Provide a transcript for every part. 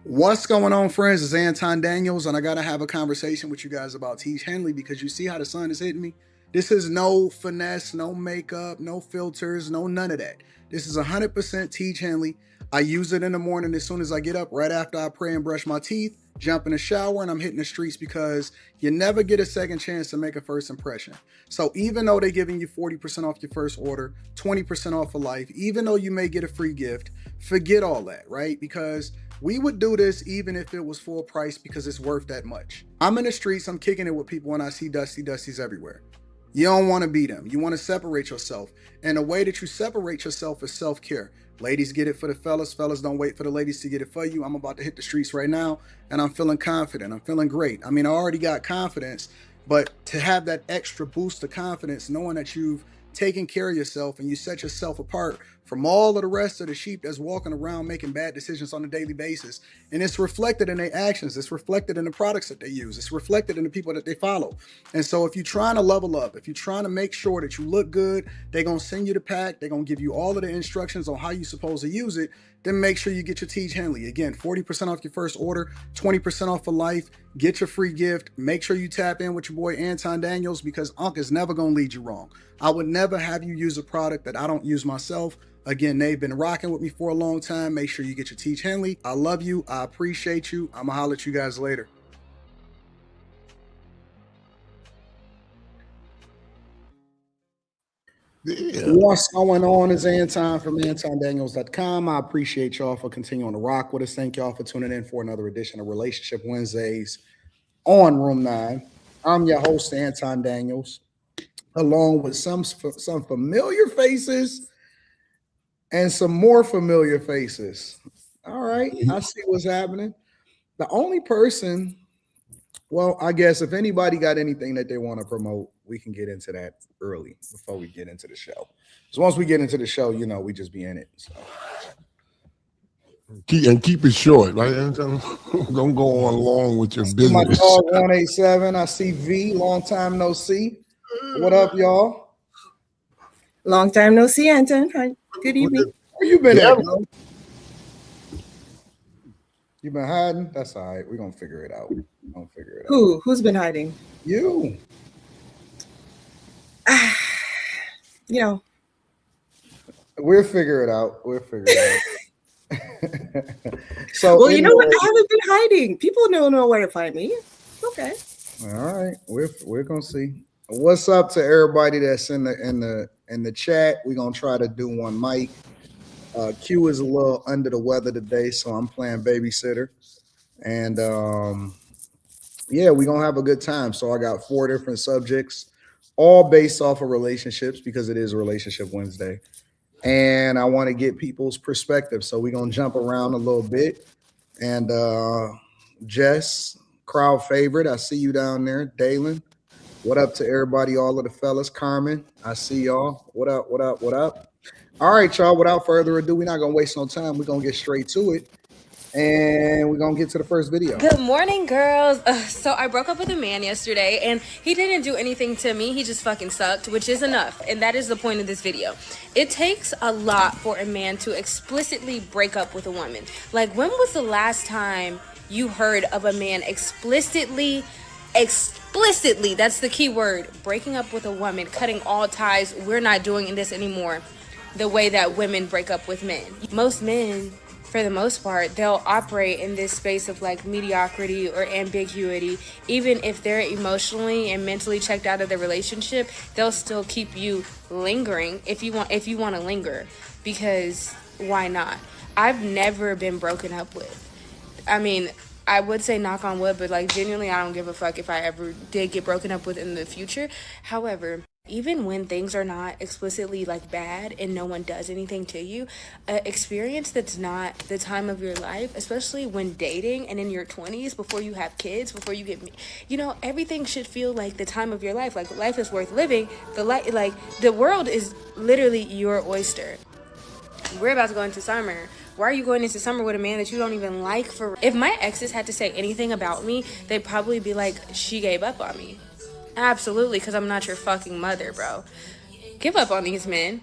What's going on, friends? It's Anton Daniels, and I gotta have a conversation with you guys about Teach Henley because you see how the sun is hitting me. This is no finesse, no makeup, no filters, no none of that. This is 100% Teach Henley. I use it in the morning as soon as I get up, right after I pray and brush my teeth, jump in the shower, and I'm hitting the streets because you never get a second chance to make a first impression. So even though they're giving you 40% off your first order, 20% off for life, even though you may get a free gift, forget all that, right? Because we would do this even if it was full price because it's worth that much. I'm in the streets, I'm kicking it with people, and I see Dusties everywhere. You don't want to be them. You want to separate yourself. And the way that you separate yourself is self-care. Ladies get it for the fellas. Fellas don't wait for the ladies to get it for you. I'm about to hit the streets right now, and I'm feeling confident. I'm feeling great. I mean, I already got confidence, but to have that extra boost of confidence, knowing that you've taken care of yourself and you set yourself apart from all of the rest of the sheep that's walking around making bad decisions on a daily basis. And it's reflected in their actions. It's reflected in the products that they use. It's reflected in the people that they follow. And so if you're trying to level up, if you're trying to make sure that you look good, they're going to send you the pack. They're going to give you all of the instructions on how you're supposed to use it. Then make sure you get your Teach Henley. Again, 40% off your first order, 20% off for life. Get your free gift. Make sure you tap in with your boy Anton Daniels because Unc is never going to lead you wrong. I would never have you use a product that I don't use myself. Again, they've been rocking with me for a long time. Make sure you get your Teach Henley. I love you. I appreciate you. I'm going to holler at you guys later. Yeah. What's going on? It's Anton from AntonDaniels.com. I appreciate y'all for continuing to rock with us. Thank y'all for tuning in for another edition of Relationship Wednesdays on Room 9. I'm your host, Anton Daniels, along with some familiar faces and some more familiar faces. All right, I see what's happening. The only person, well, I guess if anybody got anything that they want to promote, we can get into that early before we get into the show. Because once we get into the show, we just be in it. So. Keep it short, right? Don't go on long with your business. My dog 187. I see V. Long time no see. What up, y'all? Long time no see, Anton. Hi. Good evening. Where you been at, bro? You been hiding? That's all right. We're gonna figure it out. Who's been hiding? You. We'll figure it out. So well, you know what? I haven't been hiding. People don't know where to find me. Okay. All right. We're gonna see. What's up to everybody that's in the chat? We're gonna try to do one mic. Q is a little under the weather today, so I'm playing babysitter. And yeah, we're gonna have a good time. So I got 4 different subjects, all based off of relationships because it is Relationship Wednesday. And I want to get people's perspective. So we're gonna jump around a little bit. And Jess, crowd favorite, I see you down there. Dalen, what up to everybody, all of the fellas? Carmen, I see y'all. What up? All right, y'all, without further ado, we're not gonna waste no time. We're gonna get straight to it. And we're gonna get to the first video. Good morning, girls. So I broke up with a man yesterday, and he didn't do anything to me. He just fucking sucked, which is enough. And that is the point of this video. It takes a lot for a man to explicitly break up with a woman. Like, when was the last time you heard of a man explicitly, that's the key word, breaking up with a woman, cutting all ties, we're not doing this anymore, the way that women break up with men? Most men, for the most part, they'll operate in this space of like mediocrity or ambiguity. Even if they're emotionally and mentally checked out of the relationship, they'll still keep you lingering if you want to linger, because why not? I've never been broken up with. I mean, I would say knock on wood, but like genuinely, I don't give a fuck if I ever did get broken up with in the future. However, even when things are not explicitly like bad and no one does anything to you, experience that's not the time of your life, especially when dating and in your 20s, before you have kids, before you get, everything should feel like the time of your life. Like, life is worth living. The world is literally your oyster. We're about to go into summer. Why are you going into summer with a man that you don't even like? If my exes had to say anything about me, they'd probably be like, she gave up on me. Absolutely, because I'm not your fucking mother, bro. Give up on these men.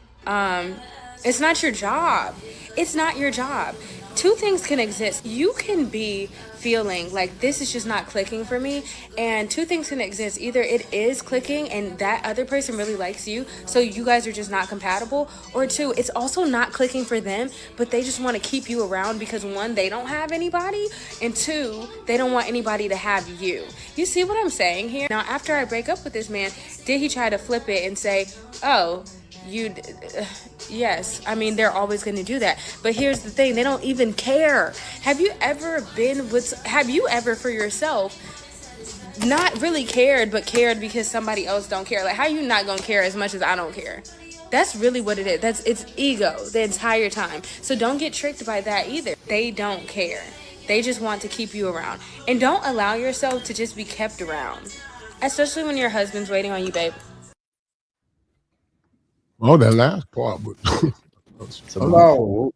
It's not your job. It's not your job. Two things can exist. You can be feeling like this is just not clicking for me, and two things can exist. Either it is clicking and that other person really likes you, so you guys are just not compatible, or two, it's also not clicking for them, but they just want to keep you around because one, they don't have anybody, and two, they don't want anybody to have you. You see what I'm saying here? Now, after I break up with this man, did he try to flip it and say, oh, you yes, I mean they're always going to do that, but here's the thing, they don't even care. Have you ever for yourself not really cared, but cared because somebody else don't care? Like, how you not gonna care as much as I don't care? That's really what it is. It's ego the entire time. So don't get tricked by that either. They don't care. They just want to keep you around, and don't allow yourself to just be kept around, especially when your husband's waiting on you, babe. Oh, that last part, but Hello.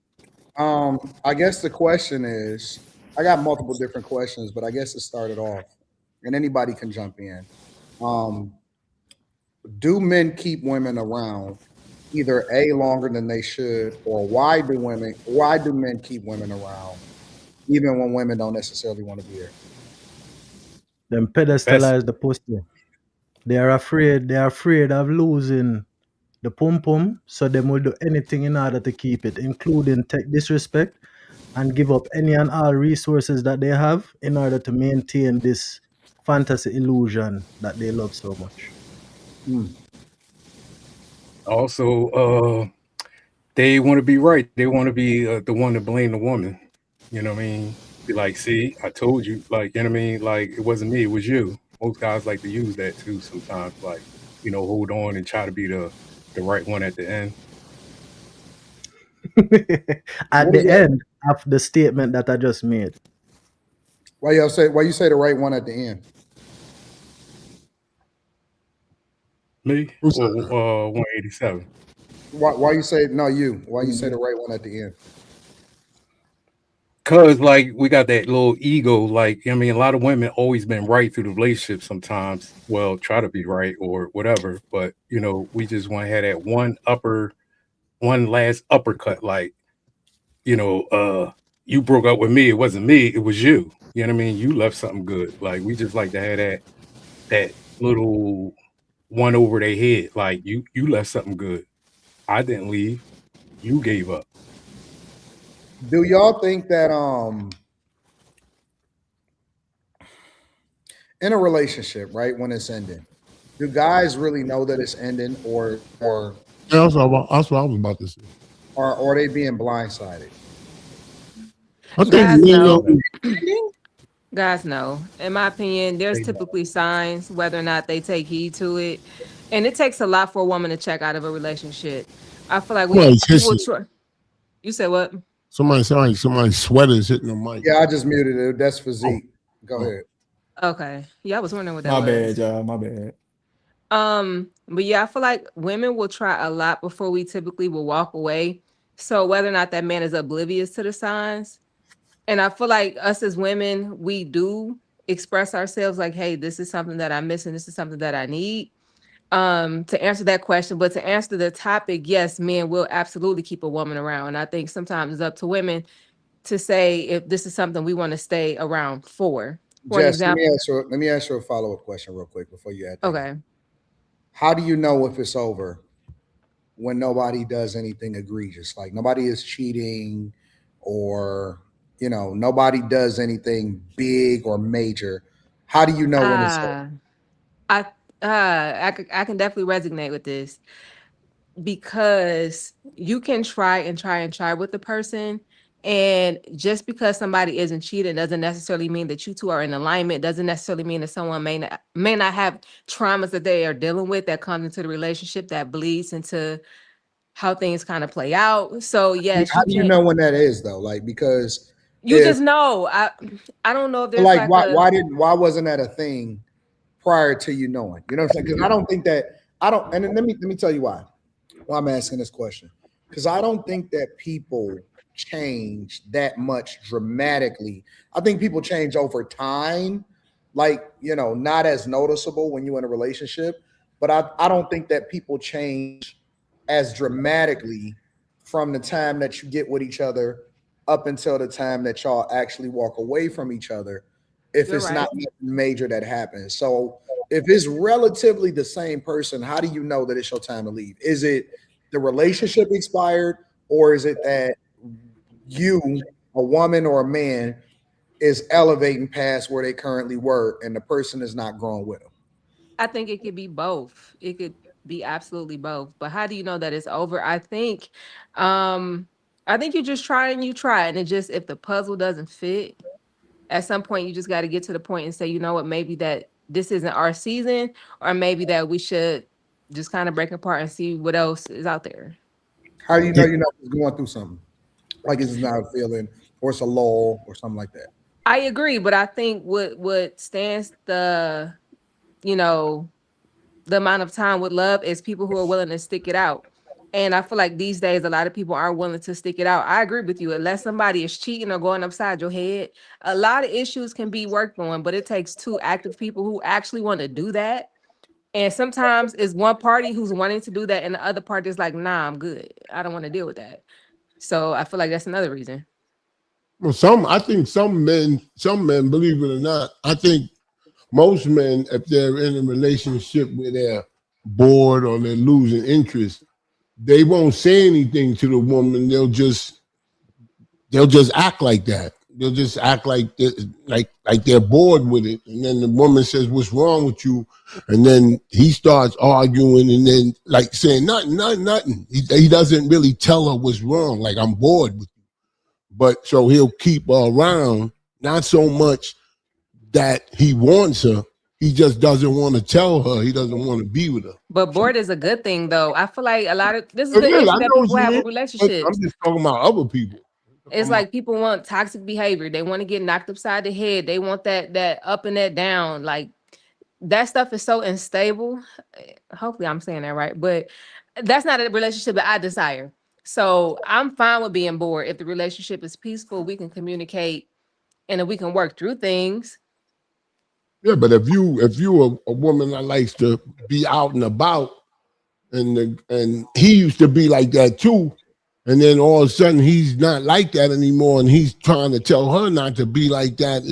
I guess the question is, I got multiple different questions, but I guess to start it off, and anybody can jump in. Do men keep women around either A, longer than they should, or why do men keep women around even when women don't necessarily want to be there? Them pedestalize the pussy. They are afraid of losing the pum pum, so they will do anything in order to keep it, including take disrespect and give up any and all resources that they have in order to maintain this fantasy illusion that they love so much. Also, they want to be right. They want to be the one to blame the woman. You know what I mean? Be like, see, I told you. Like, you know what I mean? Like, it wasn't me, it was you. Most guys like to use that too sometimes. Like, hold on and try to be the right one at the end. At the end of the statement that I just made. Why you say the right one at the end? Me? Or 187. Why you say no? Why you say the right one at the end? Cause like we got that little ego, like I mean, a lot of women always been right through the relationship. Sometimes, well, try to be right or whatever, but we just want to have that one last uppercut. Like, you broke up with me. It wasn't me. It was you. You know what I mean? You left something good. Like we just like to have that little one over their head. Like you left something good. I didn't leave. You gave up. Do y'all think that in a relationship, right, when it's ending, do guys really know that it's ending, or that's what I was about to say. Or are they being blindsided? I think Guys know. Ending? Guys know. In my opinion, there's typically signs whether or not they take heed to it. And it takes a lot for a woman to check out of a relationship. I feel like people try. You said what? Somebody's sweater's hitting the mic. Yeah, I just muted it. That's physique. Go ahead. Okay. Yeah, I was wondering what that My was. bad, y'all. My bad. But yeah, I feel like women will try a lot before we typically will walk away. So whether or not that man is oblivious to the signs. And I feel like us as women, we do express ourselves like, hey, this is something that I'm missing. This is something that I need. To answer that question, but to answer the topic, yes, men will absolutely keep a woman around. I think sometimes it's up to women to say if this is something we want to stay around for. For Jess, an example. let me ask you a follow-up question real quick before you add that. Okay. How do you know if it's over when nobody does anything egregious? Like nobody is cheating, or nobody does anything big or major. How do you know when it's over? I can definitely resonate with this, because you can try and try with the person, and just because somebody isn't cheating doesn't necessarily mean that you two are in alignment. Doesn't necessarily mean that someone may not have traumas that they are dealing with that comes into the relationship that bleeds into how things kind of play out. So yes, How do you know when that is though? Like, because you just know. I don't know if there's like why wasn't that a thing prior to you knowing? You know what I'm saying? Because I don't think that and then let me tell you why I'm asking this question. Because I don't think that people change that much dramatically. I think people change over time, like not as noticeable when you're in a relationship. But I don't think that people change as dramatically from the time that you get with each other up until the time that y'all actually walk away from each other if You're it's right. not nothing major that happens. So if it's relatively the same person, how do you know that it's your time to leave? Is it the relationship expired, or is it that you, a woman or a man, is elevating past where they currently were and the person is not growing with them? I think it could be both. It could be absolutely both. But how do you know that it's over? Um I think you just try and you try. And it just if the puzzle doesn't fit, at some point you just got to get to the point and say, you know what, maybe that this isn't our season, or maybe that we should just kind of break apart and see what else is out there. How do you know you're not just going through something? Like it's not a feeling or it's a lull or something like that. I agree, but I think what stands you know, the amount of time with love is people who are willing to stick it out. And I feel like these days a lot of people aren't willing to stick it out. I agree with you. Unless somebody is cheating or going upside your head, a lot of issues can be worked on, but it takes two active people who actually want to do that. And sometimes it's one party who's wanting to do that, and the other party is like, nah, I'm good. I don't want to deal with that. So I feel like that's another reason. Well, I think some men, believe it or not, I think most men, if they're in a relationship where they're bored or they're losing interest, they won't say anything to the woman. They'll just act like that. They'll just act like they're bored with it. And then the woman says, "What's wrong with you?" And then he starts arguing and then like saying nothing. He doesn't really tell her what's wrong. Like, I'm bored with you. But so he'll keep her around, not so much that he wants her. He just doesn't want to tell her. He doesn't want to be with her. But bored is a good thing, though. I feel like this is It the is. issue I that know people what you have mean, with but I'm relationships. just talking about other people. It's like people want toxic behavior. They want to get knocked upside the head. They want that up and that down. Like that stuff is so unstable. Hopefully I'm saying that right. But that's not a relationship that I desire. So I'm fine with being bored. If the relationship is peaceful, we can communicate and if we can work through things. Yeah, but if you are a woman that likes to be out and about, and he used to be like that too, and then all of a sudden he's not like that anymore, and he's trying to tell her not to be like that.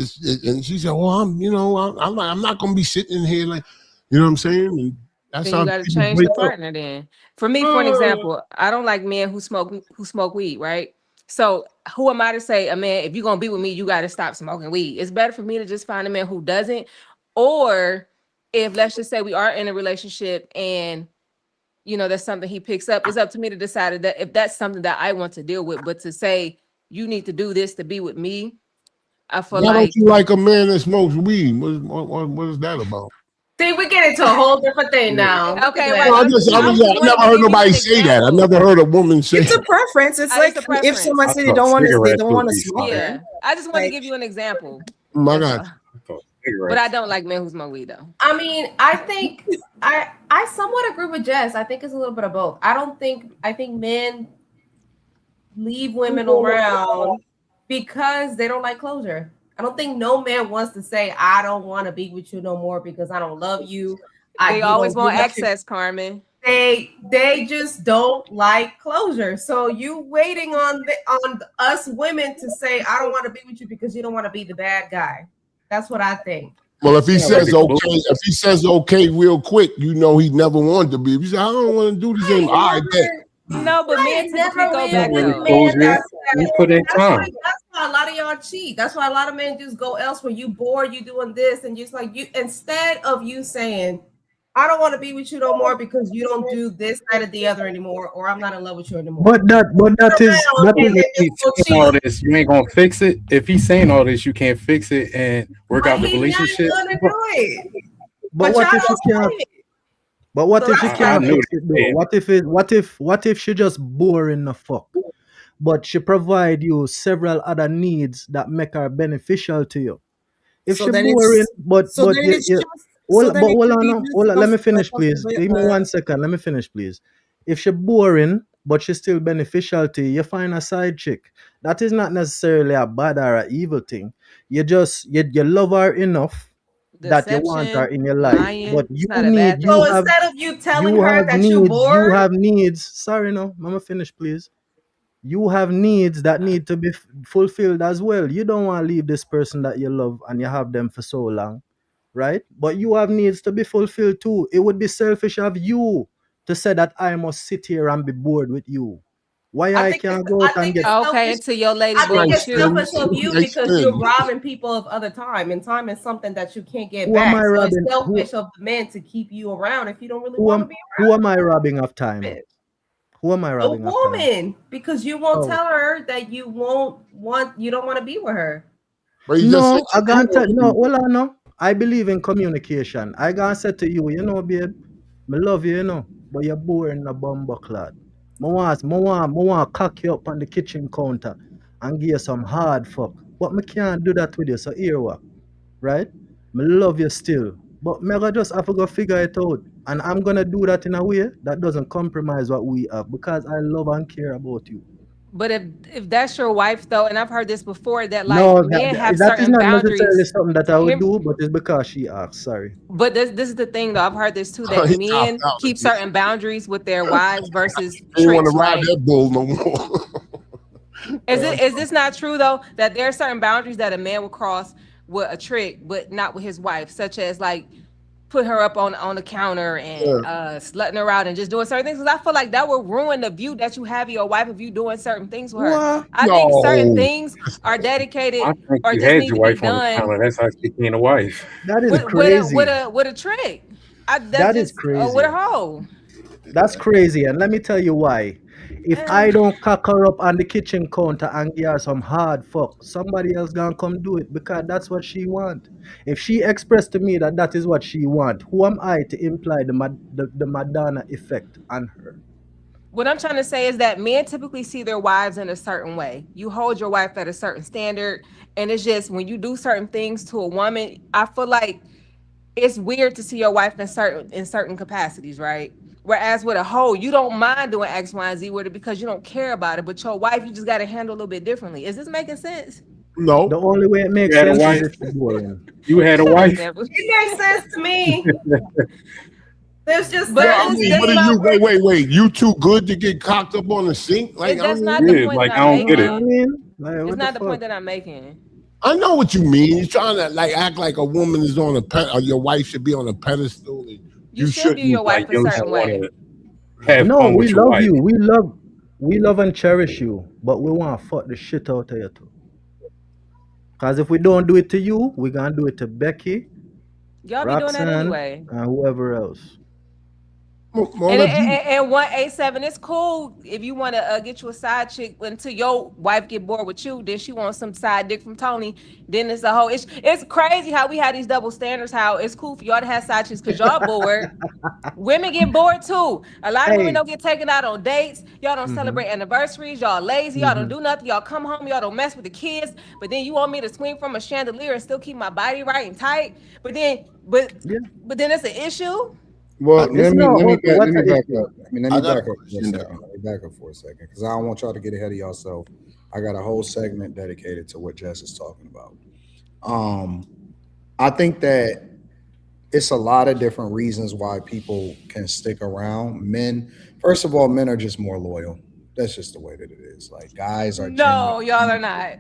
And she said, "Well, I'm not gonna be sitting in here like, you know what I'm saying?" And that's Then you how got to people change break the up. partner. Then, for me, for an example, I don't like men who smoke weed. Right. So who am I to say a man? If you're gonna be with me, you got to stop smoking weed. It's better for me to just find a man who doesn't, or if let's just say we are in a relationship and that's something he picks up. It's up to me to decide that if that's something that I want to deal with. But to say you need to do this to be with me, I feel Why don't like you like a man that smokes weed? What is that about? See, we get into a whole different thing now. Look okay, at right. that. I never heard nobody say that. I never heard a woman say It's a that. preference. It's like It's a preference. if someone I said they thought don't want to, they cigarettes don't would want to be smoke. fine. Yeah, I just want to Like, give you an example. My That's God. all. I thought But I cigarettes. don't like men who smoke weed though. I mean, I think I somewhat agree with Jess. I think it's a little bit of both. I think men leave women around because they don't like closure. I don't think no man wants to say, I don't want to be with you no more because I don't love you. They always don't do want nothing. access, Carmen. They just don't like closure. So you waiting on us women to say, I don't want to be with you because you don't want to be the bad guy. That's what I think. Well, if he Yeah, says like okay, if he says okay real quick, he never wanted to be. If he says I don't want to do this anymore, I bet. No, but men typically go You back don't really though. close it. You put in time. That's why a lot of y'all cheat. That's why a lot of men just go elsewhere. You bored, you doing this, and just like you, instead of you saying, I don't want to be with you no more because you don't do this, that, or the other anymore, or I'm not in love with you anymore. But that is He's saying all this, you ain't gonna fix it. If he's saying all this, you can't fix it and work out the relationship. Not gonna do it. But what if you can't? But what if you I can't knew fix it though? What if she just boring the fuck? But she provide you several other needs that make her beneficial to you. If so she then boring, it's but so but then you, it's you, just hold, so then but it hold could on, be now. just Hold on, let me a finish, please. Give me 1 second. Let me finish, please. If she boring, but she's still beneficial to you, you find a side chick. That is not necessarily a bad or an evil thing. You just you love her enough that you want her Deception, in your life. lying. But It's not a bad So thing. instead of you telling you her have that you needs. You bored, have needs. Sorry, no. Mama, finish, please. you have needs that need to be fulfilled as well. You don't want to leave this person that you love and you have them for so long, right? But you have needs to be fulfilled too. It would be selfish of you to say that I must sit here and be bored with you. Why I I think it's can't go I out and think get it's Okay, selfish. until your lady I boy think Makes it's with you. selfish sense. of you Makes because you're sense. robbing people of other time, and time is something that you can't get who am I back. So it's robbing? selfish of the man to keep you around if you don't really Who want to am be who am I robbing of time? around it. Who am I The robbing of time? woman, because you won't Oh. tell her that you don't want to be with her. But he just said No, I you can't do tell. want No, to well, I know. I believe in communication. I gonna say to you, babe, me love you, but you're boring a bumbo clad. Me want cock you up on the kitchen counter and give you some hard fuck. But me can't do that with you. So here what, right? Me love you still, but me gonna just have to go figure it out, and I'm gonna do that in a way that doesn't compromise what we have because I love and care about you. But if that's your wife though, and I've heard this before, that like No, men have that is certain not necessarily boundaries. something that I would Him, do, but it's because she asked. Sorry. but this is the thing though. I've heard this too, that he topped men out keep again. certain boundaries with their wives versus He ain't want to tricks, ride right? that bull no more. Is this not true though? That there are certain boundaries that a man will cross with a trick, but not with his wife, such as like put her up on the counter and Yeah. slutting her out and just doing certain things. Because I feel like that will ruin the view that you have of your wife if you doing certain things with her. What? I think certain No. things are dedicated I think or you just had need your to be wife on the done counter. That's how she became a wife. That is with crazy. a trick. That's That is just with a crazy. hoe. That's crazy. And let me tell you why. If I Um, don't cock her up on the kitchen counter and give her some hard fuck, somebody else gonna come do it because that's what she want. If she expressed to me that that is what she want, who am I to imply the Madonna effect on her? what I'm trying to say is that men typically see their wives in a certain way. You hold your wife at a certain standard, and it's just when you do certain things to a woman, I feel like it's weird to see your wife in certain capacities, right? Whereas with a hoe, you don't mind doing X, Y, and Z with it because you don't care about it. But your wife, you just got to handle a little bit differently. Is this making sense? The No. only way it You makes had a sense is wife. if it's boring. You had a wife. Never. It makes sense to me. There's just But Well, I certain it's mean, things what that's are not you? where Wait. You too good to get cocked up on the sink? Like, I that's mean, not the Yeah, point that like I I'm don't You get know it. what I making. mean? Like, It's what the not the point fuck? that I'm making. I know what you mean. You're trying to like act like a woman is on a pet, or your wife should be on a pedestal, and You you should view your shouldn't. Like wife a you don't certain want way. to have No, fun we with your love wife. you. We love and cherish you, but we want to fuck the shit out of you too. Cause if we don't do it to you, we gonna do it to Becky, Y'all be doing that Roxanne, anyway. and whoever else. Well, And if you, 187, it's cool if you want to get you a side chick until your wife get bored with you. Then she wants some side dick from Tony. Then it's a whole. It's crazy how we have these double standards. How it's cool for y'all to have side chicks because y'all bored. Women get bored too. A lot of women Hey. don't get taken out on dates. Y'all don't Mm-hmm. celebrate anniversaries. Y'all lazy. Y'all don't Mm-hmm. do nothing. Y'all come home. Y'all don't mess with the kids. But then you want me to swing from a chandelier and still keep my body right and tight. But then, but Yeah. but then it's an issue. Well, It's not let what's me the back issue. up. Let I me got back a up for a question second. now. Let me back up for a second because I don't want y'all to get ahead of yourself. I got a whole segment dedicated to what Jess is talking about. Um, I think that it's a lot of different reasons why people can stick around. Men, first of all, men are just more loyal. That's just the way that it is. Like No, y'all are not.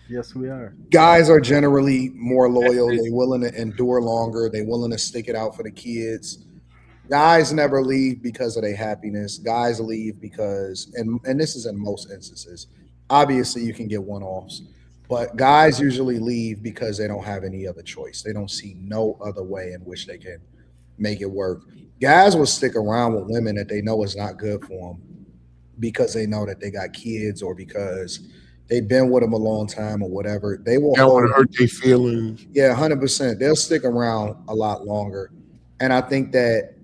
Yes, we are. guys are generally more That's loyal. it. They willing to endure longer. They willing to stick it out for the kids. Guys never leave because of their happiness. Guys leave because, and this is in most instances. Obviously, you can get one offs, but guys usually leave because they don't have any other choice. They don't see no other way in which they can make it work. Guys will stick around with women that they know is not good for them because they know that they got kids or because they've been with them a long time or whatever. They will You don't want hold. to hurt their feelings. Yeah, 100%. They'll stick around a lot longer. And I think that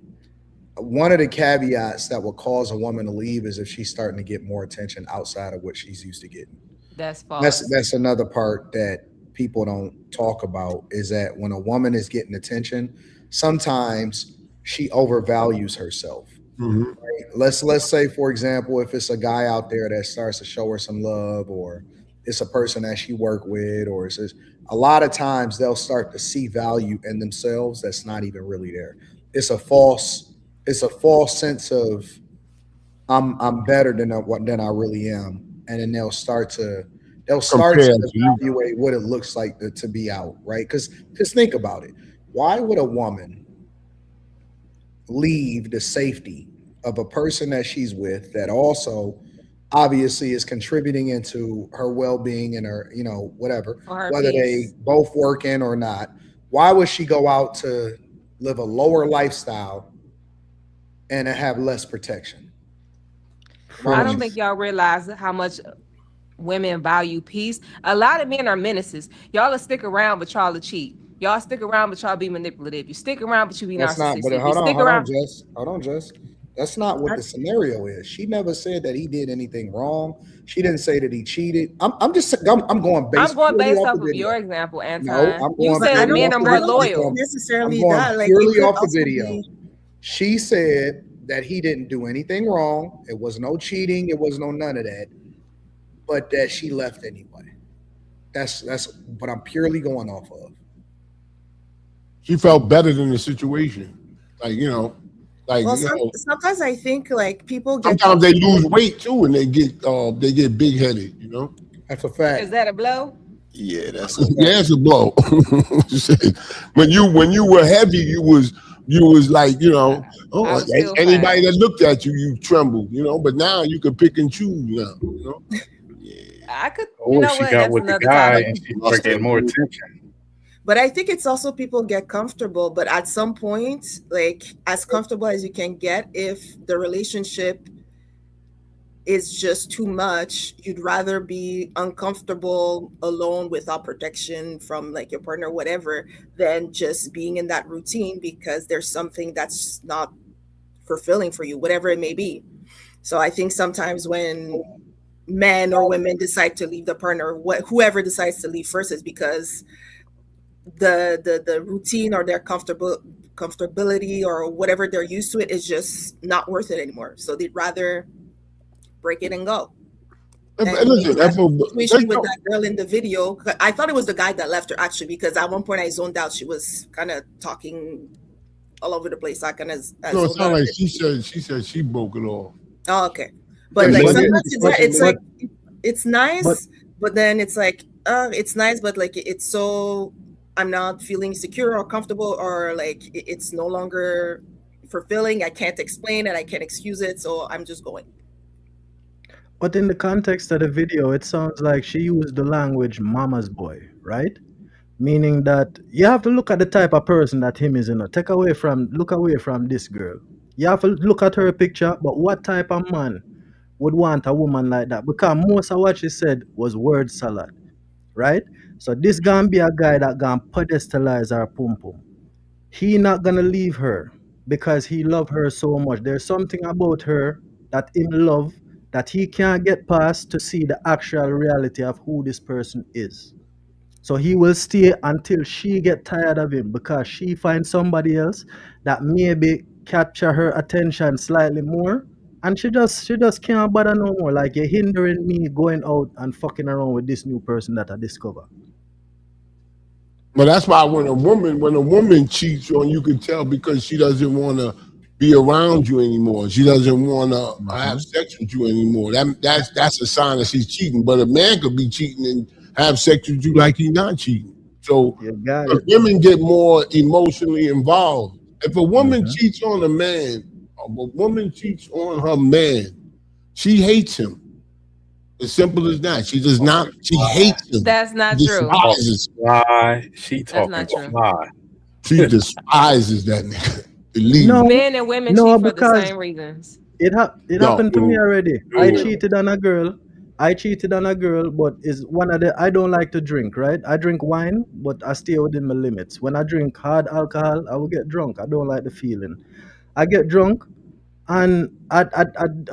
one of the caveats that will cause a woman to leave is if she's starting to get more attention outside of what she's used to getting. That's That's false. that's another part that people don't talk about is that when a woman is getting attention, sometimes she overvalues herself. Hmm. Let's say for example, if it's a guy out there that starts to show her some love, or it's a person that she work with, or it's just, a lot of times they'll start to see value in themselves that's not even really there. It's a false sense of I'm better than what than I really am. and then they'll start to Compared to you. evaluate what it looks like to be out, right? Because just think about it. Why would a woman leave the safety of a person that she's with that also obviously is contributing into her well-being and her, whatever, For her whether they peace. both working or not? Why would she go out to live a lower lifestyle and have less protection? Why I would don't she? think y'all realize how much women value peace. A lot of men are menaces. Y'all will stick around, but y'all will cheat. Y'all stick around, but y'all be manipulative. You stick around, but you be That's not. But narcissistic. You stick hold on, around. Jess. Hold on, Jess. That's not what the scenario is. She never said that he did anything wrong. She didn't say that he cheated. I'm going I'm based going purely based off off the of video. your example, No, Anton. I'm You going But said I purely don't men off are the I more don't video. think it's loyal. I'm necessarily going that. Like it purely could off the also video. be She said that he didn't do anything wrong. It was no cheating. It was no none of that. But that she left anyway. That's what I'm purely going off of. She felt better than the situation. Like, like, well sometimes I think like people get sometimes they comfortable. lose weight too and they get big headed. That's a fact. Is that a blow? Yeah, that's That's a a Yeah, fact. it's a blow. when you were heavy, you was like, I oh, was still anybody fine. that looked at you, you trembled. But now you can pick and choose now. yeah. I could, you Or know she what? got That's with the another guy topic. and she started Lost her getting more mood. attention. But I think it's also people get comfortable, but at some point, like as comfortable as you can get, if the relationship is just too much, you'd rather be uncomfortable alone without protection from like your partner or whatever than just being in that routine because there's something that's not fulfilling for you, whatever it may be. So I think sometimes when men or women decide to leave the partner, whoever decides to leave first is because the routine or their comfortability or whatever they're used to it is just not worth it anymore. So they'd rather break it and go. And maybe Listen, that's the there's situation with no, that girl in the video. I thought it was the guy that left her actually, because at one point I zoned out. She was kind of talking all over the place. I kind of no, it zoned out sounds a like bit. she said she broke it off. Oh, okay. Yeah, But Yeah, like but sometimes it's but it's but like it's but nice, but then it's like it's nice, but like it's so I'm not feeling secure or comfortable, or like it's no longer fulfilling. I can't explain it. I can't excuse it. So I'm just going. but in the context of the video, it sounds like she used the language "mama's boy," right? Meaning that you have to look at the type of person that him is. Look away from this girl. You have to look at her picture, but what type of man would want a woman like that? Because most of what she said was word salad, right? So this gonna be a guy that gonna pedestalize her pum pum. He not gonna leave her because he love her so much. There's something about her that him love that he can't get past to see the actual reality of who this person is. So he will stay until she get tired of him because she finds somebody else that maybe capture her attention slightly more. And she just can't bother no more. Like you're hindering me going out and fucking around with this new person that I discover. But that's why when a woman cheats on, you can tell because she doesn't want to be around you anymore. She doesn't want to have Hmm. sex with you anymore. That's a sign that she's cheating. But a man could be cheating and have sex with you like he's not cheating. So You got because it. women get more emotionally involved. If a woman Hmm. cheats on a man, or a woman cheats on her man, she hates him. As simple as that. She does not. Talking She fly. hates him. That's not She true. Talking despises. fly. She That's talking not true. fly. She despises that nigga. Believe me. No, Men and women no, cheat for the because same reasons. it No. happened to me Dude, already. I dude. cheated on a girl. I cheated on a girl, but is one of the I don't like to drink, right? I drink wine, but I stay within my limits. When I drink hard alcohol, I will get drunk. I don't like the feeling. I get drunk, and I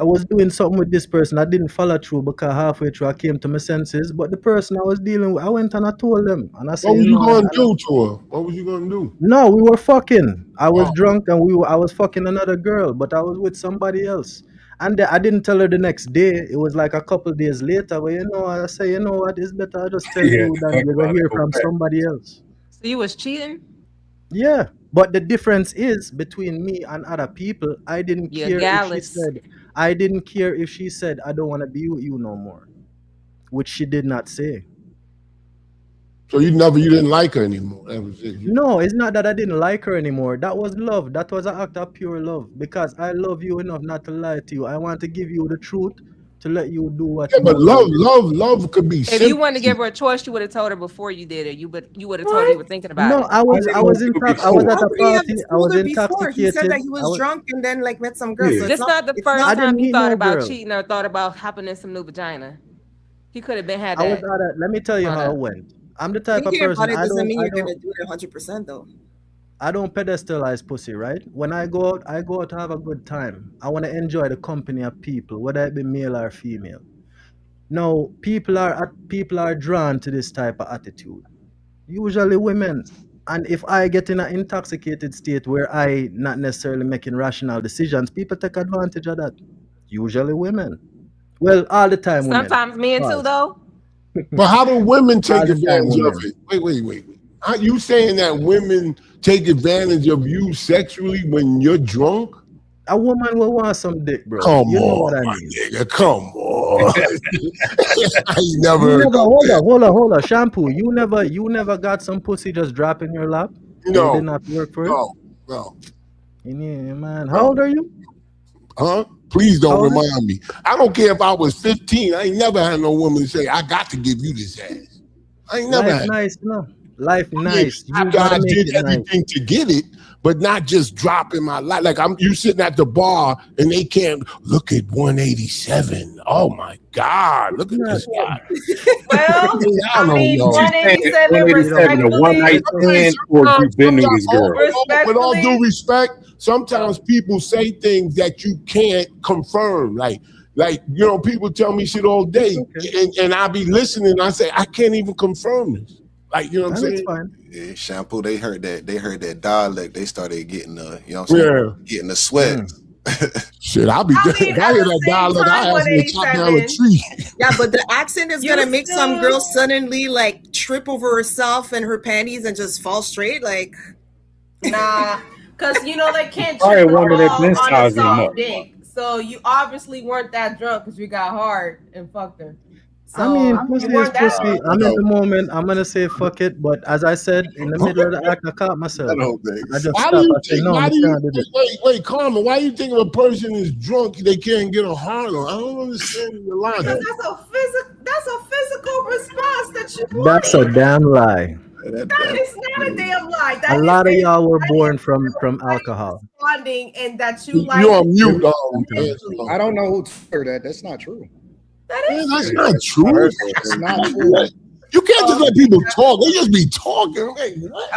was doing something with this person. I didn't follow through because halfway through I came to my senses. But the person I was dealing with, I went and I told them, and I said, What was you you know, gonna do to her? What was you gonna do? no, we were fucking. I was Oh, drunk and I was fucking another girl, but I was with somebody else. And I didn't tell her the next day. It was like a couple days later. But I say, you know what, it's better I just tell Yeah, you than think you're gonna about it. hear Go from back. somebody else. So you was cheating? Yeah. But the difference is between me and other people, You're gallus. I didn't care if she said, I don't want to be with you no more. which she did not say. So you didn't like her anymore. That was it. No, it's not that I didn't like her anymore. That was love. That was an act of pure love because I love you enough not to lie to you. I want to give you the truth to let you do what Yeah, you but want. love could be If simple. you wanted to give her a choice, you would have told her before you did it. You would have told her you were thinking about No, it. I was didn't know it would be I was full. at How a could he have party. I told was her before? He said intoxicated. that he was drunk and then like met some girl. Yeah. So it's This not. not the It's first not. I didn't time he meet thought no about girl. cheating or thought about hopping in some new vagina. He could have been had I was that at a, let me tell you on how it up. went. I'm the type of Thinking person about it doesn't mean you're gonna do it 100% though. I don't pedestalize pussy, right? When I go out to have a good time. I want to enjoy the company of people, whether it be male or female. Now, people are drawn to this type of attitude. Usually women. And if I get in an intoxicated state where I not necessarily making rational decisions, people take advantage of that. Usually women. Well, all the time women. Sometimes men too, Pause. though. But how do women take All the time advantage of women. it? Wait. Are you saying that women take advantage of you sexually when you're drunk? A woman will want some dick, bro. Come You know on, what I my mean. nigga. Come on. I ain't never You heard never no hold on, shampoo. You never got some pussy just drop in your lap and you did No, not work for it. no. Yeah, man. How old are you? Huh? Please How don't old are you? remind me. I don't care if I was 15. I ain't never had no woman say, I got to give you this ass. I ain't never Life had. nice, you know. Life I mean, nice. You after gotta I make did it nice. everything to get it, but not just drop in my life. Like you sitting at the bar and they can't look at 187. Oh my God, look at this guy. Well, I don't mean, know. 187 187, a one night respectfully. stand, or you've been to this girl. With all due Respectfully. respect, sometimes people say things that you can't confirm. Like people tell me shit all day, and I be listening. And I say I can't even confirm this. Like you know what I'm And it's saying? fine. Yeah, shampoo. They heard that dialect. They started getting the, you know what I'm saying? Getting the sweat. Shit, I'll be I if mean, I at hear the that same dialogue, I time, ask them to chop down a 187. tree. Yeah, but the accent is You gonna make some still- girl suddenly like trip over herself and her panties and just fall straight. Like, Nah, because you know they can't Probably trip and one that fall been on a sizing them up. soft dick. So you obviously weren't that drunk because you got hard and fucked her. So I mean, you pussy is weren't that pussy. drunk. I'm in the moment. I'm gonna say fuck it. But as I said, in the middle of the act, I caught myself. I just Why do stopped. you I said, think? no, Why I do you can't do this. wait, Carmen? Why do you think if a person is drunk they can't get a hard on? I don't understand your logic. Because that's a physical response that you That's a wanted. damn lie. That is not a damn lie. A That lot of is y'all were born from alcohol. responding and that you like You're on mute. mentally. I don't know who told her that. That's not true. That Man, is that's true. not true. It's not true. You can't just let people talk. They just be talking. Hey, what?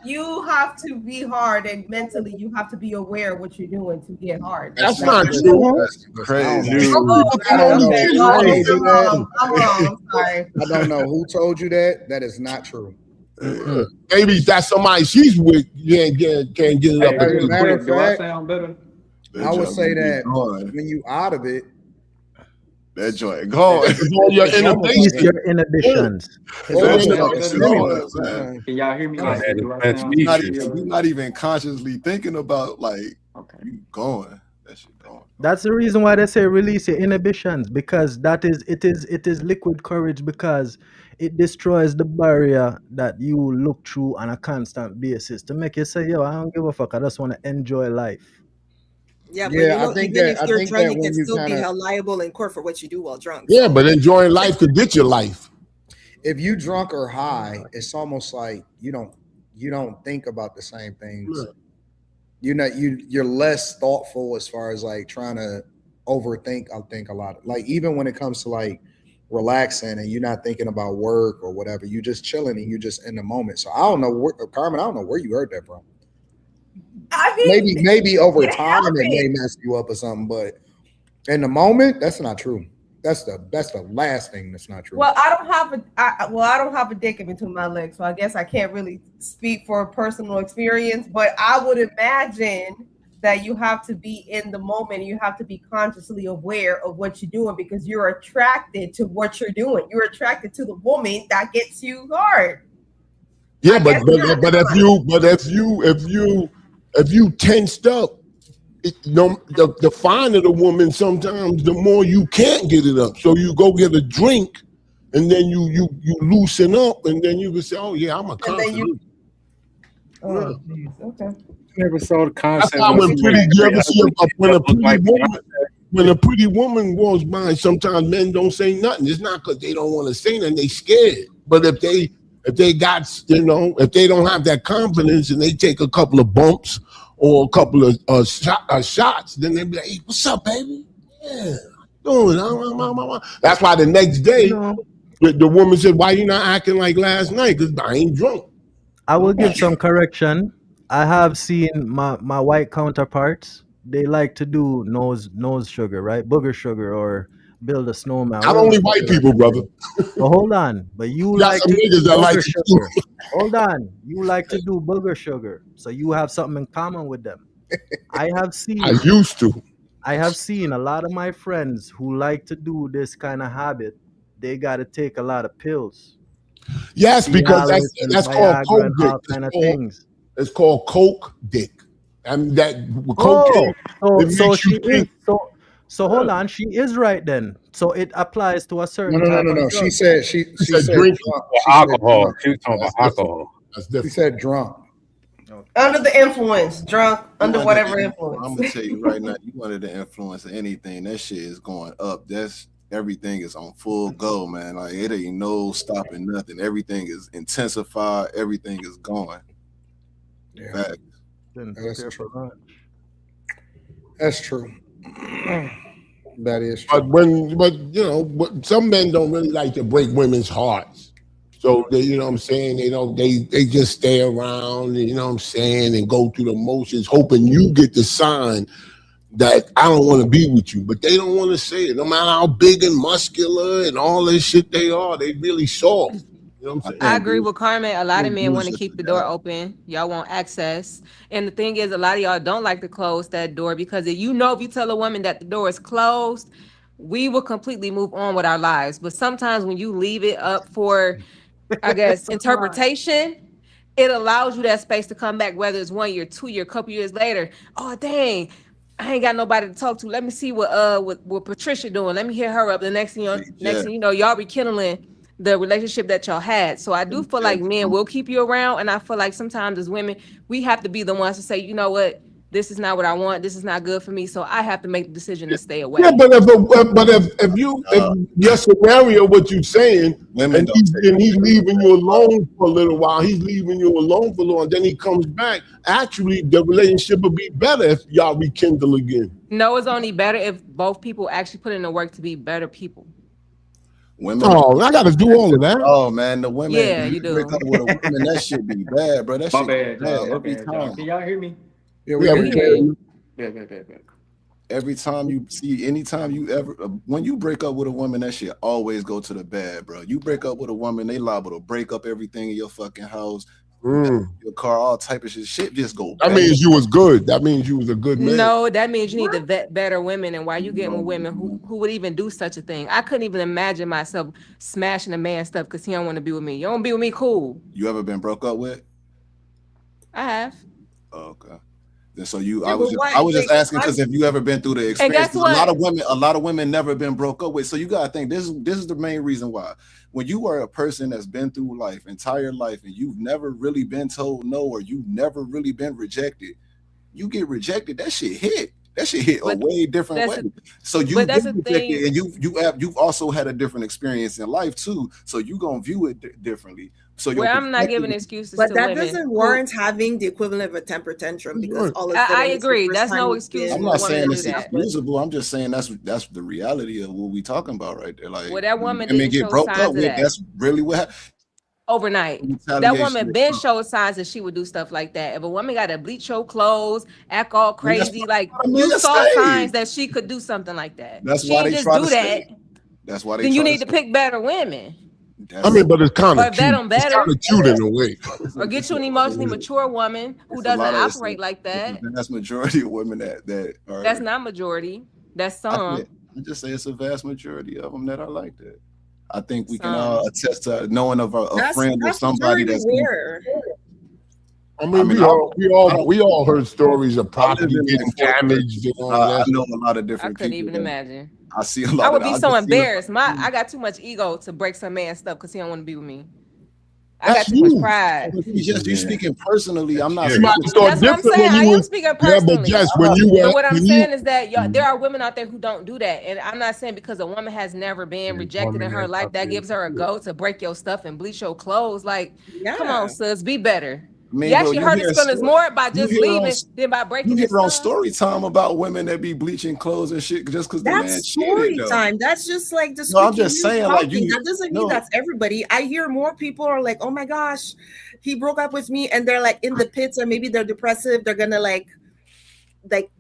You have to be hard and mentally you have to be aware of what you're doing to get hard. That's not true. That's crazy. Some people can only Okay, get well, hard. I'm wrong. I'm sorry. I don't know who told you that. That is not true. Maybe that's somebody she's with. Can't get it up. As a matter of Do I fact, sound better? I would say that Going. when you out of it, That joint going. It's all your It's inhibitions. your inhibitions. Can y'all hear me? Like, Like, do I You're sound not, better? even, you're not even consciously thinking about like you going. That shit going. That's the reason why they say release your inhibitions, because it is liquid courage, because it destroys the barrier that you look through on a constant basis to make you say, yo, I don't give a fuck. I just want to enjoy life. yeah, but Yeah, you know, I think even that- if I you're think drunk, that you when can you still be kinda- held liable in court for what you do while drunk. Yeah, but enjoying life could get your life. if you drunk or high, it's almost like you don't think about the same things. You're less thoughtful as far as like trying to overthink. I think a lot. Like even when it comes to like relaxing and you're not thinking about work or whatever, you just chilling and you just in the moment. So I don't know, Carmen. I don't know where you heard that from. I mean, Maybe over it time it may happened. mess you up or something, but in the moment, that's not true. That's the last thing that's not true. Well, I don't have a dick in between my legs, so I guess I can't really speak for personal experience. But I would imagine that you have to be in the moment. You have to be consciously aware of what you're doing because you're attracted to what you're doing. You're attracted to the woman that gets you hard. Yeah, but if you tensed up, the finer the woman, sometimes the more you can't get it up. So you go get a drink, and then you loosen up, and then you can say, "Oh yeah, I'm a confident." Oh, geez. Okay. Never saw the concept. That's why when a pretty woman walks by, sometimes men don't say nothing. It's not because they don't want to say nothing; they scared. But if they got, if they don't have that confidence and they take a couple of bumps or a couple of shots, then they be like, "Hey, what's up, baby? Yeah, doing." That's why the next day, the woman said, "Why you not acting like last night? Because I ain't drunk." I will give some correction. I have seen my white counterparts. They like to do nose sugar, right? Booger sugar or build a snowman. Not only white people, brother. But hold on. But you like to do booger sugar. Hold on. You like to do booger sugar. So you have something in common with them. I used to. I have seen a lot of my friends who like to do this kind of habit. They got to take a lot of pills. Yes, because that's called coke dick. Kind of things. It's called coke dick. And that cocaine. So hold on, she is right then. So it applies to a certain type of drug. She said drink alcohol. She was talking about alcohol. That's different. She said drunk. Under the influence, drunk, under whatever influence. I'm gonna tell you right now, you under the influence of anything, that shit is going up. Everything is on full go, man. Like it ain't no stopping nothing. Everything is intensified. Everything is going. Yeah, facts. That's true. That's true. That is true. But some men don't really like to break women's hearts. So they, you know what I'm saying, they just stay around, you know what I'm saying, and go through the motions, hoping you get the sign that I don't want to be with you. But they don't want to say it. No matter how big and muscular and all this shit they are, they really soft. You know what I'm saying? I agree with Carmen. A lot of men want to keep the door open. Y'all want access. And the thing is, a lot of y'all don't like to close that door because if you tell a woman that the door is closed, we will completely move on with our lives. But sometimes when you leave it up for, I guess, interpretation, it allows you that space to come back, whether it's 1 year, 2 year, couple years later. Oh, dang, I ain't got nobody to talk to. Let me see what Patricia doing. Let me hear her up. The next thing you know, y'all rekindling the relationship that y'all had. So I do feel like men will keep you around. And I feel like sometimes as women, we have to be the ones to say, you know what, this is not what I want. This is not good for me. So I have to make the decision to stay away. Yeah, but if your scenario, what you're saying, and he's leaving you alone for a little while, and then he comes back, actually the relationship will be better if y'all rekindle again. No, it's only better if both people actually put in the work to be better people. Women, I got to do all of that. Oh man, the women. Yeah, you do. Break up with a woman, that shit be bad, bro. That shit bad. every time. Can y'all hear me? Yeah, we hear you. Bad. Every time you see, anytime you ever, when you break up with a woman, that shit always go to the bad, bro. You break up with a woman, they liable to break up everything in your fucking house, your car, all type of shit. Shit just go bad. That means you was good. That means you was a good man. No, that means you need to vet better women. And why you getting with women who would even do such a thing? I couldn't even imagine myself smashing a man stuff because he don't want to be with me. You don't be with me, cool. You ever been broke up with? I have. Okay. So I was just asking because if you ever been through the experience, a lot of women never been broke up with. So you gotta think this is the main reason why. When you are a person that's been through entire life, and you've never really been told no, or you've never really been rejected, you get rejected. That shit hit. That shit hit a way different way. So you've been rejected, and you've also had a different experience in life too. So you gonna view it differently. So I'm not giving excuses, but to that women doesn't warrant having the equivalent of a temper tantrum because all of I agree. That's no excuse. I'm not saying it's excusable. I'm just saying that's the reality of what we talking about right there. Like, that woman didn't show signs of that. That's really what happened. Overnight, that woman been showed signs that she would do stuff like that. If a woman got to bleach her clothes, act all crazy, you saw signs that she could do something like that. That's why they just do that. That's why they. Then you need to pick better women. But it's kind of cute. It's kind of cute in a way. Or get you an emotionally mature woman who doesn't operate like that. That's majority of women that are. That's not majority. That's some. I just say it's a vast majority of them that are like that. I think we can all attest to knowing of a friend or somebody that's. I mean, we all heard stories of property getting damaged and all that. I know a lot of different people. I couldn't people. even imagine. I see a lot. I would be so embarrassed. I got too much ego to break some man's stuff because he don't want to be with me. I got too much pride. You speaking personally. I'm not. That's what I'm saying. I am speaking personally. But what I'm saying is that there are women out there who don't do that, and I'm not saying because a woman has never been rejected in her life that gives her a go to break your stuff and bleach your clothes. Like, come on, sis, be better. I mean, you actually hurt his feelings more by just leaving than by breaking his stuff. You hear on story time about women that be bleaching clothes and shit just because the man cheated. That's story time. That's just like the I'm just saying, like, that doesn't mean that's everybody. I hear more people are like, oh my gosh, he broke up with me, and they're like in the pits, or maybe they're depressive. They're gonna like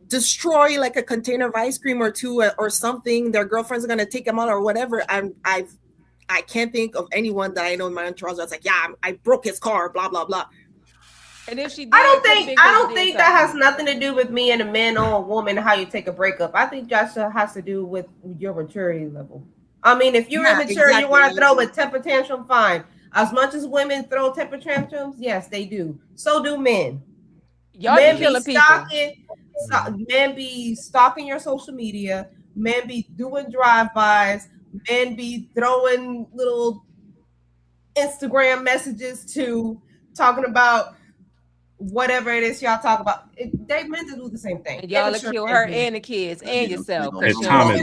destroy like a container of ice cream or two or something. Their girlfriends are gonna take them out or whatever. I can't think of anyone that I know in my entourage that's like, yeah, I broke his car, blah blah blah. And if she did, I don't think that has nothing to do with me and a man or a woman how you take a breakup. I think that has to do with your maturity level. I mean, if you're immature, you want to throw a temper tantrum, fine. As much as women throw temper tantrums, yes, they do. So do men. Y'all men be killing people. Men be stalking your social media. Men be doing drive-bys. Men be throwing little Instagram messages to talking about whatever it is y'all talk about. They meant to do the same thing. And y'all will kill her and the kids and yourself. That's what y'all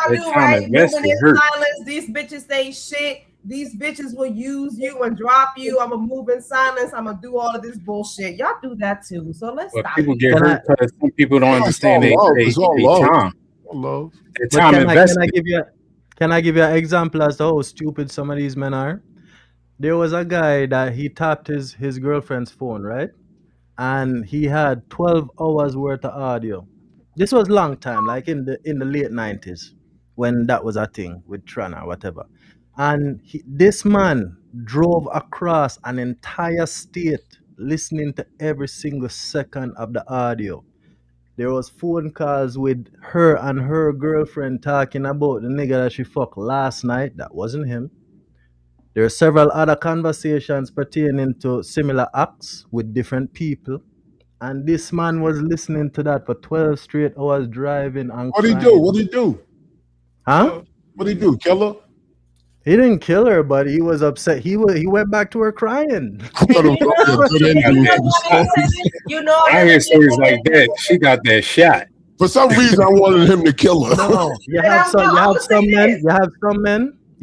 do, right? When it's silence, these bitches say shit. These bitches will use you and drop you. I'm gonna move in silence. I'm gonna do all of this bullshit. Y'all do that too. So let's stop. People get hurt because some people don't understand their time. Can I give you an example as to how stupid some of these men are? There was a guy that he tapped his girlfriend's phone, right? And he had 12 hours worth of audio. This was long time, like in the late 90s, when that was a thing with Tron or whatever. And this man drove across an entire state listening to every single second of the audio. There was phone calls with her and her girlfriend talking about the nigga that she fucked last night. That wasn't him. There are several other conversations pertaining to similar acts with different people. And this man was listening to that for 12 straight hours driving and What'd he do? What'd he do? Huh? What'd he do? Kill her? He didn't kill her, but he was upset. He went back to her crying. I hear stories like that. She got that shot. For some reason, I wanted him to kill her. No, you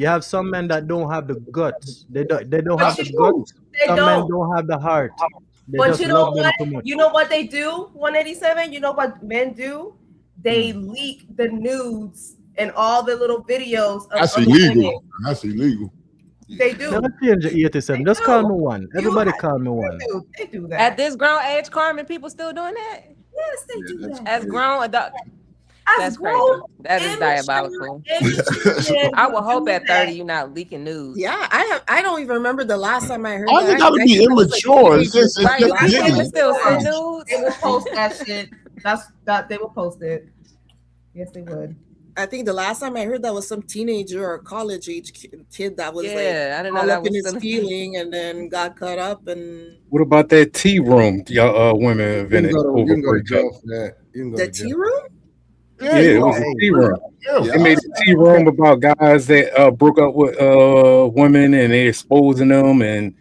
have some men that don't have the guts. They don't have the guts. Some men don't have the heart. But you know what? You know what they do? 187. You know what men do? They leak the nudes and all the little videos. That's illegal. That's illegal. They do. Never change the 87. Just call me one. Everybody call me one. They do that. At this grown age, Carmen, people still doing that? Yes, they do that. As grown adults. That's crazy. That is diabolical. I would hope at 30 you're not leaking news. Yeah, I don't even remember the last time I heard. All you gotta be immature. It's just still send nudes. They will post that shit. They will post it. yes, they would. I think the last time I heard that was some teenager or college age kid that was I didn't know that was in his feeling and then got caught up. And what about that tea room y'all women invented? You can go to jail for that. The tea room? Yeah, it was a tea room. They made a tea room about guys that broke up with women and they exposing them, and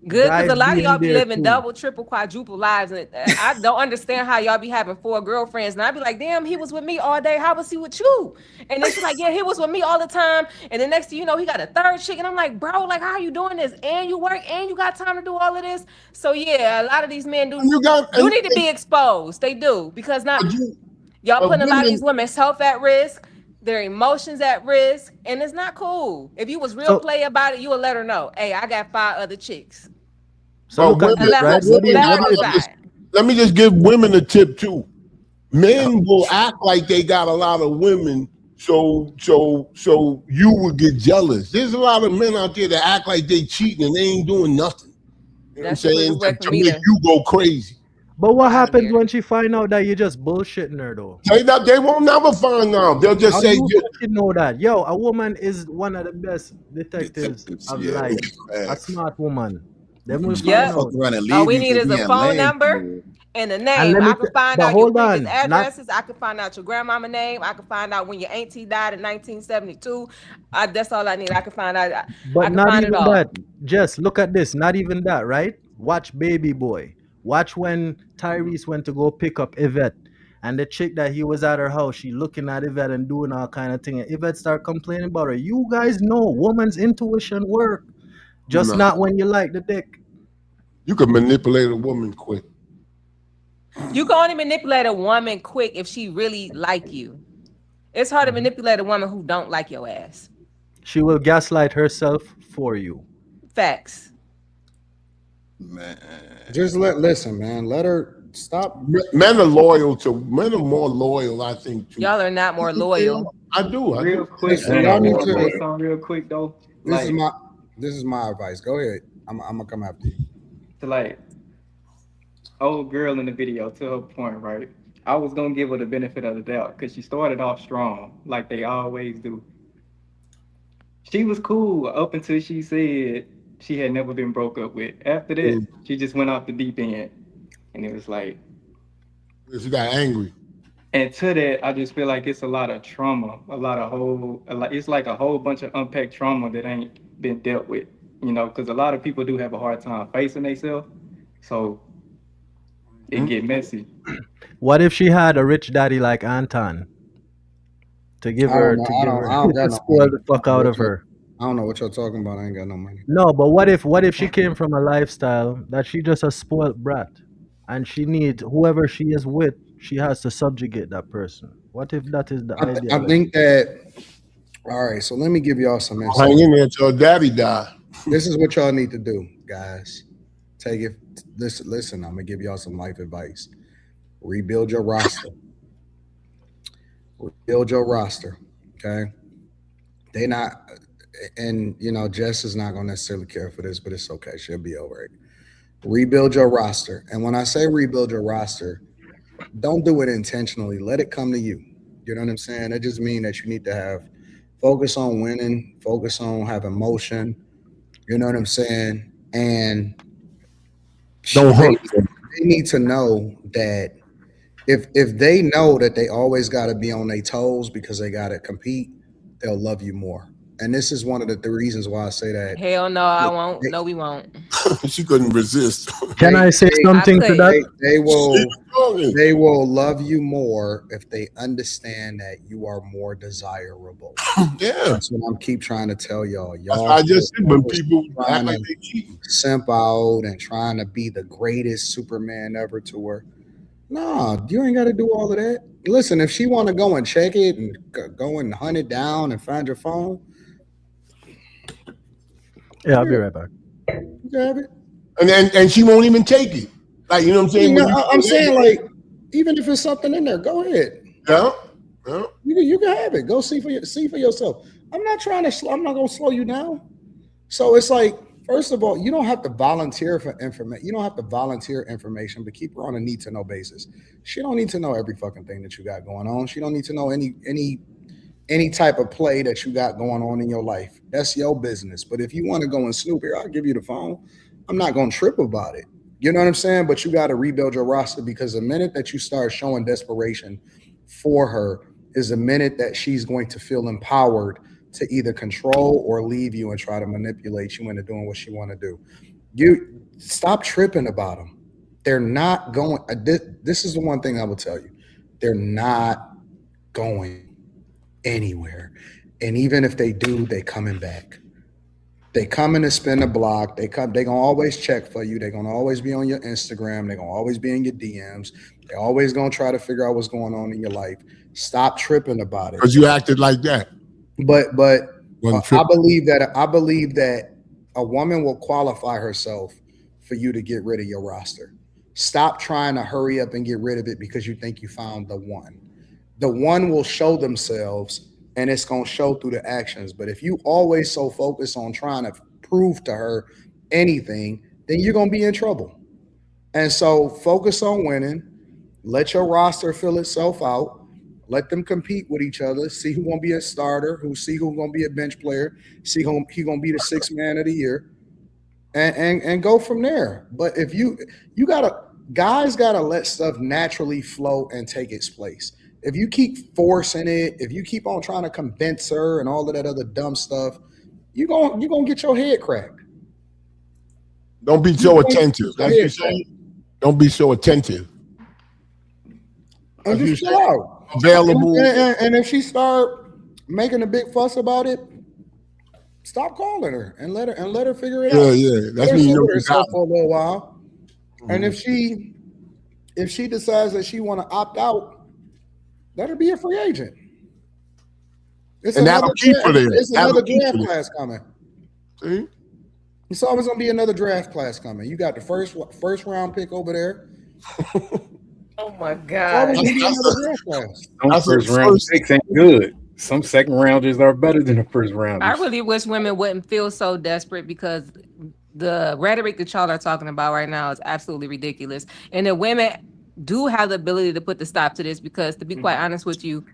good, because a lot of y'all be living double, triple, quadruple lives, and I don't understand how y'all be having 4 girlfriends. And I be like, damn, he was with me all day. How was he with you? And then she's like, yeah, he was with me all the time. And the next thing you know, he got a 3rd chick, and I'm like, bro, like, how are you doing this? And you work, and you got time to do all of this. So yeah, a lot of these men do need to be exposed. They do, because y'all putting a lot of these women's health at risk, their emotions at risk, and it's not cool. If you was real play about it, you would let her know, hey, I got 5 other chicks. So let me just give women a tip too. Men will act like they got a lot of women, so you would get jealous. There's a lot of men out there that act like they cheating and they ain't doing nothing. You know what I'm saying? To make you go crazy. But what happens when she find out that you're just bullshitting her though? They won't never find out. They'll just say, you know that. Yo, a woman is one of the best detectives of life. A smart woman. Them will find Yep. out. All we need is a phone number and a name. I can find out your previous addresses. I can find out your grandmama name. I can find out when your auntie died in 1972. That's all I need. I can find out. But I can not find even it all. that. Just look at this. Not even that, right? Watch Baby Boy. Watch when Tyrese went to go pick up Yvette. And the chick that he was at her house, she looking at Yvette and doing all kind of thing. And Yvette start complaining about her. You guys know woman's intuition work. Just not when you like the dick. You can manipulate a woman quick. You can only manipulate a woman quick if she really like you. It's hard to manipulate a woman who don't like your ass. She will gaslight herself for you. Facts. Man. Just listen, man. Let her stop. Men are more loyal, I think. Y'all are not more loyal. I do. Real quick. Y'all need to say something real quick though. This is my advice. Go ahead. I'm gonna come after you. To like old girl in the video, to her point, right? I was gonna give her the benefit of the doubt because she started off strong, like they always do. She was cool up until she said she had never been broke up with. After that, she just went off the deep end, and it was like she got angry. And to that, I just feel like it's a lot of trauma, it's like a whole bunch of unpacked trauma that ain't been dealt with, you know, because a lot of people do have a hard time facing themselves, so it get messy. What if she had a rich daddy like Anton to give her to spoil the fuck out of her? I don't know what you're talking about. I ain't got no money. No, but what if she came from a lifestyle that she just a spoiled brat, and she needs whoever she is with, she has to subjugate that person? What if that is the idea? I think that. All right, so let me give y'all some insight. Hang in there till daddy die. This is what y'all need to do, guys. Take it. Listen. I'm gonna give y'all some life advice. Rebuild your roster. Rebuild your roster. Okay. They not, and you know, Jess is not gonna necessarily care for this, but it's okay. She'll be over it. Rebuild your roster. And when I say rebuild your roster, don't do it intentionally. Let it come to you. You know what I'm saying? It just means that you need to have focus on winning, focus on having motion. You know what I'm saying? And don't hurt. They need to know that if they know that they always got to be on their toes because they got to compete, they'll love you more. And this is one of the reasons why I say that. Hell no, I won't. No, we won't. She couldn't resist. Can I say something to that? They will love you more if they understand that you are more desirable. Yeah, that's what I'm keep trying to tell y'all. I just said when people act like they cheating, simp out and trying to be the greatest Superman ever to her. No, you ain't got to do all of that. Listen, if she want to go and check it and go and hunt it down and find your phone. Yeah, I'll be right back. You have it. And she won't even take it. Like, you know what I'm saying? I'm saying, like, even if it's something in there, go ahead. Yeah. You can have it. Go see for yourself. I'm not gonna slow you down. So it's like, first of all, you don't have to volunteer for information. You don't have to volunteer information, but keep her on a need to know basis. She don't need to know every fucking thing that you got going on. She don't need to know any type of play that you got going on in your life. That's your business. But if you want to go and snoop here, I'll give you the phone. I'm not going to trip about it. You know what I'm saying? But you got to rebuild your roster, because the minute that you start showing desperation for her is the minute that she's going to feel empowered to either control or leave you and try to manipulate you into doing what she want to do. You stop tripping about them. They're not going. This is the one thing I will tell you. They're not going anywhere. And even if they do, they coming back. They coming to spin the block. They gonna always check for you. They're gonna always be on your Instagram. They're gonna always be in your DMs. They're always gonna try to figure out what's going on in your life. Stop tripping about it. Because you acted like that. But I believe that a woman will qualify herself for you to get rid of your roster. Stop trying to hurry up and get rid of it because you think you found the one. The one will show themselves, and it's going to show through the actions. But if you always so focused on trying to prove to her anything, then you're going to be in trouble. And so focus on winning. Let your roster fill itself out. Let them compete with each other. See who's going to be a starter, who's going to be a bench player, see who's going to be the sixth man of the year. and go from there. But if you guys gotta let stuff naturally flow and take its place. If you keep forcing it, if you keep on trying to convince her and all of that other dumb stuff, you're gonna get your head cracked. Don't be so attentive. That's what you're saying. Don't be so attentive. And just chill out. Available. And if she start making a big fuss about it, stop calling her and let her figure it out. Yeah. That's me. Herself for a little while. Mm-hmm. And if she decides that she want to opt out, let her be a free agent. It's another draft class coming. See? It's always gonna be another draft class coming. You got the first round pick over there. Oh my God! Some first round picks ain't good. Some second rounders are better than the first rounders. I really wish women wouldn't feel so desperate because the rhetoric that y'all are talking about right now is absolutely ridiculous. And the women do have the ability to put the stop to this because, to be quite honest with you,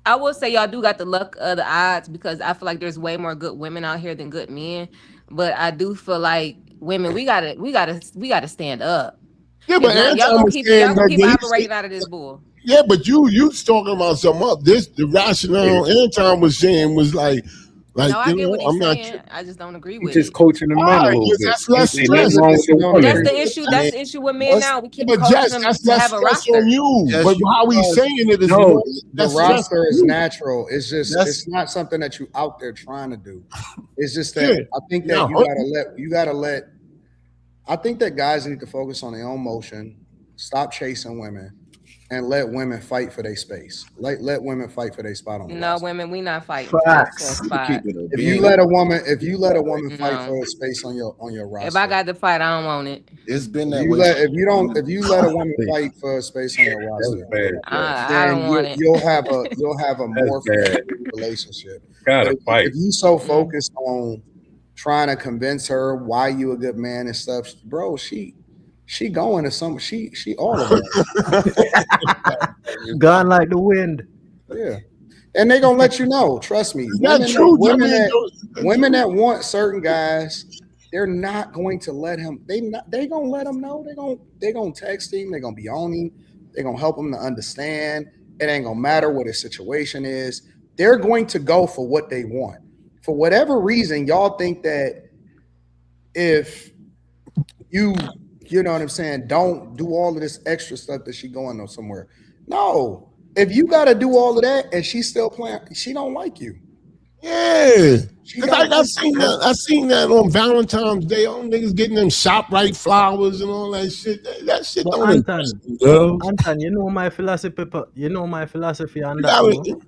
I will say y'all do got the luck of the odds because I feel like there's way more good women out here than good men. But I do feel like women, we gotta stand up. Yeah, but y'all gonna keep operating out of this bull. Yeah, but you talking about something up. The rationale Anton was saying was like no, I get what he's saying. I just don't agree with it. Just coaching the man a little bit. That's less stress. That's the issue. That's the issue with men now. We keep coaching them to have a roster. On you. But how he's saying it is the roster is natural. It's just it's not something that you out there trying to do. It's just that I think that you gotta let. I think that guys need to focus on their own motion, stop chasing women, and let women fight for their space. Let women fight for their spot on the roster. Women, we not fighting. If you let a woman fight for a space on your roster. If I got to fight, I don't want it. It's been that way. If you let a woman fight for a space on your roster, I don't want it. You'll have a more relationship. Gotta fight. If you so focused on trying to convince her why you a good man and stuff, bro, she going to some she all of it. Gone like the wind. Yeah. And they gonna let you know. Trust me. Women that want certain guys, they're not going to let him. They gonna let him know. They gonna text him. They gonna be on him. They gonna help him to understand. It ain't gonna matter what his situation is. They're going to go for what they want. For whatever reason, y'all think that if you know what I'm saying, don't do all of this extra stuff that she going on somewhere. No, if you got to do all of that and she's still playing, she don't like you. Yeah, I seen that on Valentine's Day. All niggas getting them ShopRite flowers and all that shit. That shit don't interest me, girl. Anton, you know my philosophy. You know my philosophy on that.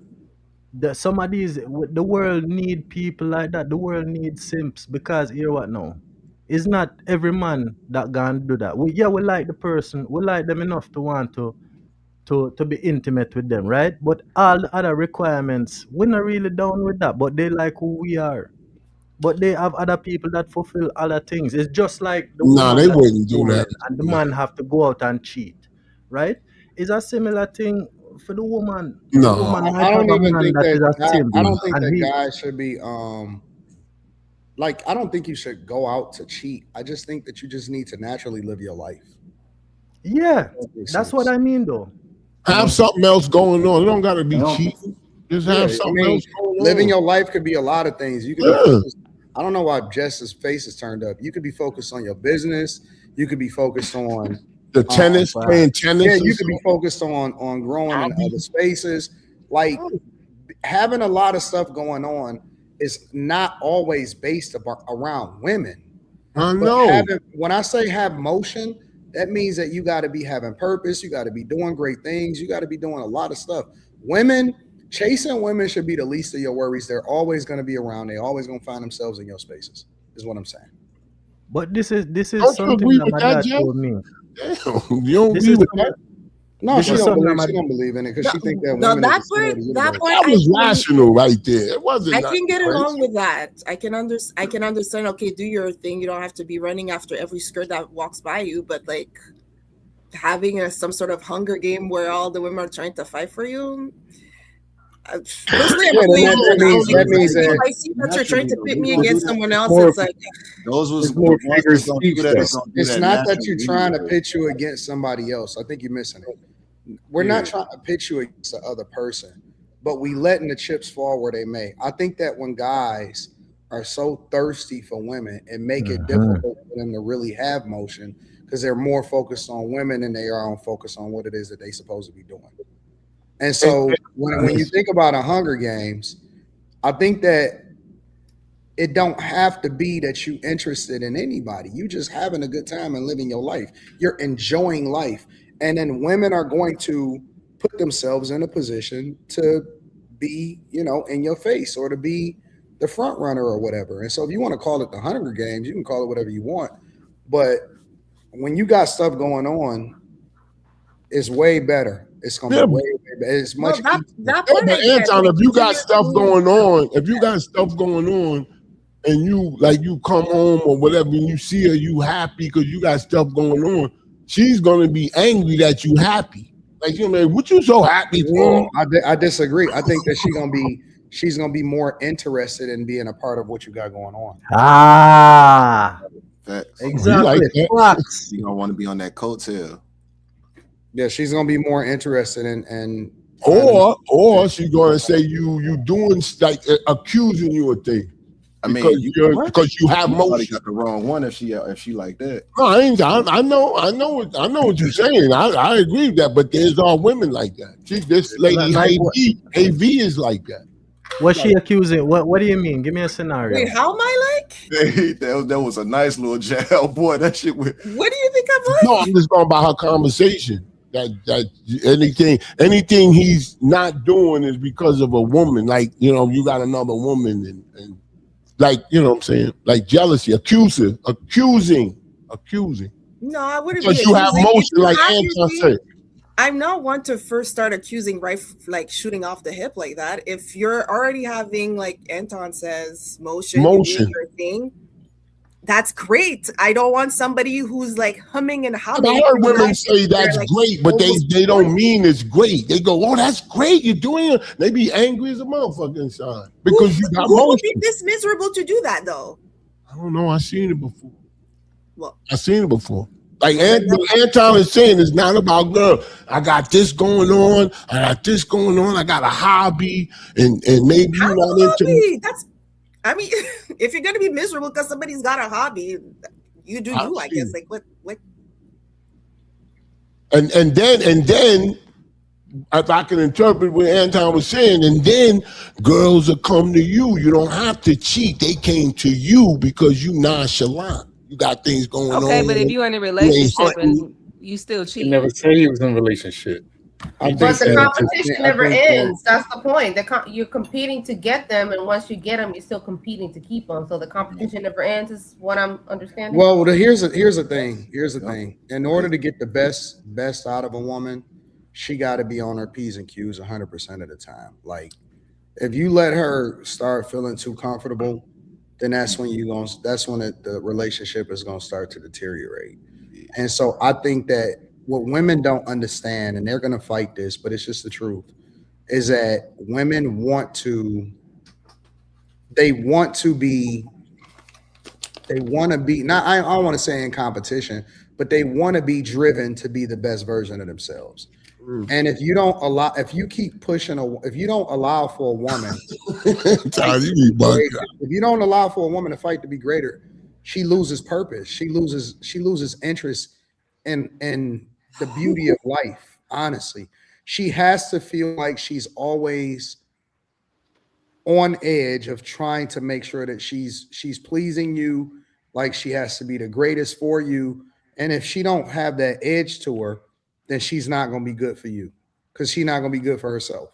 Some of these, the world need people like that. The world needs simps because hear what now? It's not every man that can do that. We like the person, we like them enough to want to be intimate with them, right? But all the other requirements, we're not really down with that. But they like who we are. But they have other people that fulfill other things. It's just like the they wouldn't do that. And the man have to go out and cheat, right? It's a similar thing for the woman. No, I don't even think that guys should be I don't think you should go out to cheat. I just think that you just need to naturally live your life. Yeah, that's what I mean though. Have something else going on. It don't gotta be cheating. Just have something else going on. Living your life could be a lot of things. You could I don't know why Jess's face is turned up. You could be focused on your business. You could be focused on the tennis, playing tennis. Yeah, you could be focused on growing in other spaces. Like having a lot of stuff going on is not always based around women. I know. When I say have motion, that means that you got to be having purpose. You got to be doing great things. You got to be doing a lot of stuff. Chasing women should be the least of your worries. They're always going to be around. They're always going to find themselves in your spaces, is what I'm saying. But this is something that my dad told me. Damn, you don't agree with that? No, she don't believe in it because she think that women. That was rational right there. It wasn't. I can get along with that. I can understand. Okay, do your thing. You don't have to be running after every skirt that walks by you. But like having some sort of Hunger Game where all the women are trying to fight for you, Personally, I believe that means that if I see that you're trying to pit me against someone else, it's like those was more ones that's gonna do that. it's not that you're trying to pitch you against somebody else. I think you're missing it. We're not trying to pitch you against the other person, but we letting the chips fall where they may. I think that when guys are so thirsty for women, it make it difficult for them to really have motion because they're more focused on women than they are on focus on what it is that they supposed to be doing. And so when you think about a Hunger Games, I think that it don't have to be that you interested in anybody. You just having a good time and living your life. You're enjoying life. And then women are going to put themselves in a position to be, in your face or to be the front runner or whatever. And so if you want to call it the Hunger Games, you can call it whatever you want. But when you got stuff going on, it's way better. It's gonna be way better. It's much but Anton, if you got stuff going on, and you come home or whatever, and you see her, you happy because you got stuff going on, she's gonna be angry that you happy. Like, what you so happy for? I disagree. I think that she's gonna be more interested in being a part of what you got going on. Exactly. She's gonna want to be on that coattail. Yeah, she's gonna be more interested in or she's gonna say you doing like accusing you of things. I mean, because you have motion. Got the wrong one if she like that. No, I know what you're saying. I agree with that, but there's all women like that. This lady AV is like that. What's she accusing? What do you mean? Give me a scenario. Wait, how am I like? That was a nice little jab, boy. That shit was. What do you think I'm like? No, I'm just going by her conversation. That anything he's not doing is because of a woman. Like, you got another woman and like, what I'm saying? Like jealousy, accusing. No, I wouldn't because you have motion, like Anton said. I'm not one to first start accusing, right? Like shooting off the hip like that. If you're already having, like Anton says, motion. Doing your thing, that's great. I don't want somebody who's like humming and humming. I heard women say that's great, but they don't mean it's great. They go, "Oh, that's great. You're doing it." They be angry as a motherfucker inside because you got motion. Who would be this miserable to do that though? I don't know. I've seen it before. Well, I've seen it before. Like Anton is saying, it's not about girl. I got this going on. I got a hobby, and maybe you're not into. I mean, if you're gonna be miserable because somebody's got a hobby, you do you. I guess. Like what? And then, if I can interpret what Anton was saying, and then girls will come to you. You don't have to cheat. They came to you because you nonchalant. You got things going on. Okay, but if you're in a relationship and you still cheat, he never said he was in a relationship. But the competition never ends. That's the point. You're competing to get them, and once you get them, you're still competing to keep them. So the competition never ends. Is what I'm understanding. Well, here's the thing. Here's the thing. In order to get the best out of a woman, she got to be on her P's and Q's 100% of the time. Like, if you let her start feeling too comfortable, then that's when the relationship is gonna start to deteriorate. And so I think that what women don't understand, and they're gonna fight this, but it's just the truth, is that women want to be not, I don't want to say in competition, but they want to be driven to be the best version of themselves. And if you don't allow for a woman, if you don't allow for a woman to fight to be greater, she loses purpose. She loses interest in the beauty of life. Honestly, she has to feel like she's always on edge of trying to make sure that she's pleasing you, like she has to be the greatest for you. And if she don't have that edge to her, then she's not going to be good for you because she's not going to be good for herself.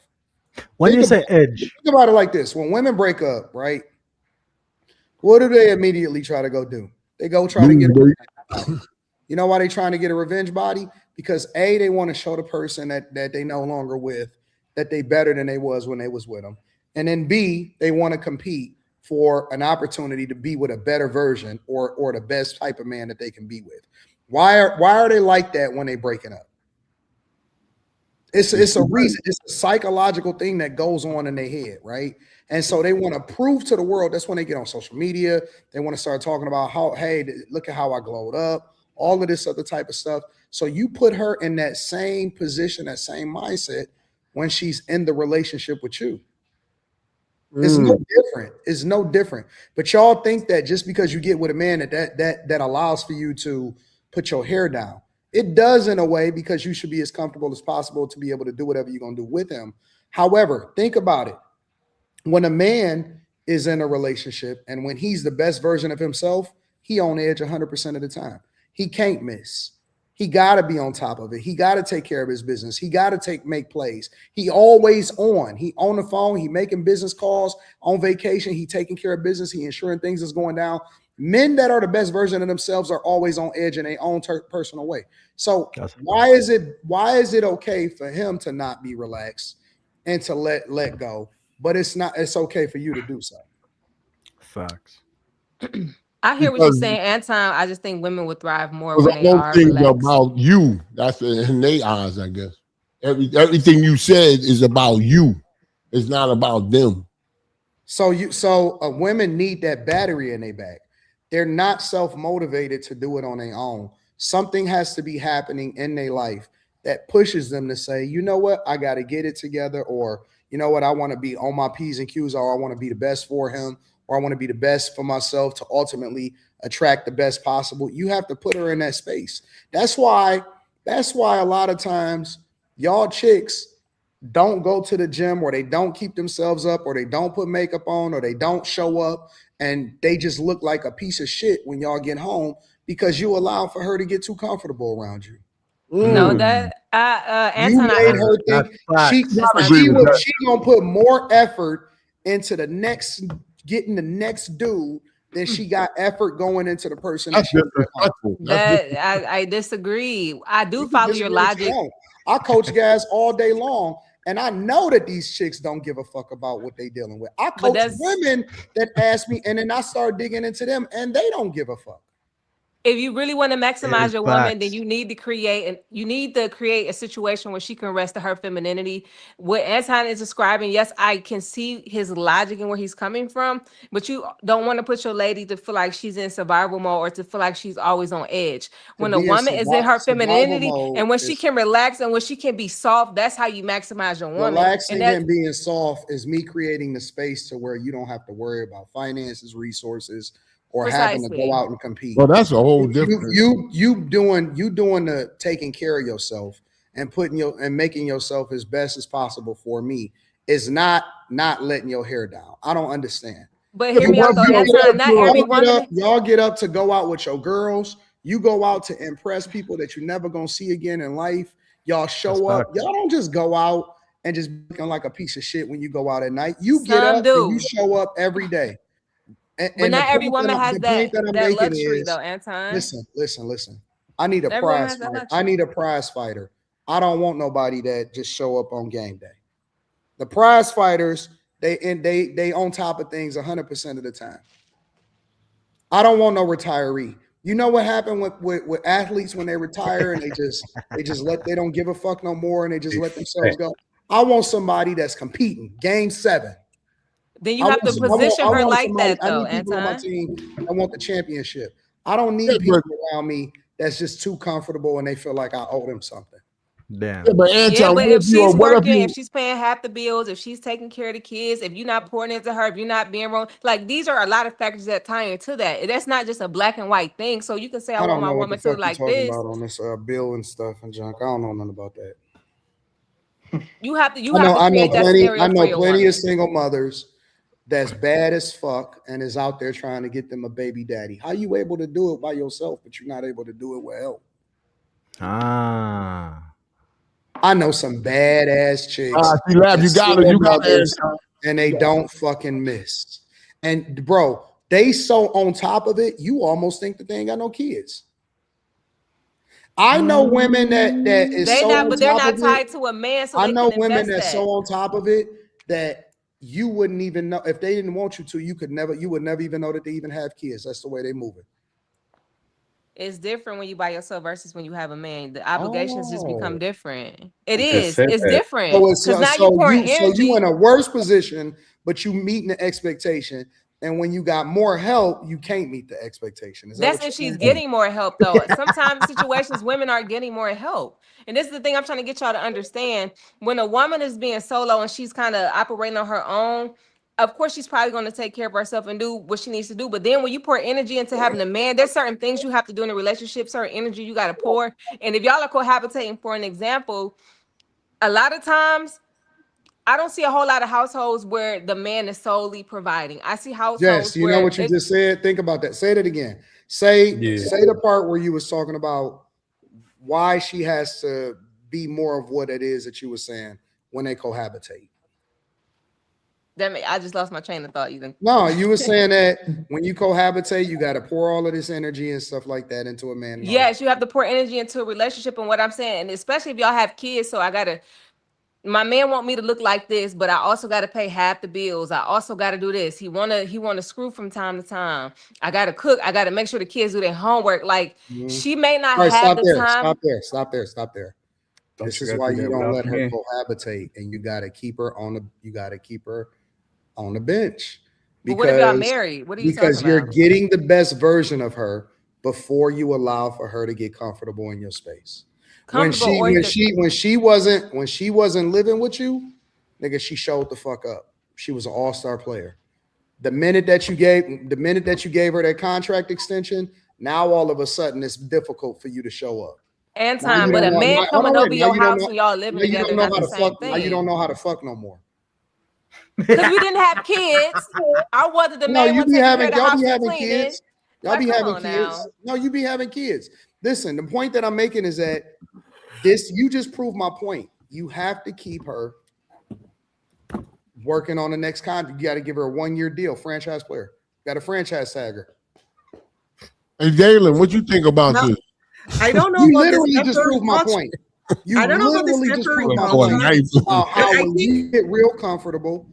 When you say edge, think about it like this. When women break up, right, what do they immediately try to go do? They go try to get a revenge body. You know why they trying to get a revenge body? Because A, they want to show the person that they no longer with that they better than they was when they was with them. And then B, they want to compete for an opportunity to be with a better version or the best type of man that they can be with. Why are they like that when they breaking up? It's a reason. It's a psychological thing that goes on in their head, right? And so they want to prove to the world. That's when they get on social media. They want to start talking about how, hey, look at how I glowed up, all of this other type of stuff. So you put her in that same position, that same mindset when she's in the relationship with you. It's no different. It's no different. But y'all think that just because you get with a man that allows for you to put your hair down. It does in a way, because you should be as comfortable as possible to be able to do whatever you're going to do with him. However, think about it. When a man is in a relationship and when he's the best version of himself, he on edge 100% of the time. He can't miss. He got to be on top of it. He got to take care of his business. He got to make plays. He always on. He on the phone. He making business calls. On vacation, he taking care of business. He ensuring things is going down. Men that are the best version of themselves are always on edge in their own personal way. So why is it okay for him to not be relaxed and to let go, but it's okay for you to do so? Facts. I hear what you're saying, Anton. I just think women would thrive more when they are relaxed. About you. That's in their eyes, I guess. Everything you said is about you. It's not about them. So women need that battery in their back. They're not self-motivated to do it on their own. Something has to be happening in their life that pushes them to say, you know what, I got to get it together, or you know what, I want to be on my P's and Q's, or I want to be the best for him, or I want to be the best for myself to ultimately attract the best possible. You have to put her in that space. That's why a lot of times y'all chicks don't go to the gym, or they don't keep themselves up, or they don't put makeup on, or they don't show up, and they just look like a piece of shit when y'all get home because you allow for her to get too comfortable around you. No, that Anton, you made her think she gonna put more effort into getting the next dude than she got effort going into the person. I disagree. I do follow your logic. I coach guys all day long, and I know that these chicks don't give a fuck about what they dealing with. I coach women that ask me, and then I start digging into them, and they don't give a fuck. If you really want to maximize your woman, then you need to create a situation where she can rest in her femininity. What Anton is describing, yes, I can see his logic and where he's coming from, but you don't want to put your lady to feel like she's in survival mode or to feel like she's always on edge. When a woman is in her femininity and when she can relax and when she can be soft, that's how you maximize your woman. Relaxing and being soft is me creating the space to where you don't have to worry about finances, resources, or having to go out and compete. Well, that's a whole different. You doing the taking care of yourself and making yourself as best as possible for me is not letting your hair down. I don't understand. But hear me out though. Y'all get up to go out with your girls. You go out to impress people that you're never gonna see again in life. Y'all show up. Y'all don't just go out and just looking like a piece of shit when you go out at night. You get up and you show up every day. But not every woman has that luxury, though, Anton. Listen. I need a prize fighter. I need a prize fighter. I don't want nobody that just show up on game day. The prize fighters, they on top of things 100% of the time. I don't want no retiree. You know what happened with athletes when they retire and they don't give a fuck no more and they just let themselves go. I want somebody that's competing. Game 7. Then you have to position her like that, though, Anton. On my team, I want the championship. I don't need people around me that's just too comfortable and they feel like I owe them something. Damn. Yeah, but if she's working, if she's paying half the bills, if she's taking care of the kids, if you're not pouring into her, if you're not being wrong, like these are a lot of factors that tie into that. That's not just a black and white thing. So you can say I want my woman to like this. About on this bill and stuff and junk. I don't know nothing about that. You have to create that scenario. I know plenty of single mothers that's bad as fuck and is out there trying to get them a baby daddy. How you able to do it by yourself, but you're not able to do it with help? I know some badass chicks. You got it. And they don't fucking miss. And bro, they so on top of it, you almost think that they ain't got no kids. I know women that is they're not tied to a man. So I know women that's so on top of it that you wouldn't even know if they didn't want you to. You would never even know that they even have kids. That's the way they move it. It's different when you by yourself versus when you have a man. The obligations just become different. It I just is. said It's that. different because now you're pouring So you energy. in a worse position, but you meeting the expectation. And when you got more help, you can't meet the expectation. Is that That's what if you're she's saying? getting more help, though. Sometimes situations women are getting more help, and this is the thing I'm trying to get y'all to understand. When a woman is being solo and she's kind of operating on her own, of course she's probably going to take care of herself and do what she needs to do. But then when you pour energy into having a man, there's certain things you have to do in a relationship, certain energy you got to pour. And if y'all are cohabitating, for an example, a lot of times I don't see a whole lot of households where the man is solely providing. I see Jess, households you know where what you just said? Think about that. Say that again. Say Yeah. the part where you was talking about why she has to be more of what it is that you were saying when they cohabitate. I just lost my train of thought. No, you were saying that when you cohabitate, you got to pour all of this energy and stuff like that into a man. Yes, you have to pour energy into a relationship, and what I'm saying, and especially if y'all have kids, so my man want me to look like this, but I also gotta pay half the bills. I also gotta do this. He wanna screw from time to time. I gotta cook. I gotta make sure the kids do their homework. Like she may not All right, have stop the there. time. Stop there. Don't This you is gotta why do you that don't without let the her man? cohabitate, and you got to keep her on the bench But what if y'all because married? What are you talking you're about? getting the best version of her before you allow for her to get comfortable in your space. When Comfortable or she wasn't living with you, nigga, she showed the fuck up. She was an all-star player. The minute that you gave her that contract extension, now all of a sudden it's difficult for you to show up. and Now you time, but don't a know. man Hold coming on, wait. over your house when y'all living Now you together, don't know not how the to fuck. same Now you don't thing. know how to fuck no more. Because we didn't have kids. I wasn't the No, main one taking care of the y'all house be and having cleaning. kids. Y'all Like, be come having on kids. now. No, you be having kids. Listen, the point that I'm making is that you just proved my point. You have to keep her working on the next contract. You got to give her a 1-year deal, franchise player. Got a franchise tag her. Hey, Jalen, what you think about this? I don't know You about this. literally just proved my point. I don't know about this temporary How when you get real comfortable,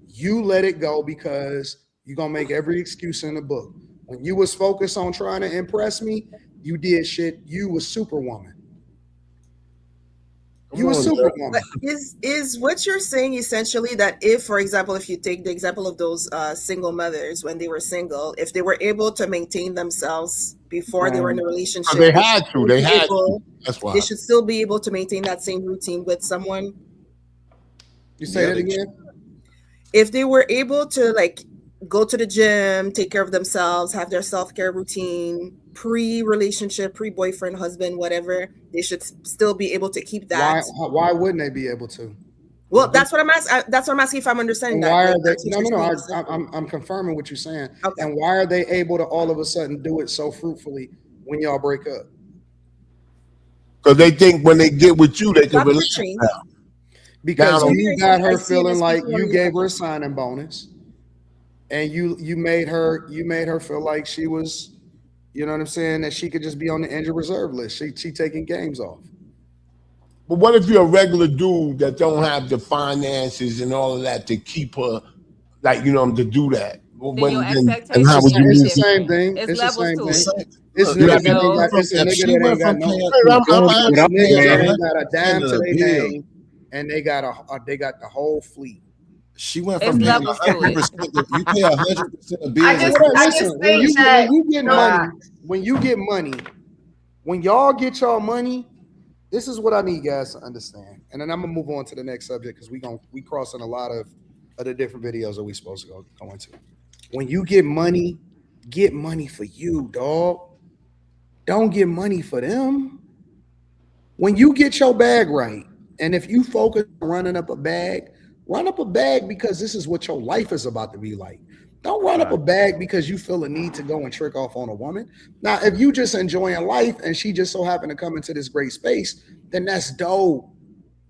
you let it go because you're gonna make every excuse in the book. When you was focused on trying to impress me, you did shit. You was Superwoman. You were Superwoman. Is what you're saying essentially that if, for example, if you take the example of those single mothers when they were single, if they were able to maintain themselves before they were in a relationship, they had to. That's why they should still be able to maintain that same routine with someone. You say that again? If they were able to go to the gym, take care of themselves, have their self-care routine, pre-relationship, pre-boyfriend, husband, whatever, they should still be able to keep that. Why wouldn't they be able to? Well, that's what I'm asking. That's what I'm asking if I'm understanding that. Why are they? No. I'm confirming what you're saying. Okay. And why are they able to all of a sudden do it so fruitfully when y'all break up? Because they think when they get with you, they can relax now. Because you got her feeling like you gave her a signing bonus, and you made her feel like she was, you know what I'm saying, that she could just be on the injured reserve list. She taking games off. But what if you're a regular dude that don't have the finances and all of that to keep her, to do that? And how would you It's move? the same thing. It's levels to it. It's niggas that ain't got no. Niggas that ain't got a dime to their name, and they got the whole fleet. She went from paying 100%. You pay 100% of bills. Listen, when you get money, when y'all get y'all money, this is what I need guys to understand. And then I'm gonna move on to the next subject because we crossing a lot of the different videos that we supposed to go into. When you get money for you, dog. Don't get money for them. When you get your bag right, and if you focus on running up a bag because this is what your life is about to be like. Don't run up a bag because you feel a need to go and trick off on a woman. Now, if you just enjoying life and she just so happened to come into this great space, then that's dope.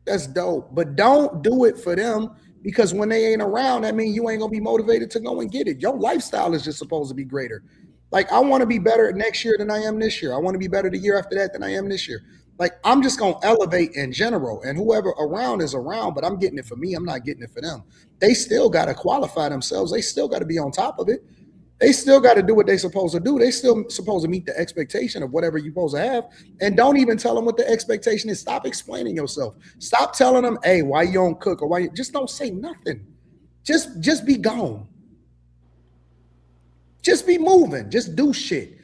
That's dope. But don't do it for them because when they ain't around, that means you ain't gonna be motivated to go and get it. Your lifestyle is just supposed to be greater. Like, I want to be better next year than I am this year. I want to be better the year after that than I am this year. Like, I'm just going to elevate in general, and whoever around is around, but I'm getting it for me. I'm not getting it for them. They still got to qualify themselves. They still got to be on top of it. They still got to do what they're supposed to do. They still supposed to meet the expectation of whatever you're supposed to have. And don't even tell them what the expectation is. Stop explaining yourself. Stop telling them, hey, why you don't cook or why you just don't say nothing. Just be gone. Just be moving. Just do shit.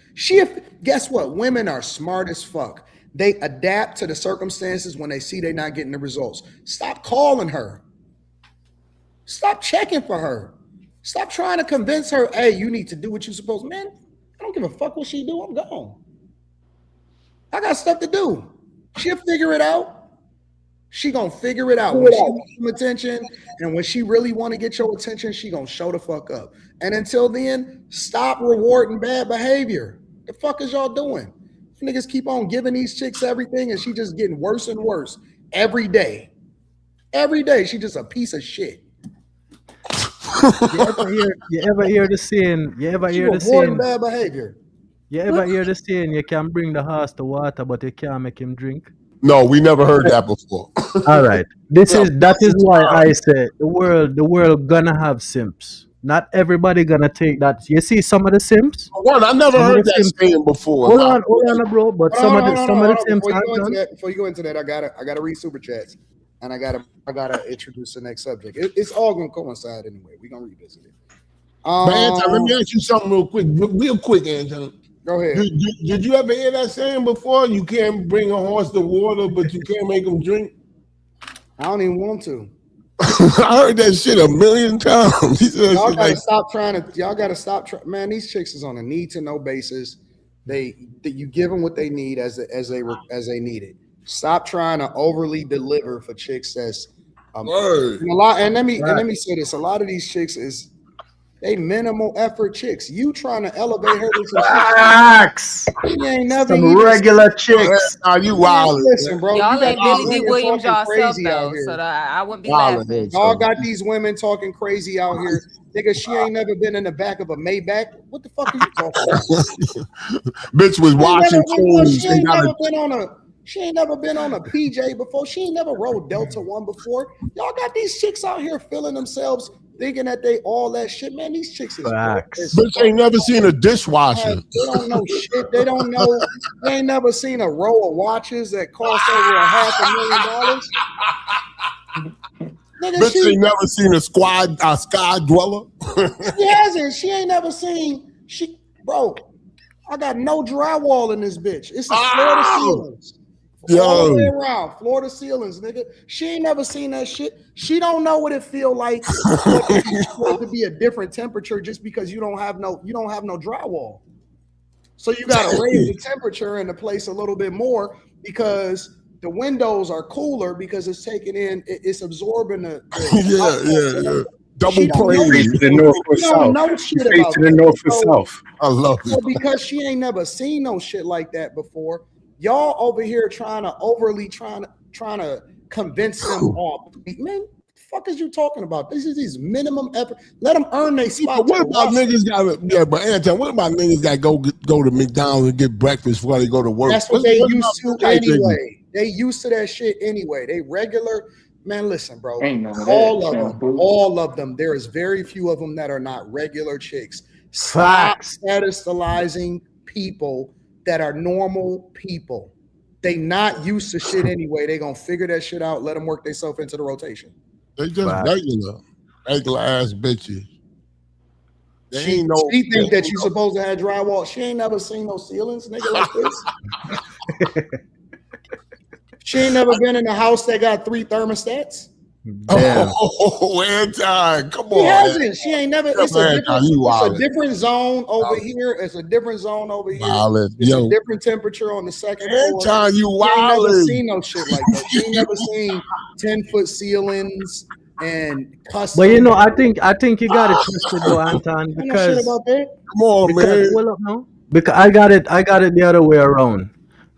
Guess what? Women are smart as fuck. They adapt to the circumstances when they see they're not getting the results. Stop calling her. Stop checking for her. Stop trying to convince her, hey, you need to do what you're supposed to. Man, I don't give a fuck what she do. I'm gone. I got stuff to do. She'll figure it out. She gonna figure it out. When she wants some attention, and when she really want to get your attention, she gonna show the fuck up. And until then, stop rewarding bad behavior. The fuck is y'all doing? You niggas keep on giving these chicks everything, and she just getting worse and worse every day. Every day, she just a piece of shit. You ever hear the saying? You ever hear the saying? Bad behavior. You ever hear the saying? You can bring the horse to water, but you can't make him drink. No, we never heard that before. All right, that is why I say the world gonna have simps. Not everybody gonna take that. You see some of the simps. I never heard that saying before. Hold on, bro. But some of the simps. Before you go into that, I gotta read super chats. And I gotta introduce the next subject. It's all gonna coincide anyway. We're gonna revisit it. Anton, let me ask you something real quick, Anton. Go ahead. Did you ever hear that saying before? You can't bring a horse to water, but you can't make him drink. I don't even want to. I heard that shit a million times. Y'all gotta stop trying to. Y'all gotta stop. Man, these chicks is on a need to know basis. You give them what they need as they need it. Stop trying to overly deliver for chicks that's and let me say this. A lot of these chicks is they minimal effort chicks. You trying to elevate her to some facts. She ain't never some regular chicks. Are you wild? Listen, bro. Y'all ain't Billy D. Williams yourself though, so I wouldn't be laughing. Y'all got these women talking crazy out here. Nigga, she ain't never been in the back of a Maybach. What the fuck are you talking about? Bitch was washing clothes. She ain't never been on a PJ before. She ain't never rode Delta One before. Y'all got these chicks out here feeling themselves, thinking that they all that shit. Man, these chicks is bitch ain't never seen a dishwasher. They don't know shit. They don't know. They ain't never seen a row of watches that cost over $500,000. Nigga, bitch ain't never seen a sky dweller. She hasn't. She ain't never seen. Bro, I got no drywall in this bitch. It's a Florida ceilings. All the way around, Florida ceilings, nigga. She ain't never seen that shit. She don't know what it feel like to be a different temperature just because you don't have no drywall. So you gotta raise the temperature in the place a little bit more because the windows are cooler because it's taking in, it's absorbing the double play. To the north or south. To the north or south. I love it. Because she ain't never seen no shit like that before. Y'all over here trying to convince them all. Man, what the fuck is you talking about? This is these minimum effort. Let them earn their spot. What about niggas but Anton, what about niggas that go to McDonald's and get breakfast before they go to work? That's what they used to anyway. They used to that shit anyway. They regular. Man, listen, bro. All of them. There is very few of them that are not regular chicks. Stop pedestalizing people that are normal people. They not used to shit anyway. They gonna figure that shit out. Let them work themselves into the rotation. They just regular ass bitches. She think that you supposed to have drywall. She ain't never seen no ceilings, nigga, like this. She ain't never been in a house that got 3 thermostats. Oh, Anton, come on. She hasn't. She ain't never. It's a different zone over here. It's a different zone over here. It's a different temperature on the second floor. Anton, you wild. She ain't never seen no shit like that. She ain't never seen 10-foot ceilings and custom. But I think you got it twisted though, Anton. Because shit about that. Come on, man. Well, no, because I got it the other way around.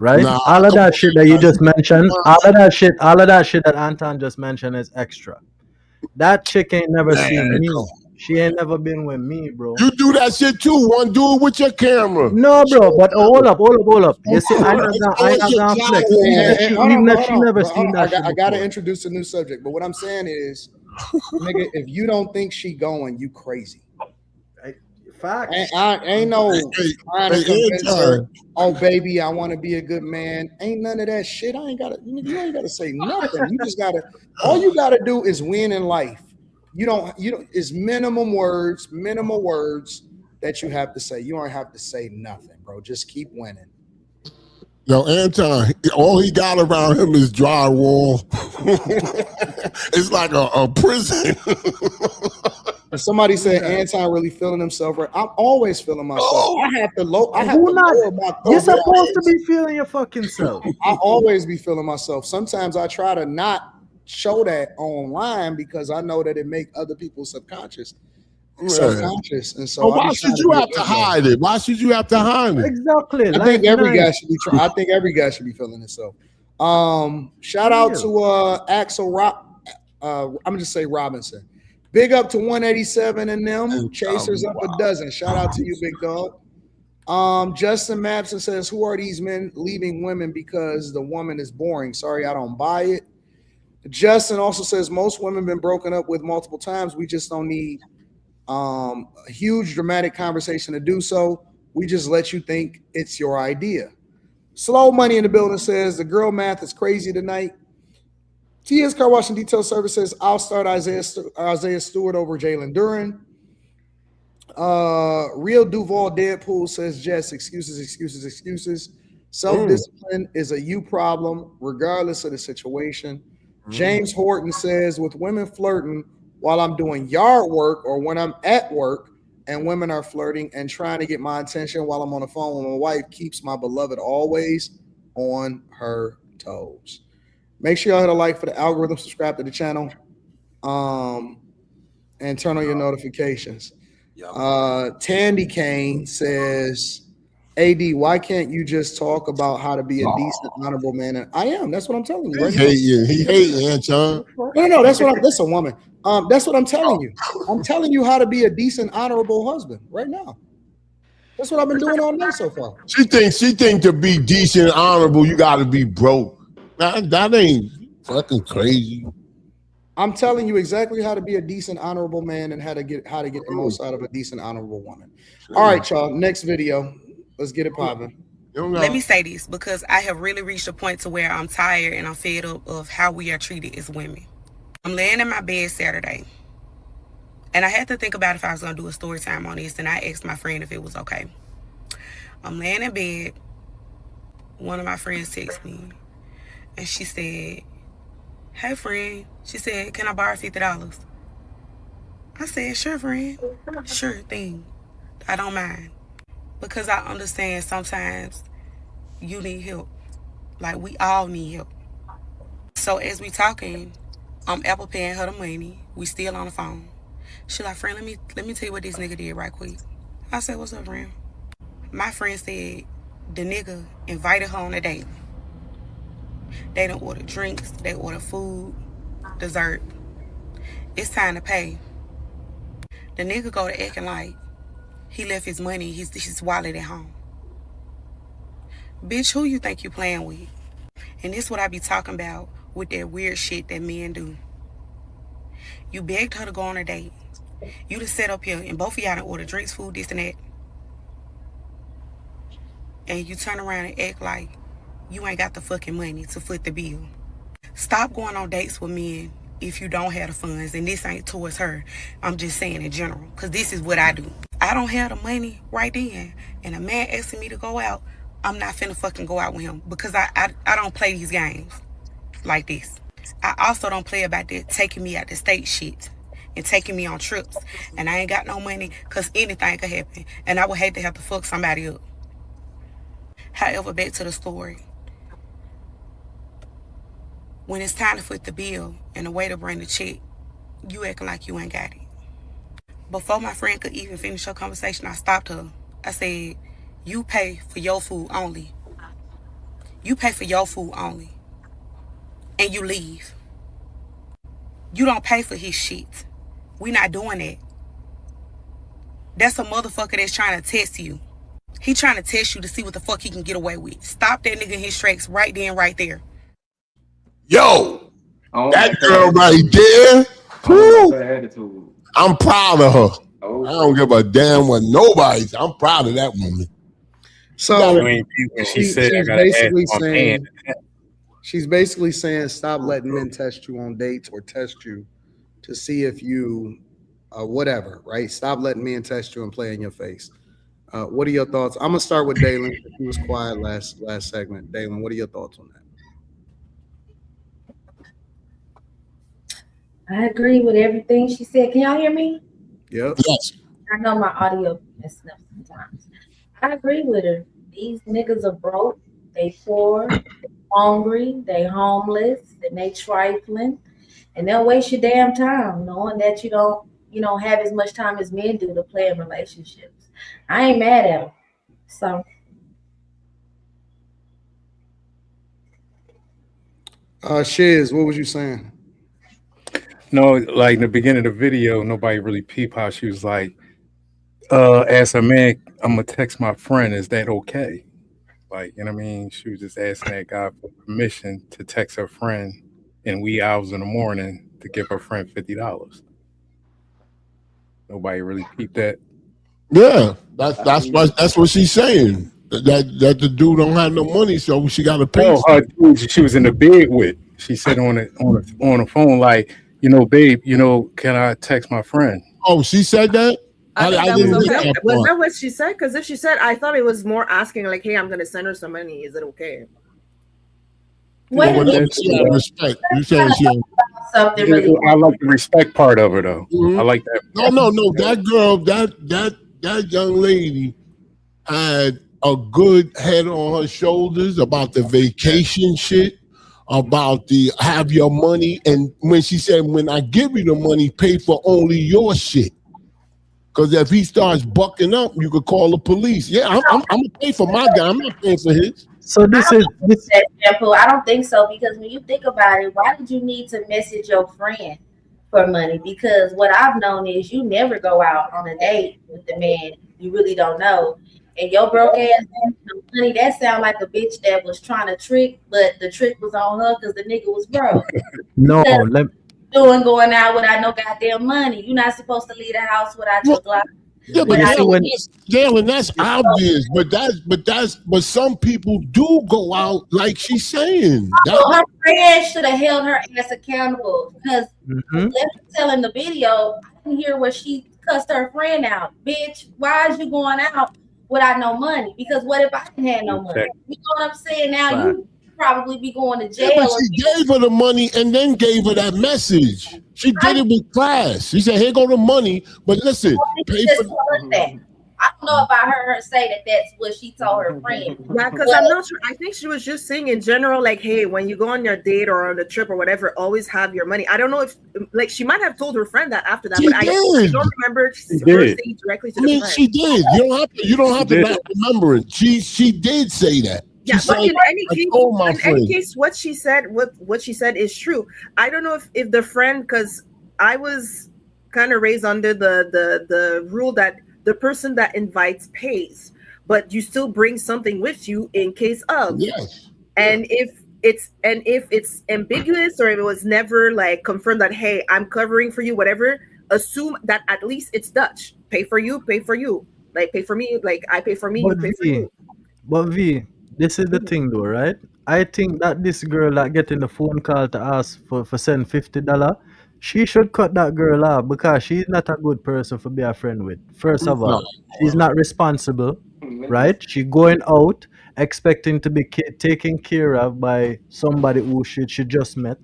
Right? All of that shit that you just mentioned, all of that shit that Anton just mentioned is extra. That chick ain't never seen me. She ain't never been with me, bro. You do that shit too. One, do it with your camera. No, bro, but hold up. You see, I not flex. Even if she never seen that shit. I gotta introduce a new subject, but what I'm saying is, nigga, if you don't think she going, you crazy. Facts. Ain't no trying to convince her, oh baby, I want to be a good man. Ain't none of that shit. You ain't gotta say nothing. You just gotta, all you gotta do is win in life. You don't, it's minimal words that you have to say. You don't have to say nothing, bro. Just keep winning. Yo, Anton, all he got around him is drywall. It's like a prison. And somebody said Anton really feeling himself right. I'm always feeling myself. I have to lower my You're supposed to be feeling your fucking self. I always be feeling myself. Sometimes I try to not show that online because I know that it make other people self-conscious. And so why should you have to hide it? Why should you have to hide it? Exactly. I think every guy should be I think every guy should be feeling himself. Shout out to Axel I'm gonna just say Robinson. Big up to 187 and them. Chasers up a dozen. Shout out to you, big dog. Justin Mapson says, who are these men leaving women because the woman is boring? Sorry, I don't buy it. Justin also says most women been broken up with multiple times. We just don't need a huge dramatic conversation to do so. We just let you think it's your idea. Slow Money in the building says the girl math is crazy tonight. TS Car Wash and Detail Service says I'll start Isaiah Stewart over Jalen Duren. Real Duval Deadpool says Jess, excuses. Self-discipline is a you problem regardless of the situation. James Horton says with women flirting while I'm doing yard work or when I'm at work and women are flirting and trying to get my attention while I'm on the phone with my wife keeps my beloved always on her toes. Make sure y'all hit a like for the algorithm, subscribe to the channel, and turn on your notifications. Tandy Kane says, AD, why can't you just talk about how to be a decent, honorable man? And I am. That's what I'm telling you right now. He hating, Anton. No, that's a woman. That's what I'm telling you. I'm telling you how to be a decent, honorable husband right now. That's what I've been doing all night so far. She thinks to be decent and honorable, you got to be broke. That ain't fucking crazy. I'm telling you exactly how to be a decent, honorable man and how to get the most out of a decent, honorable woman. All right, y'all. Next video. Let's get it popping. Let me say this because I have really reached a point to where I'm tired and I'm fed up of how we are treated as women. I'm laying in my bed Saturday, and I had to think about if I was going to do a story time on this, and I asked my friend if it was okay. I'm laying in bed. One of my friends texted me, and she said, hey, friend. She said, can I borrow $50? I said, sure, friend. Sure thing. I don't mind. Because I understand sometimes you need help. Like, we all need help. So as we talking, I'm Apple paying her the money. We still on the phone. She like, friend, let me tell you what this nigga did right quick. I said, what's up, friend? My friend said the nigga invited her on a date. They done order drinks. They order food, dessert. It's time to pay. The nigga go to acting like he left his money, his wallet at home. Bitch, who you think you playing with? And this what I be talking about with that weird shit that men do. You begged her to go on a date. You just set up here and both of y'all done order drinks, food, this and that. And you turn around and act like you ain't got the fucking money to foot the bill. Stop going on dates with men if you don't have the funds. And this ain't towards her. I'm just saying in general. Because this is what I do. I don't have the money right then. And a man asking me to go out, I'm not finna fucking go out with him. Because I don't play these games like this. I also don't play about that taking me out the state shit. And taking me on trips. And I ain't got no money because anything could happen. And I would hate to have to fuck somebody up. However, back to the story. When it's time to foot the bill and the way to bring the check, you acting like you ain't got it. Before my friend could even finish her conversation, I stopped her. I said, you pay for your food only. You pay for your food only. And you leave. You don't pay for his shit. We not doing that. That's a motherfucker that's trying to test you. He trying to test you to see what the fuck he can get away with. Stop that nigga in his tracks right then, right there. Yo, that girl right there, I'm proud of her. I don't give a damn what nobody's. I'm proud of that woman. So she said I she's gotta ask basically my man. saying she's basically saying stop letting men test you on dates or test you to see if you whatever, right? Stop letting men test you and play in your face. What are your thoughts? I'm gonna start with Dalen. He was quiet last segment. Dalen, what are your thoughts on that? I agree with everything she said. Can y'all hear me? Yep. Yes. I know my audio messing up sometimes. I agree with her. These niggas are broke. They poor, hungry, they homeless, and they trifling, and they'll waste your damn time knowing that you don't have as much time as men do to play in relationships. I ain't mad at them. So Shiz, what was you saying? No, like in the beginning of the video, nobody really peeped how she was like, as a man, I'm gonna text my friend, is that okay? Like, you know what I mean? She was just asking that guy for permission to text her friend in wee hours in the morning to give her friend $50. Nobody really peeped that. Yeah, that's what she's saying. That the dude don't have no money, so she got to pay. Oh, her dude she was in the bed with. She said on the phone, like, babe, can I text my friend? Oh, she said that. I didn't was get that was that what she said? Because if she said, I thought it was more asking like, "Hey, I'm gonna send her some money. Is it okay?" Respect. You saying she? Something really. I like the respect part of it, though. Mm-hmm. I like that. No. That girl, that young lady had a good head on her shoulders about the vacation shit, about the have your money, and when she said, "When I give you the money, pay for only your shit." Because if he starts bucking up, you could call the police. Yeah, I'm gonna pay for my guy. I'm not paying for his. So this is example. I don't think so, because when you think about it, why did you need to message your friend for money? Because what I've known is you never go out on a date with the man you really don't know, and your broke ass money. That sound like a bitch that was trying to trick, but the trick was on her because the nigga was broke. No, going out without no goddamn money. You're not supposed to leave the house without your Glock. Yeah, but that's obvious. But some people do go out like she's saying. Her friend should have held her ass accountable, because telling the video, I didn't hear where she cussed her friend out. Bitch, why is you going out without no money? Because what if I didn't have no money? You know what I'm saying? Now you probably be going to jail. Yeah, but she gave her the money and then gave her that message. She did it with class. She said, "Here go the money, but listen, pay for that." I don't know if I heard her say that that's what she told her friend. Yeah, because I'm not sure. I think she was just saying in general, like, hey, when you go on your date or on a trip or whatever, always have your money. I don't know if, like, she might have told her friend that after that, but I don't remember her saying directly to the friend. She did. You don't have to not remember it. She did say that. Yeah, but in any case, what she said is true. I don't know if the friend, because I was kind of raised under the rule that the person that invites pays, but you still bring something with you in case of. Yes. And if it's ambiguous, or if it was never like confirmed that, hey, I'm covering for you, whatever, assume that at least it's Dutch. Pay for you. Like, pay for me, like I pay for me, you pay for you. But V, this is the thing though, right? I think that this girl that getting the phone call to ask for send $50, she should cut that girl off, because she's not a good person to be a friend with. First of all, she's not responsible, right? She going out expecting to be taken care of by somebody who she just met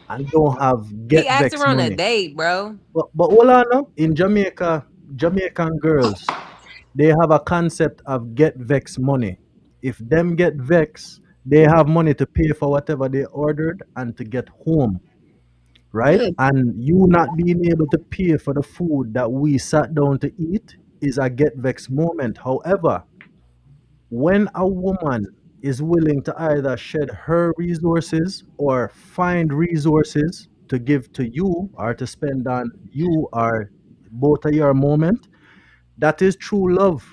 and don't have He asked vex her on money. a date, bro. But hold on, no? In Jamaica, Jamaican girls, they have a concept of get vex money. If them get vex, they have money to pay for whatever they ordered and to get home. Right? And you not being able to pay for the food that we sat down to eat is a get vex moment. However, when a woman is willing to either shed her resources or find resources to give to you or to spend on you or both of your moment, that is true love.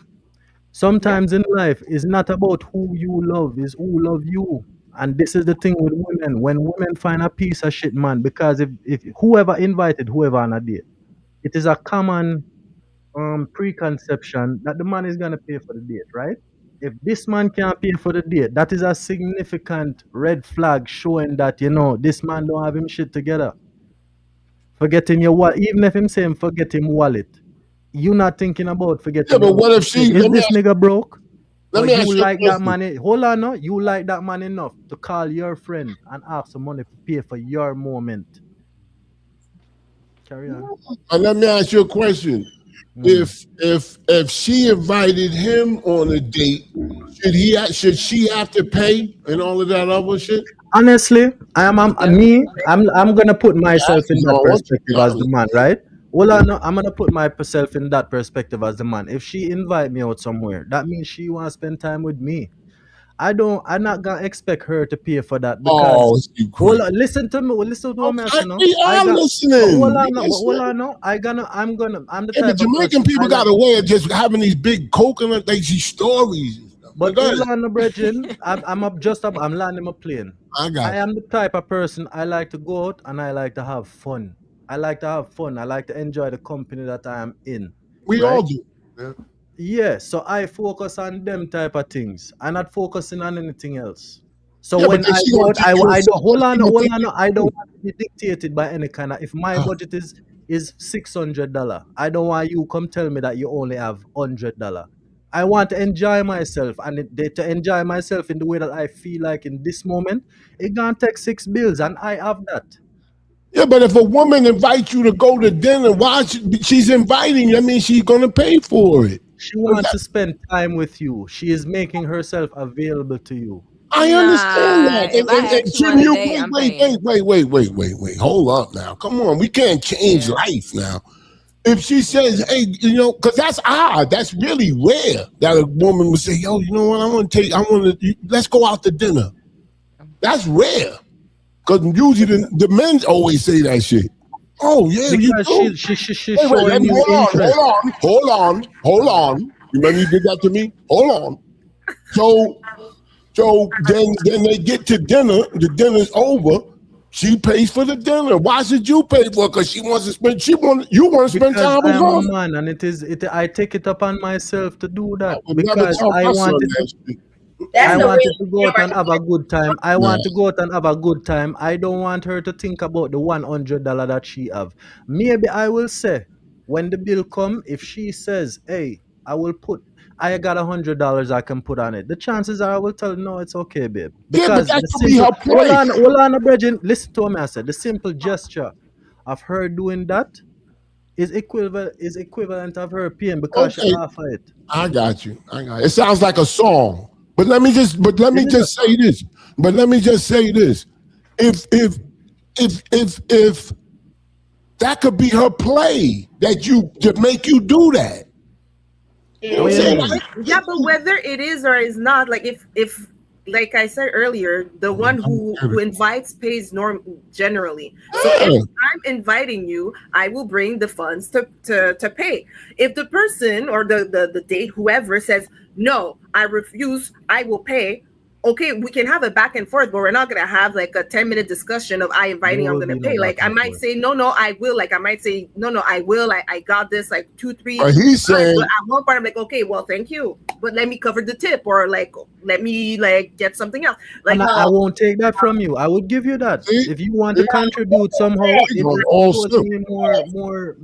Sometimes in life, it's not about who you love, it's who love you. And this is the thing with women. When women find a piece of shit, man, because if whoever invited whoever on a date, it is a common preconception that the man is gonna pay for the date, right? If this man can't pay for the date, that is a significant red flag showing that this man don't have him shit together. Forgetting your wallet, even if him saying forget him wallet, you not thinking about forgetting. Yeah, but what if she? Is this nigga broke? Let me ask you like that money. Hold on, no, you like that man enough to call your friend and ask some money to pay for your moment. Carry on. And let me ask you a question. If she invited him on a date, should she have to pay and all of that other shit? Honestly, I'm gonna put myself in that perspective as the man, right? Well, I'm gonna put myself in that perspective as the man. If she invite me out somewhere, that means she want to spend time with me. I'm not gonna expect her to pay for that because listen to me. Listen to what I'm saying. I'm listening. I'm the type but Jamaican people got a way of just having these big coconut lazy stories. But hold on, brethren. I'm landing my plane. I am the type of person I like to go out and I like to have fun. I like to enjoy the company that I am in. We all do. Yeah, so I focus on them type of things. I'm not focusing on anything else. So when I go out, I don't hold on. I don't want to be dictated by any kind of. If my budget is $600, I don't want you come tell me that you only have $100. I want to enjoy myself, and to enjoy myself in the way that I feel like in this moment, it gonna take $6 bills, and I have that. Yeah, but if a woman invites you to go to dinner, why she's inviting you? I mean, she's gonna pay for it. She wants to spend time with you. She is making herself available to you. I understand that. Wait. Hold up now. Come on. We can't change life now. If she says, hey, because that's odd. That's really rare that a woman would say, yo, you know what? Let's go out to dinner. That's rare. Because usually the men always say that shit. Oh, yeah. Because she's showing you interest. Hold on. You remember you did that to me? Hold on. So then they get to dinner. The dinner's over. She pays for the dinner. Why should you pay for it? Because she wants to spend. You want to spend time with her. I'm a man, and I take it upon myself to do that because I wanted to go out and have a good time. I want to go out and have a good time. I don't want her to think about the $100 that she have. Maybe I will say when the bill come, if she says, "Hey, I got $100 I can put on it," the chances are I will tell her, no, it's okay, babe. Because hold on, Bridget. Listen to me. I said the simple gesture of her doing that is equivalent of her paying because she offer it. I got you. It sounds like a song. But let me just say this. If that could be her play to make you do that. Yeah, but whether it is or is not, like if like I said earlier, the one who invites pays generally. So if I'm inviting you, I will bring the funds to pay. If the person or the date, whoever says, no, I refuse, I will pay. Okay, we can have a back and forth, but we're not gonna have like a 10-minute discussion of I inviting, I'm gonna pay. Like I might say no, I will. Like I might say no, I will. I got this like 2-3. He's saying but at one part I'm like, okay, well, thank you, but let me cover the tip, or like let me like get something else. Like I won't take that from you. I would give you that if you want to contribute somehow. It will me more.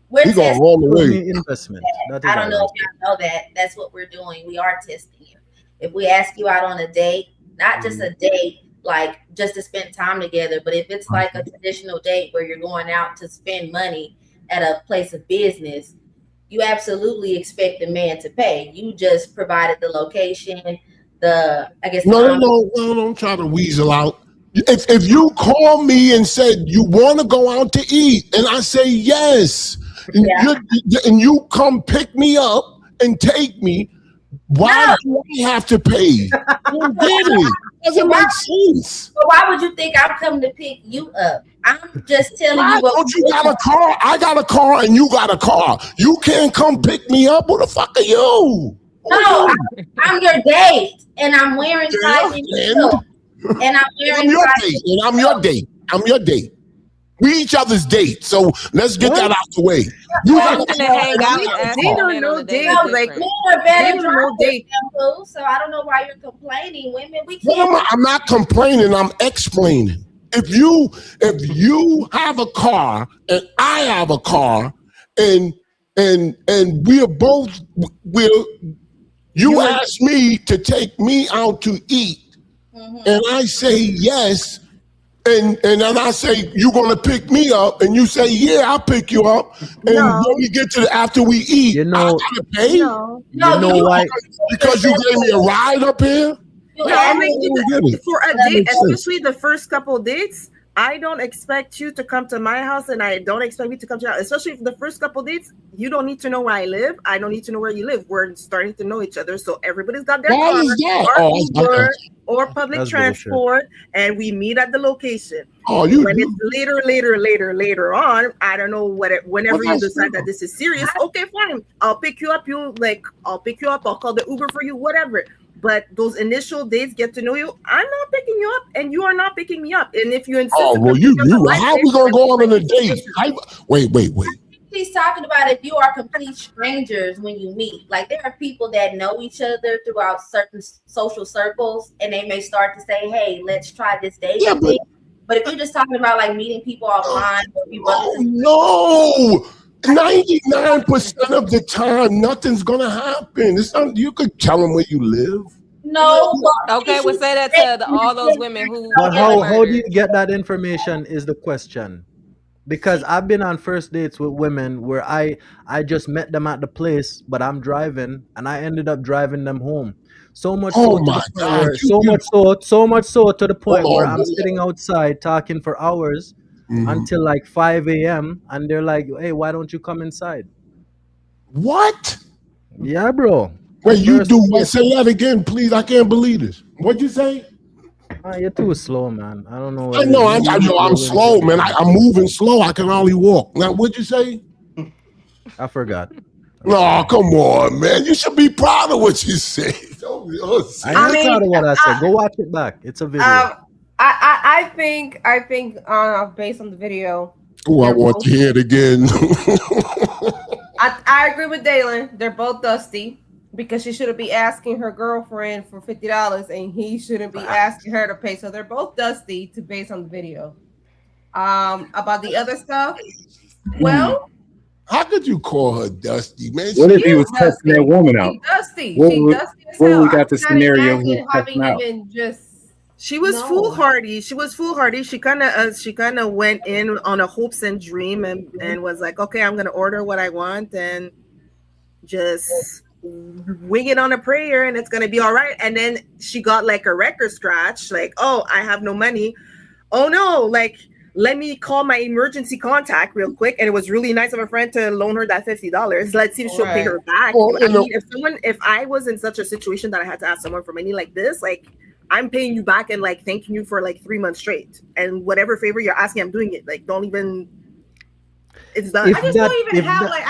We're testing investment. I don't know if y'all know that. That's what we're doing. We are testing you. If we ask you out on a date, not just a date, like just to spend time together, but if it's like a traditional date where you're going out to spend money at a place of business, you absolutely expect the man to pay. You just provided the location, No, don't try to weasel out. If you call me and said you want to go out to eat, and I say yes, and you come pick me up and take me, why do I have to pay? Doesn't make sense. But why would you think I'm coming to pick you up? I'm just telling you what. Don't you got a car? I got a car and you got a car. You can't come pick me up. Who the fuck are you? No, I'm your date, and I'm wearing ties and I'm wearing I'm your date. I'm your date. We each other's date, so let's get that out the way. You have to hang out and ask They men don't on know a date dates. is Like, different. Men are better they don't know drivers dates. than boo, so I don't know why you're complaining. Women, we No, can't. I'm not complaining. I'm explaining. If you have a car and I have a car, and we're both you ask me to take me out to eat, and I say yes. And then I say, you're going to pick me up. And you say, yeah, I'll pick you up. And when we get to after we eat, I got to pay? No. You know why? Because you gave me a ride up here? For a date, especially the first couple dates, I don't expect you to come to my house, and I don't expect you to come to your house. Especially for the first couple dates, you don't need to know where I live. I don't need to know where you live. We're starting to know each other, so everybody's got their car or or public transport, and we meet at the location. When it's later on, I don't know whenever you decide that this is serious. Okay, fine. I'll pick you up. I'll pick you up. I'll call the Uber for you. Whatever. But those initial dates, get to know you. I'm not picking you up, and you are not picking me up. And if you insist, how are we gonna go on a date? Wait. He's talking about if you are complete strangers when you meet. Like, there are people that know each other throughout certain social circles, and they may start to say, "Hey, let's try this dating thing." But if you're just talking about like meeting people offline, no. 99% of the time, nothing's gonna happen. It's not. You could tell them where you live. No. Okay, we'll say that to all those women who. But how do you get that information? Is the question. Because I've been on first dates with women where I just met them at the place, but I'm driving, and I ended up driving them home. So much so to the point where I'm sitting outside talking for hours until like 5 a.m. and they're like, "Hey, why don't you come inside?" What? Yeah, bro. Wait, you do what? Say that again, please. I can't believe this. What'd you say? You're too slow, man. I don't know. I know. I'm slow, man. I'm moving slow. I can hardly walk. Now, what'd you say? I forgot. No, come on, man. You should be proud of what you say. I am proud of what I said. Go watch it back. It's a video. I think based on the video. Oh, I want to hear it again. I agree with Dalen. They're both dusty because she shouldn't be asking her girlfriend for $50 and he shouldn't be asking her to pay. So they're both dusty based on the video. About the other stuff, well. How could you call her dusty, man? What if he was testing that woman out? Dusty. What we got the I scenario imagine having even just. She was foolhardy. She kind of went in on a hopes and dream and was like, okay, I'm gonna order what I want and just wing it on a prayer and it's gonna be all right. And then she got like a record scratch, like, oh, I have no money. Oh no, like, let me call my emergency contact real quick. And it was really nice of a friend to loan her that $50. Let's see if she'll pay her back. If I was in such a situation that I had to ask someone for money like this, like, I'm paying you back and like thanking you for like 3 months straight. And whatever favor you're asking, I'm doing it. Like, don't even. It's done. I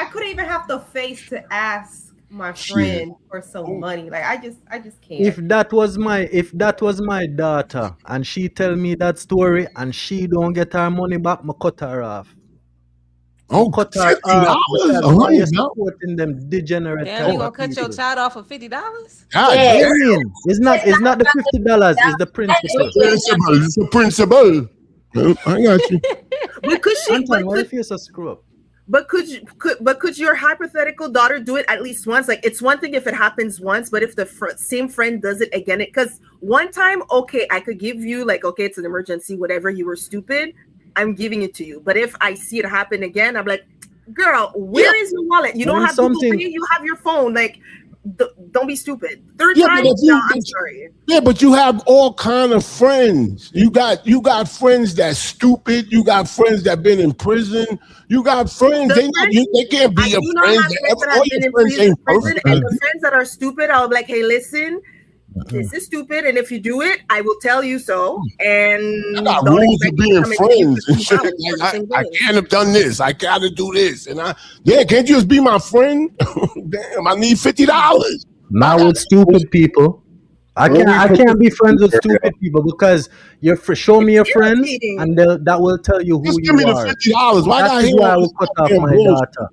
couldn't even have the face to ask my friend for some money. Like, I just can't. If that was my daughter and she tell me that story and she don't get her money back, I cut her off. Cut her off because you're supporting them degenerate. Damn, you gonna cut your child off for $50? It's not the $50. It's the principle. It's the principle. I got you. Anton, why if you're a screw up? But could your hypothetical daughter do it at least once? Like, it's one thing if it happens once, but if the same friend does it again, because one time, okay, I could give you like, okay, it's an emergency, whatever. You were stupid. I'm giving it to you. But if I see it happen again, I'm like, girl, where is your wallet? You don't have Google Pay, you have your phone. Like, don't be stupid. Third time, I'm sorry. Yeah, but you have all kind of friends. You got friends that's stupid. You got friends that been in prison. You got friends. They can't be your friends. All your friends ain't perfect. And the friends that are stupid, I'll be like, hey, listen, this is stupid, and if you do it, I will tell you so. And I got rules of being friends and shit. Like, I can't have done this. I gotta do this. And can't you just be my friend? Damn, I need $50. Now with stupid people, I can't be friends with stupid people because show me your friends and that will tell you who Just you give me the are. $50. Why That is why I will cut off my data.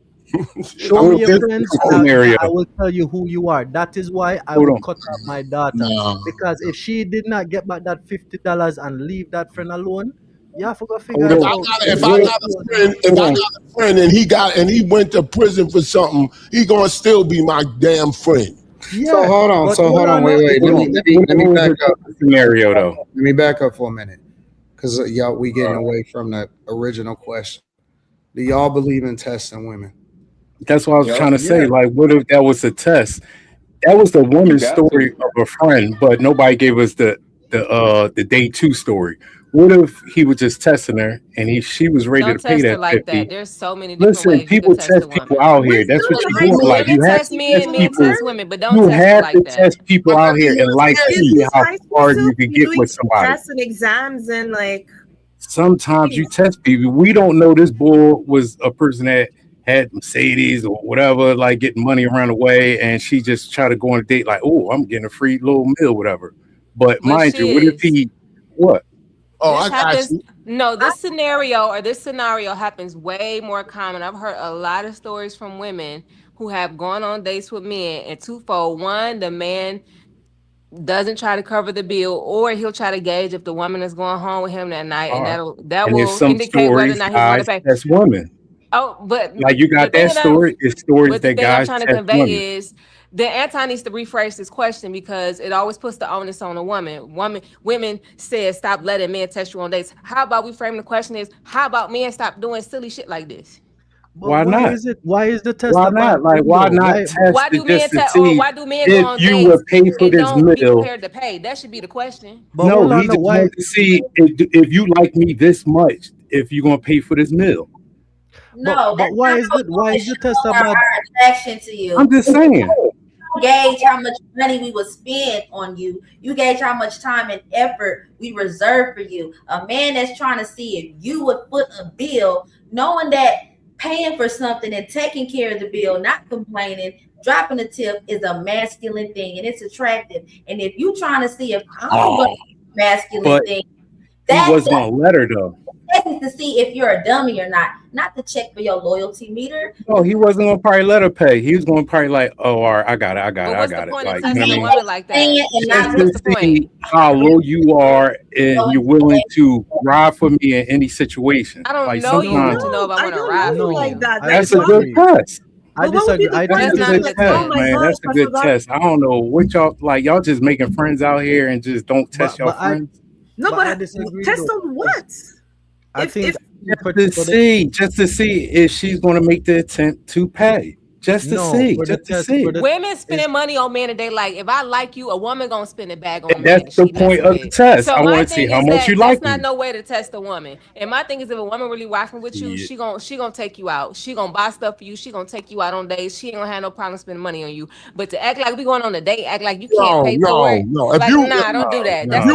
Show me your friends and I will tell you who you are. That is why I will cut off my data. Because if she did not get back that $50 and leave that friend alone, you have to go figure it out. If I got a friend and he went to prison for something, he gonna still be my damn friend. Yeah. So hold on. Wait. Let me back up. Scenario though. Let me back up for a minute, because y'all we getting away from the original question. Do y'all believe in testing women? That's what I was trying to say. Like, what if that was a test? That was the woman's story of a friend, but nobody gave us the day 2 story. What if he was just testing her and she was ready to pay that like 50? that. There's so many different Listen, ways people test people out here. That's what you're doing. Like, you have test men, men test women, but don't you test have like to that. test people out here and like to see how far you can get with somebody. Passing exams and like. Sometimes you test people. We don't know this bull was a person that had Mercedes or whatever, like getting money around the way, and she just tried to go on a date like, oh, I'm getting a free little meal, whatever. But mind you, what if he what? Oh, this happens. No, this scenario happens way more common. I've heard a lot of stories from women who have gone on dates with men, and twofold. One, the man doesn't try to cover the bill, or he'll try to gauge if the woman is going home with him that night, and that will indicate whether or not he's going to pay. That's women. Oh, but like you got that story. It's stories that guys I'm trying to convey is that Anton needs to rephrase this question because it always puts the onus on a woman. Women said stop letting men test you on dates. How about we frame the question is how about men stop doing silly shit like this? Why not? Why is the test? Why not? Like why not test why do men why do men go on if you dates would pay for and this don't be meal? prepared to pay? That should be the question. But no, he just wanted to see if you like me this much, if you're gonna pay for this meal. No, but why is the test about our attraction to you? I'm just saying. You gauge how much money we would spend on you. You gauge how much time and effort we reserve for you. A man that's trying to see if you would foot a bill, knowing that paying for something and taking care of the bill, not complaining, dropping a tip is a masculine thing and it's attractive. And if you trying to see if I'm going to do a masculine thing, he wasn't gonna let her though. To see if you're a dummy or not to check for your loyalty meter. No, he wasn't gonna probably let her pay. He was gonna probably like, oh, all right, I got it. What's the point of testing a woman like that? Just to see how low you are and you're willing to ride for me in any situation. I don't like know you to know if I want to ride for like you. that. That's a good test. I disagree. That's a good test, man. That's a good test. I don't know what y'all like. Y'all just making friends out here and just don't test your friends. No, but I disagree. Test on what? I think just to see if she's going to make the attempt to pay. Just to see. Women spending money on men today. Like, if I like you, a woman gonna spend it back on a man. That's the point of the test. I want to see how much you like me. That's not no way to test a woman. And my thing is, if a woman really rocking with you, she gonna take you out. She gonna buy stuff for you. She gonna take you out on dates. She ain't gonna have no problem spending money on you. But to act like we going on a date, act like you can't pay for it. No. Like, don't do that. That's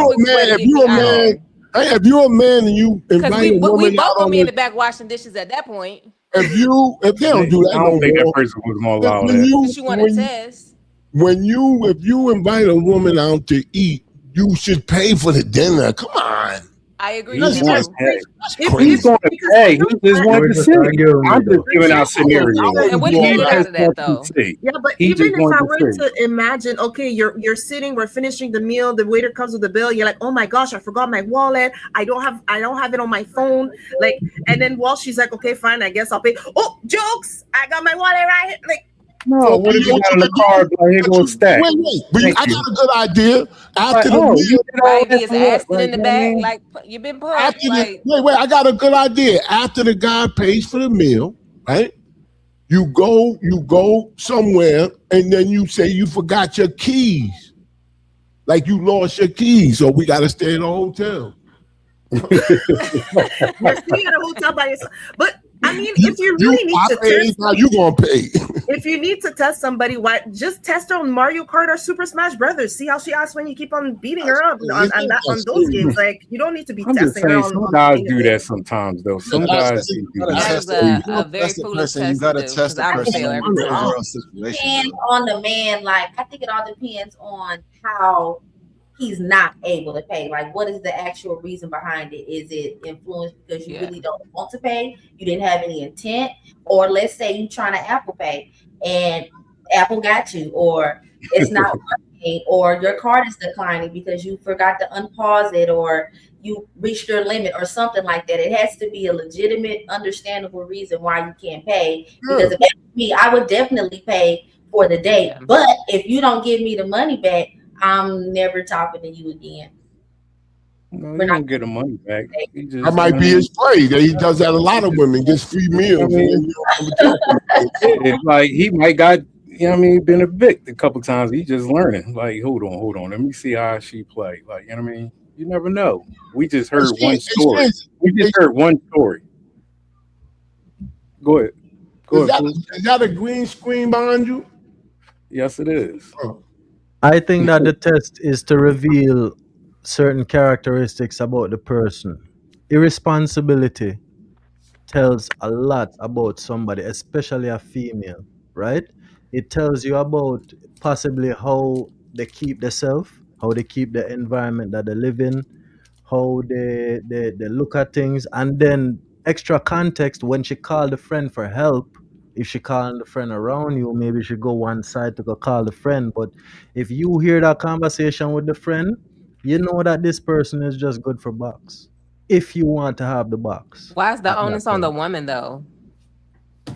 if you're a man and you invite a woman, we both gonna be in the back washing dishes at that point. If they don't do that, I don't think that person was gonna allow that. You want to test? If you invite a woman out to eat, you should pay for the dinner. Come on. I agree. He's going to pay. He just wanted to see. I'm just giving out scenarios. And what do you get out of that, though? Yeah, but even if I were to imagine, okay, you're sitting, we're finishing the meal, the waiter comes with the bill, you're like, oh my gosh, I forgot my wallet. I don't have it on my phone. Like, and then she's like, okay, fine, I guess I'll pay. Oh, jokes! I got my wallet right here. Like. No, what if you got in the car? Like, here goes stack. Wait. But I got a good idea. After the meal, is asking in the back, like you've been put. Wait, I got a good idea. After the guy pays for the meal, right? You go somewhere, and then you say you forgot your keys, like you lost your keys, so we got to stay in a hotel. You're staying at a hotel by yourself, but. I mean, if you really need to test, how you gonna pay? If you need to test somebody, why just test her on Mario Kart or Super Smash Brothers? See how she acts when you keep on beating her up on those games. Like you don't need to be testing her on. Some guys do that sometimes, though. Some guys do that. A very foolish test. You gotta test the person. And on the man, like I think it all depends on how he's not able to pay? Like, what is the actual reason behind it? Is it influence because you really don't want to pay? You didn't have any intent? Or let's say you trying to Apple Pay and Apple got you, or it's not working, or your card is declining because you forgot to unpause it, or you reached your limit or something like that. It has to be a legitimate, understandable reason why you can't pay. Because if it was me, I would definitely pay for the date. But if you don't give me the money back, I'm never talking to you again. No, you don't get the money back. That might be his play. He does that a lot of women, gets free meals. It's like he might got, been evicted a couple times. He just learning. Like, hold on. Let me see how she play. Like, you know what I mean? You never know. We just heard one story. Go ahead. Is that a green screen behind you? Yes, it is. I think that the test is to reveal certain characteristics about the person. Irresponsibility tells a lot about somebody, especially a female, right? It tells you about possibly how they keep themselves, how they keep the environment that they live in, how they look at things, and then extra context when she called a friend for help. If she calling the friend around you, maybe she go one side to go call the friend. But if you hear that conversation with the friend, you know that this person is just good for box. If you want to have the box. Why is the onus on the woman though?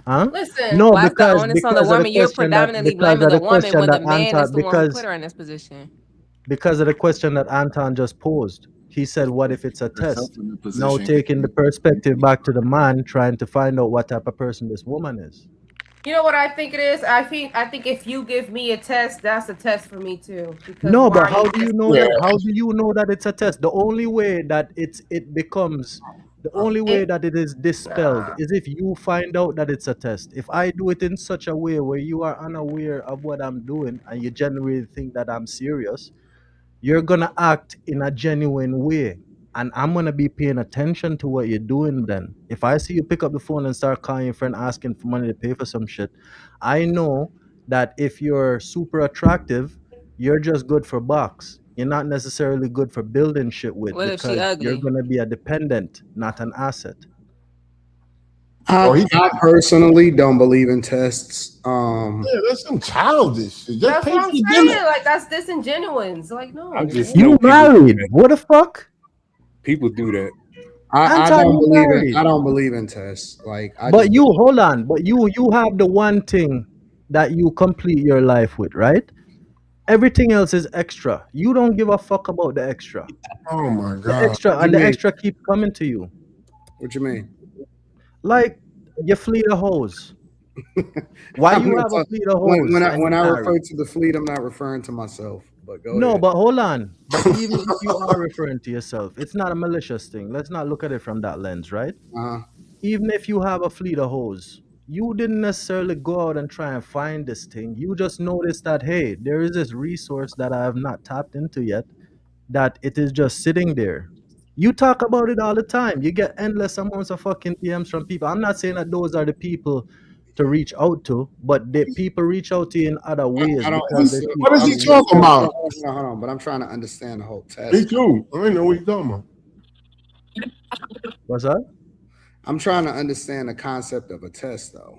Huh? Listen, No, why is the because onus on the woman? You're predominantly blaming the woman when the man is the one who put her in this position. Because of the question that Anton just posed. He said, what if it's a test? Now taking the perspective back to the man, trying to find out what type of person this woman is. You know what I think it is? I think if you give me a test, that's a test for me too. No, but how do you know that? How do you know that it's a test? The only way that it is dispelled is if you find out that it's a test. If I do it in such a way where you are unaware of what I'm doing and you genuinely think that I'm serious, you're gonna act in a genuine way. And I'm gonna be paying attention to what you're doing then. If I see you pick up the phone and start calling your friend asking for money to pay for some shit, I know that if you're super attractive, you're just good for box. You're not necessarily good for building shit with, What if she because ugly? you're gonna be a dependent, not an asset. I personally don't believe in tests. That's some childish. That's what I'm saying. Like, that's disingenuous. Like, no. You married? What the fuck? People do that. I don't believe in tests. Like, hold on. But you have the one thing that you complete your life with, right? Everything else is extra. You don't give a fuck about the extra. Oh my god. The extra keep coming to you. What you mean? Like you fleet a hose. Why you have a fleet of hose? When I refer to the fleet, I'm not referring to myself. But go ahead. But hold on. But even if you are referring to yourself, it's not a malicious thing. Let's not look at it from that lens, right? Even if you have a fleet of hose, you didn't necessarily go out and try and find this thing. You just noticed that, hey, there is this resource that I have not tapped into yet, that it is just sitting there. You talk about it all the time. You get endless amounts of fucking DMs from people. I'm not saying that those are the people to reach out to, but the people reach out to you in other ways. What is he talking about? Hold on, but I'm trying to understand the whole test. Me too. I didn't know what he's talking about. What's that? I'm trying to understand the concept of a test, though.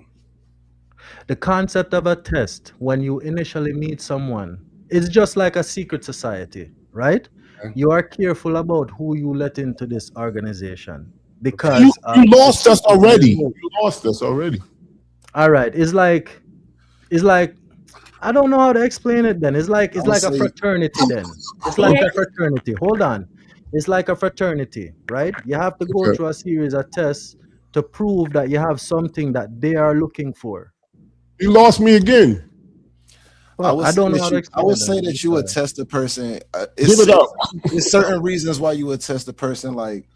The concept of a test, when you initially meet someone, it's just like a secret society, right? Okay. You are careful about who you let into this organization because you lost us already. You lost us already. All right, it's like I don't know how to explain it. Then it's like a fraternity. Then it's like a fraternity. Hold on, it's like a fraternity, right? You have to go through a series of tests to prove that you have something that they are looking for. You lost me again. Well, I don't know how to explain I would say that you would test a person. Give it up. There's certain reasons why you would test a person. Like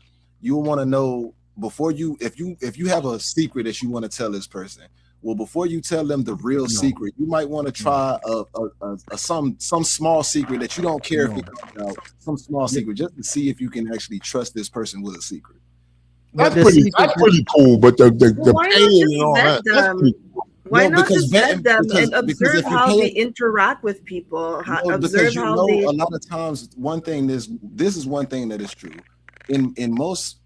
you want to know before you, if you have a secret that you want to tell this person. Well, before you tell them the real secret, you might want to try some small secret that you don't care if it comes out. Some small secret, just to see if you can actually trust this person with a secret. That's pretty cool, but the pain and all that. Why not just vet them and observe how they interact with people? Because a lot of times this is one thing that is true. In most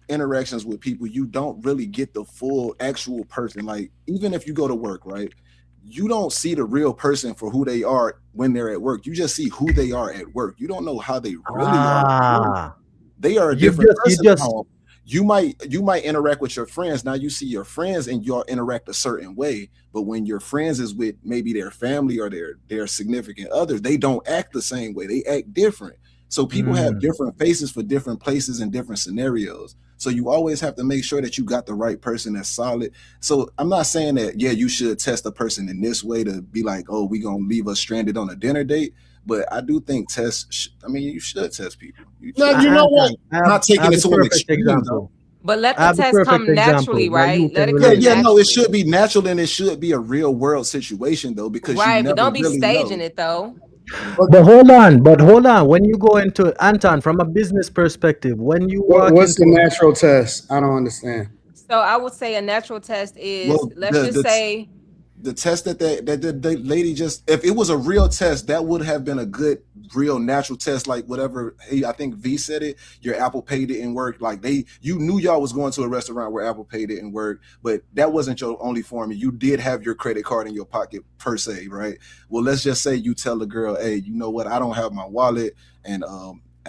interactions with people, you don't really get the full actual person. Like, even if you go to work, right? You don't see the real person for who they are when they're at work. You just see who they are at work. You don't know how they really are. They are a different person at home. You might interact with your friends. Now you see your friends and y'all interact a certain way. But when your friends is with maybe their family or their significant others, they don't act the same way. They act different. So people have different faces for different places and different scenarios. So you always have to make sure that you got the right person that's solid. So I'm not saying that, yeah, you should test a person in this way to be like, oh, we going to leave us stranded on a dinner date. But I do think you should test people. You know what? I'm not taking it to an extreme, though. But let the test come naturally, right? Let it come no, it should be natural, and it should be a real world situation, though, because but don't be staging it, though. But hold on. When you go into Anton, from a business perspective, when you what's the natural test? I don't understand. So I would say a natural test is say the test that the lady just, if it was a real test, that would have been a good real natural test, like whatever. I think V said it. Your Apple Pay didn't work. Like you knew y'all was going to a restaurant where Apple Pay didn't work, but that wasn't your only form. You did have your credit card in your pocket per se, right? Well, let's just say you tell the girl, hey, you know what? I don't have my wallet, and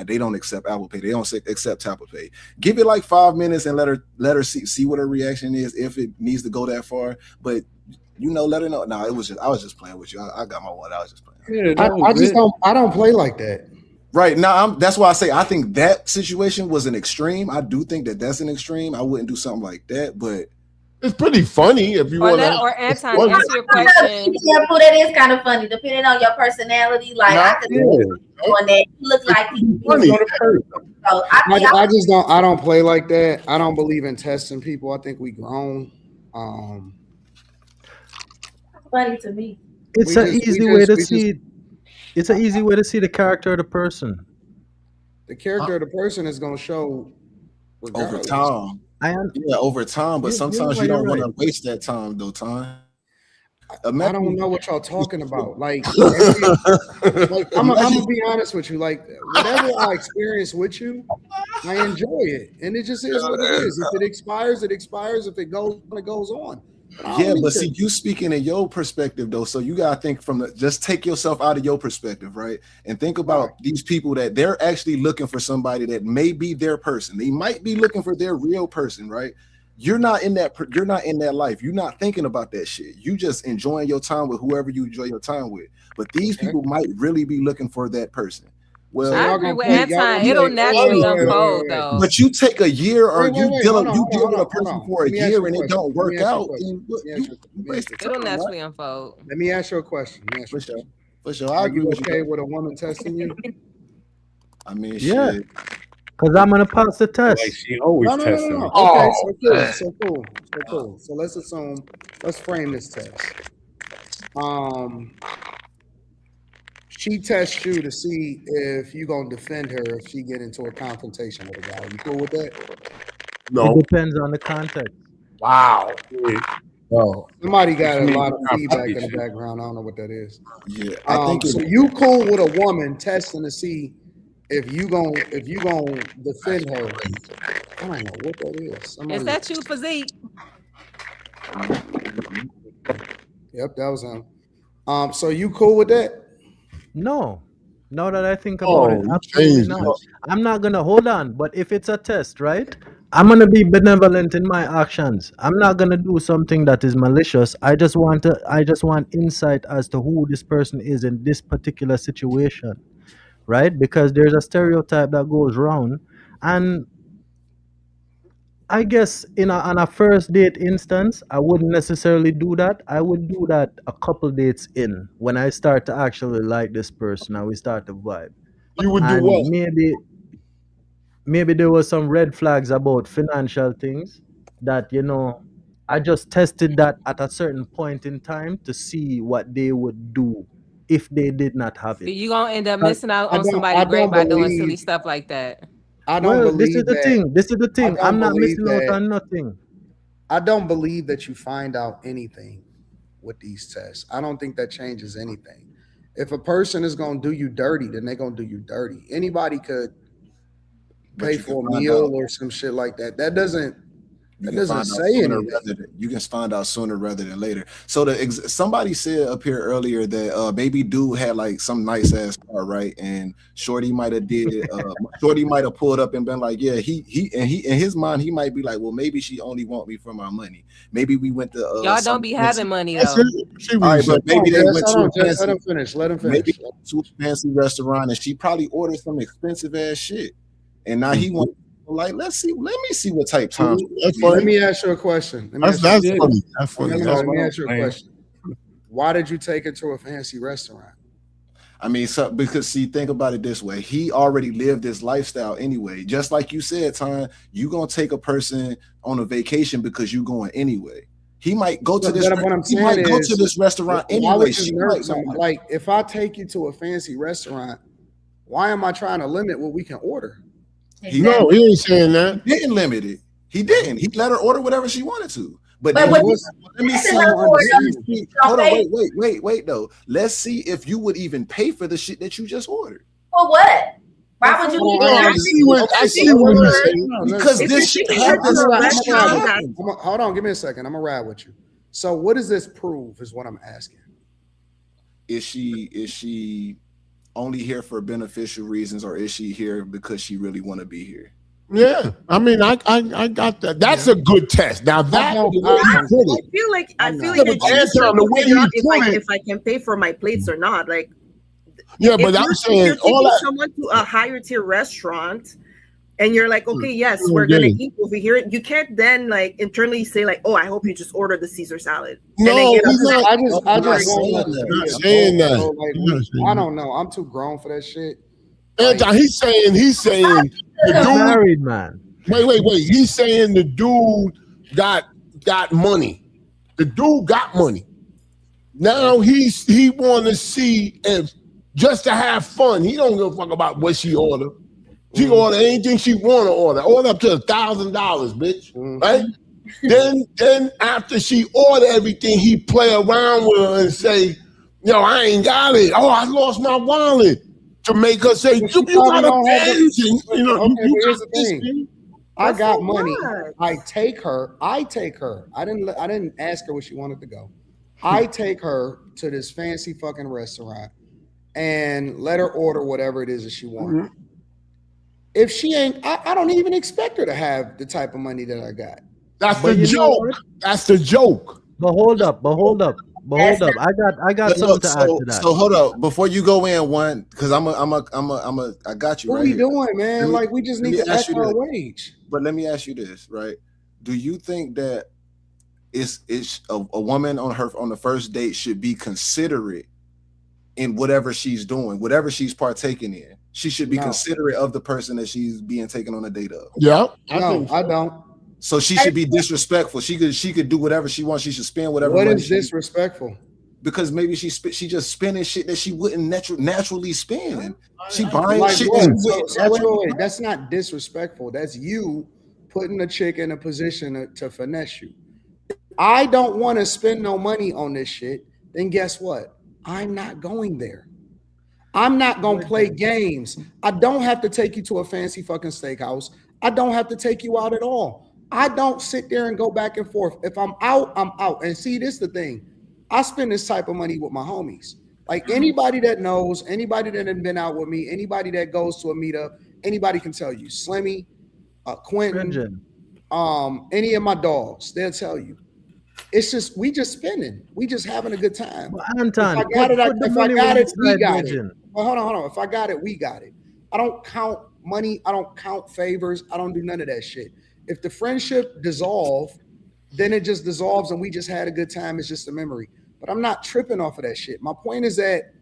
they don't accept Apple Pay. They don't accept Apple Pay. Give it like 5 minutes and let her see what her reaction is, if it needs to go that far. But let her know. No, I was just playing with you. I got my wallet. I was just playing. Yeah, I don't play like that. Right now, that's why I say I think that situation was an extreme. I do think that that's an extreme. I wouldn't do something like that, but it's pretty funny if you want to. Or Anton, answer your question. That is kind of funny, depending on your personality. Like I could on that, you look like funny. So I don't play like that. I don't believe in testing people. I think we grown. Funny to me. It's an easy way to see. It's an easy way to see the character of the person. The character of the person is going to show over time. Over time, but sometimes you don't want to waste that time, though. Time. I don't know what y'all talking about. Like, I'm gonna be honest with you. Like, whatever I experience with you, I enjoy it, and it just is what it is. If it expires, it expires. If it goes on, it goes on. Yeah, but see, you speaking in your perspective, though, so you gotta think just take yourself out of your perspective, right? And think about these people that they're actually looking for somebody that may be their person. They might be looking for their real person, right? You're not in that life. You're not thinking about that shit. You just enjoying your time with whoever you enjoy your time with. But these people might really be looking for that person. Well, I agree with Anton. It'll naturally unfold, though. But you take a year, or you deal with a person for a year and it don't work out. It'll naturally unfold. Let me ask you a question. For sure. Are you okay with a woman testing you? I mean, yeah. shit. Because I'm gonna pass the test. Like she always testing me. Okay, so cool. So let's frame this test. She tests you to see if you're gonna defend her if she get into a confrontation with a guy. You cool with that? No. It depends on the context. Wow. Oh, somebody got a lot of feedback in the background. I don't know what that is. Yeah, I think so. You cool with a woman testing to see if you gonna defend her? I don't know what that is. Is that you, physique? Yep, that was him. So you cool with that? No. Now that I think about it, absolutely not. I'm not gonna hold on, but if it's a test, right? I'm gonna be benevolent in my actions. I'm not gonna do something that is malicious. I just want insight as to who this person is in this particular situation. Right? Because there's a stereotype that goes around, and I guess on a first date instance, I wouldn't necessarily do that. I would do that a couple dates in, when I start to actually like this person and we start to vibe. You would do what? Maybe there was some red flags about financial things that, I just tested that at a certain point in time to see what they would do if they did not have it. You're going to end up missing out on somebody great by doing silly stuff like that. This is the thing. I'm not missing out on nothing. I don't believe that you find out anything with these tests. I don't think that changes anything. If a person is gonna do you dirty, then they're gonna do you dirty. Anybody could pay for a meal or some shit like that. That doesn't say anything. You can find out sooner rather than later. So somebody said up here earlier that maybe dude had like some nice ass car, right? And Shorty might have Shorty might have pulled up and been like, yeah, he in his mind he might be like, well, maybe she only want me for my money. Maybe we went to y'all don't be having money though. All right, but maybe they went to a fancy. Let him finish. Maybe to a fancy restaurant and she probably ordered some expensive ass shit, and now he wants. Like, let me see what type time. Let me ask you a question. That's funny. Let me ask you a question. Why did you take it to a fancy restaurant? I mean, because think about it this way. He already lived this lifestyle anyway. Just like you said, Tom, you gonna take a person on a vacation because you going anyway. He might go to this. Go to this restaurant anyway. Like, if I take you to a fancy restaurant, why am I trying to limit what we can order? He ain't saying that. He didn't limit it. He didn't. He let her order whatever she wanted to. But let me see. Hold on, wait, though. Let's see if you would even pay for the shit that you just ordered. For what? Why would you I see what you're saying. Because this shit happens. Hold on, give me a second. I'm gonna ride with you. So what does this prove is what I'm asking. Is she only here for beneficial reasons, or is she here because she really want to be here? Yeah, I mean, I got that. That's a good test. Now that I feel like if I can pay for my plates or not. Like, yeah, but I'm saying someone to a higher tier restaurant, and you're like, okay, yes, we're gonna eat over here. You can't then like internally say like, oh, I hope you just order the Caesar salad. No, I just saying that. I don't know. I'm too grown for that shit. Anton, he's saying the dude married man. Wait. He's saying the dude got money. The dude got money. Now he want to see if just to have fun. He don't give a fuck about what she ordered. She order anything she want to order. Order up to $1,000, bitch. Right? Then after she order everything, he play around with her and say, "Yo, I ain't got it. Oh, I lost my wallet." To make her say, "You got a pay." You know, okay, here's the thing. I got money. I take her. I didn't ask her where she wanted to go. I take her to this fancy fucking restaurant and let her order whatever it is that she wants. If she ain't, I don't even expect her to have the type of money that I got. That's the joke. That's the joke. But hold up. I got something to add to that. So hold up before you go in one, because I got you. What right are we here. Like, man? Like, we just need to ask our wage. But let me ask you this, right? Do you think that it's a woman on the first date should be considerate in whatever she's doing, whatever she's partaking in? She should be considerate of the person that she's being taken on a date of. Yeah, I don't. So she should be disrespectful. She could do whatever she wants. She should spend whatever. What is disrespectful? Because maybe she just spending shit that she wouldn't naturally spend. She buying shit. Wait. That's not disrespectful. That's you putting a chick in a position to finesse you. I don't want to spend no money on this shit. Then guess what? I'm not going there. I'm not going to play games. I don't have to take you to a fancy fucking steakhouse. I don't have to take you out at all. I don't sit there and go back and forth. If I'm out, I'm out. And see, this is the thing. I spend this type of money with my homies. Like, anybody that knows, anybody that has been out with me, anybody that goes to a meetup, anybody can tell you. Slimmy, Quentin, any of my dogs, they'll tell you. It's just, we just spending. We just having a good time. Well, Anton, if I got it, we got it. Well, hold on. If I got it, we got it. I don't count money. I don't count favors. I don't do none of that shit. If the friendship dissolve, then it just dissolves and we just had a good time. It's just a memory. But I'm not tripping off of that shit. My point is that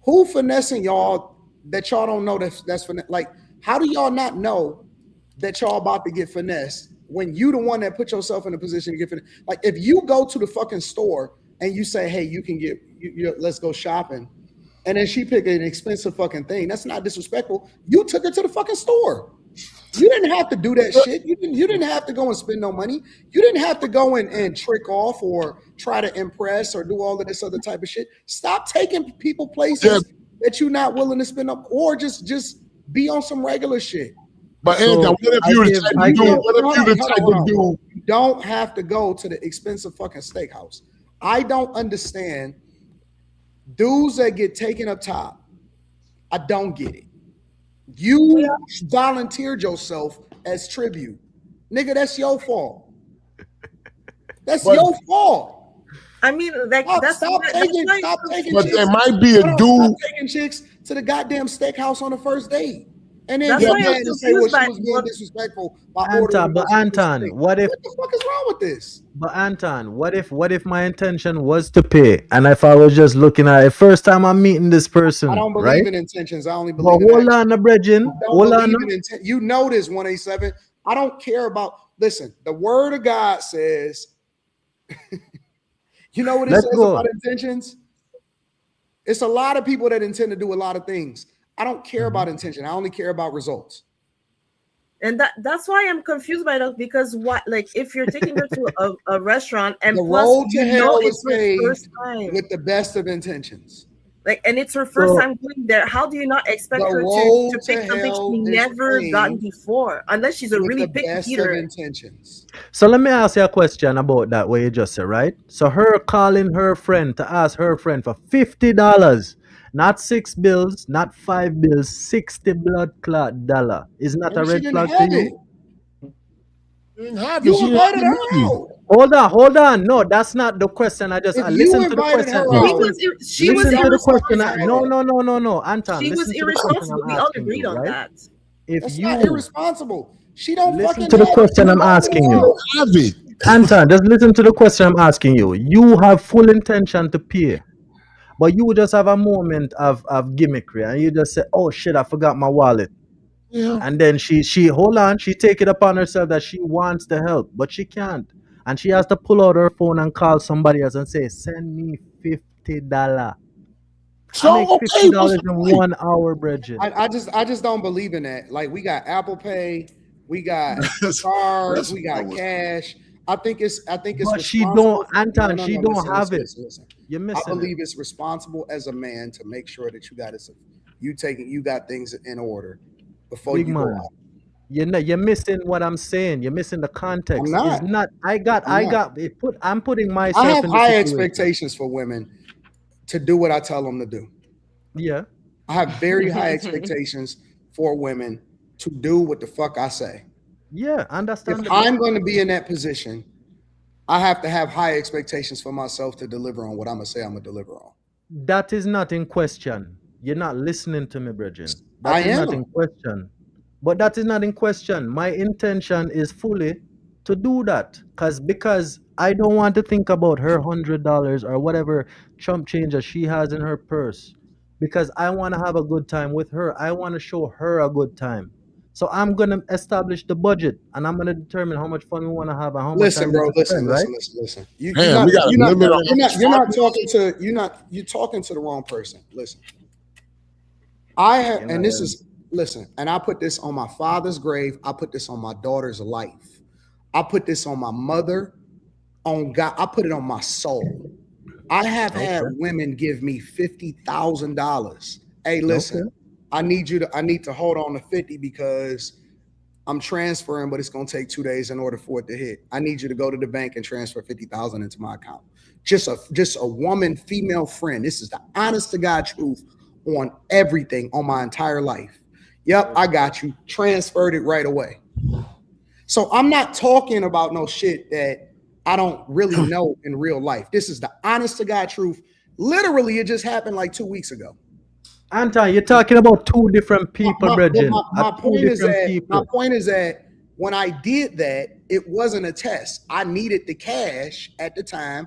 who finessing y'all that y'all don't know that's finesse? Like, how do y'all not know that y'all about to get finessed when you the one that put yourself in a position to get finessed? Like, if you go to the fucking store and you say, hey, you can get, let's go shopping, and then she pick an expensive fucking thing, that's not disrespectful. You took her to the fucking store. You didn't have to do that shit. You didn't have to go and spend no money. You didn't have to go and trick off or try to impress or do all of this other type of shit. Stop taking people places that you're not willing to spend up, or just be on some regular shit. But Anton, what if you the type to do? What if you the type to do? You don't have to go to the expensive fucking steakhouse. I don't understand dudes that get taken up top. I don't get it. You volunteered yourself as tribute. Nigga, that's your fault. That's your fault. I mean, like, stop taking but chicks. there might be a dude taking chicks to the goddamn steakhouse on the first date. And then that's why I'm to say, well, she confused was being disrespectful by Anton, ordering. but Anton, what the fuck is wrong with this? But Anton, what if my intention was to pay, and if I was just looking at it, first time I'm meeting this person, I don't believe right? in intentions. I only believe in hold action. on, Bridget. Hold on. You know this 187. I don't care about. Listen, the word of God says. You know what it says about intentions? It's a lot of people that intend to do a lot of things. I don't care about intention. I only care about results. And that's why I'm confused by that, because what, like, if you're taking her to a restaurant and the plus road to hell it's her first time with the best of intentions. Like, and it's her first time going there. How do you not expect her to pick something she never gotten before, unless she's a really big eater? Intentions. So let me ask you a question about that. What you just said, right? So her calling her friend to ask her friend for $50, not 6 bills, not 5 bills, 60 blood clot dollar. Is not a red flag to you? You invited her out. Hold on. No, that's not the question. I listened to the question. She was irresponsible. No. Anton, she was irresponsible. We all agreed on that. That's not irresponsible. She don't listen to the question I'm asking you. Anton, just listen to the question I'm asking you. You have full intention to pay, but you just have a moment of gimmickry, and you just say, "Oh shit, I forgot my wallet." Yeah. And then she take it upon herself that she wants the help, but she can't. And she has to pull out her phone and call somebody else and say, "Send me $50." So I make $50 in 1 hour, Bridget. I just don't believe in that. Like, we got Apple Pay, we got cards, we got cash. I think it's. But she don't, Anton. She don't have it. Listen. You're missing. I believe it's responsible as a man to make sure that you got things in order before you go out. You're missing what I'm saying. You're missing the context. I'm not. It's not. I'm putting myself. I have in the high situation. expectations for women to do what I tell them to do. Yeah. I have very high expectations for women to do what the fuck I say. Yeah, understand. If I'm going to be in that position, I have to have high expectations for myself to deliver on what I'm going to say I'm going to deliver on. That is not in question. You're not listening to me, Bridget. I am. Not in question. But that is not in question. My intention is fully to do that. Because I don't want to think about her $100 or whatever chump change that she has in her purse. Because I want to have a good time with her. I want to show her a good time. So I'm going to establish the budget, and I'm going to determine how much fun we want to have and how much time bro, we spend, right? Listen. You're talking to the wrong person. Listen. And I put this on my father's grave. I put this on my daughter's life. I put this on my mother, on God. I put it on my soul. I have had women give me $50,000. Hey, listen, I need to hold on to 50 because I'm transferring, but it's going to take 2 days in order for it to hit. I need you to go to the bank and transfer 50,000 into my account. Just a woman, female friend. This is the honest to God truth on everything on my entire life. Yep, I got you. Transferred it right away. So I'm not talking about no shit that I don't really know in real life. This is the honest to God truth. Literally, it just happened like 2 weeks ago. Anton, you're talking about two different people, Bridget. My point is that when I did that, it wasn't a test. I needed the cash at the time.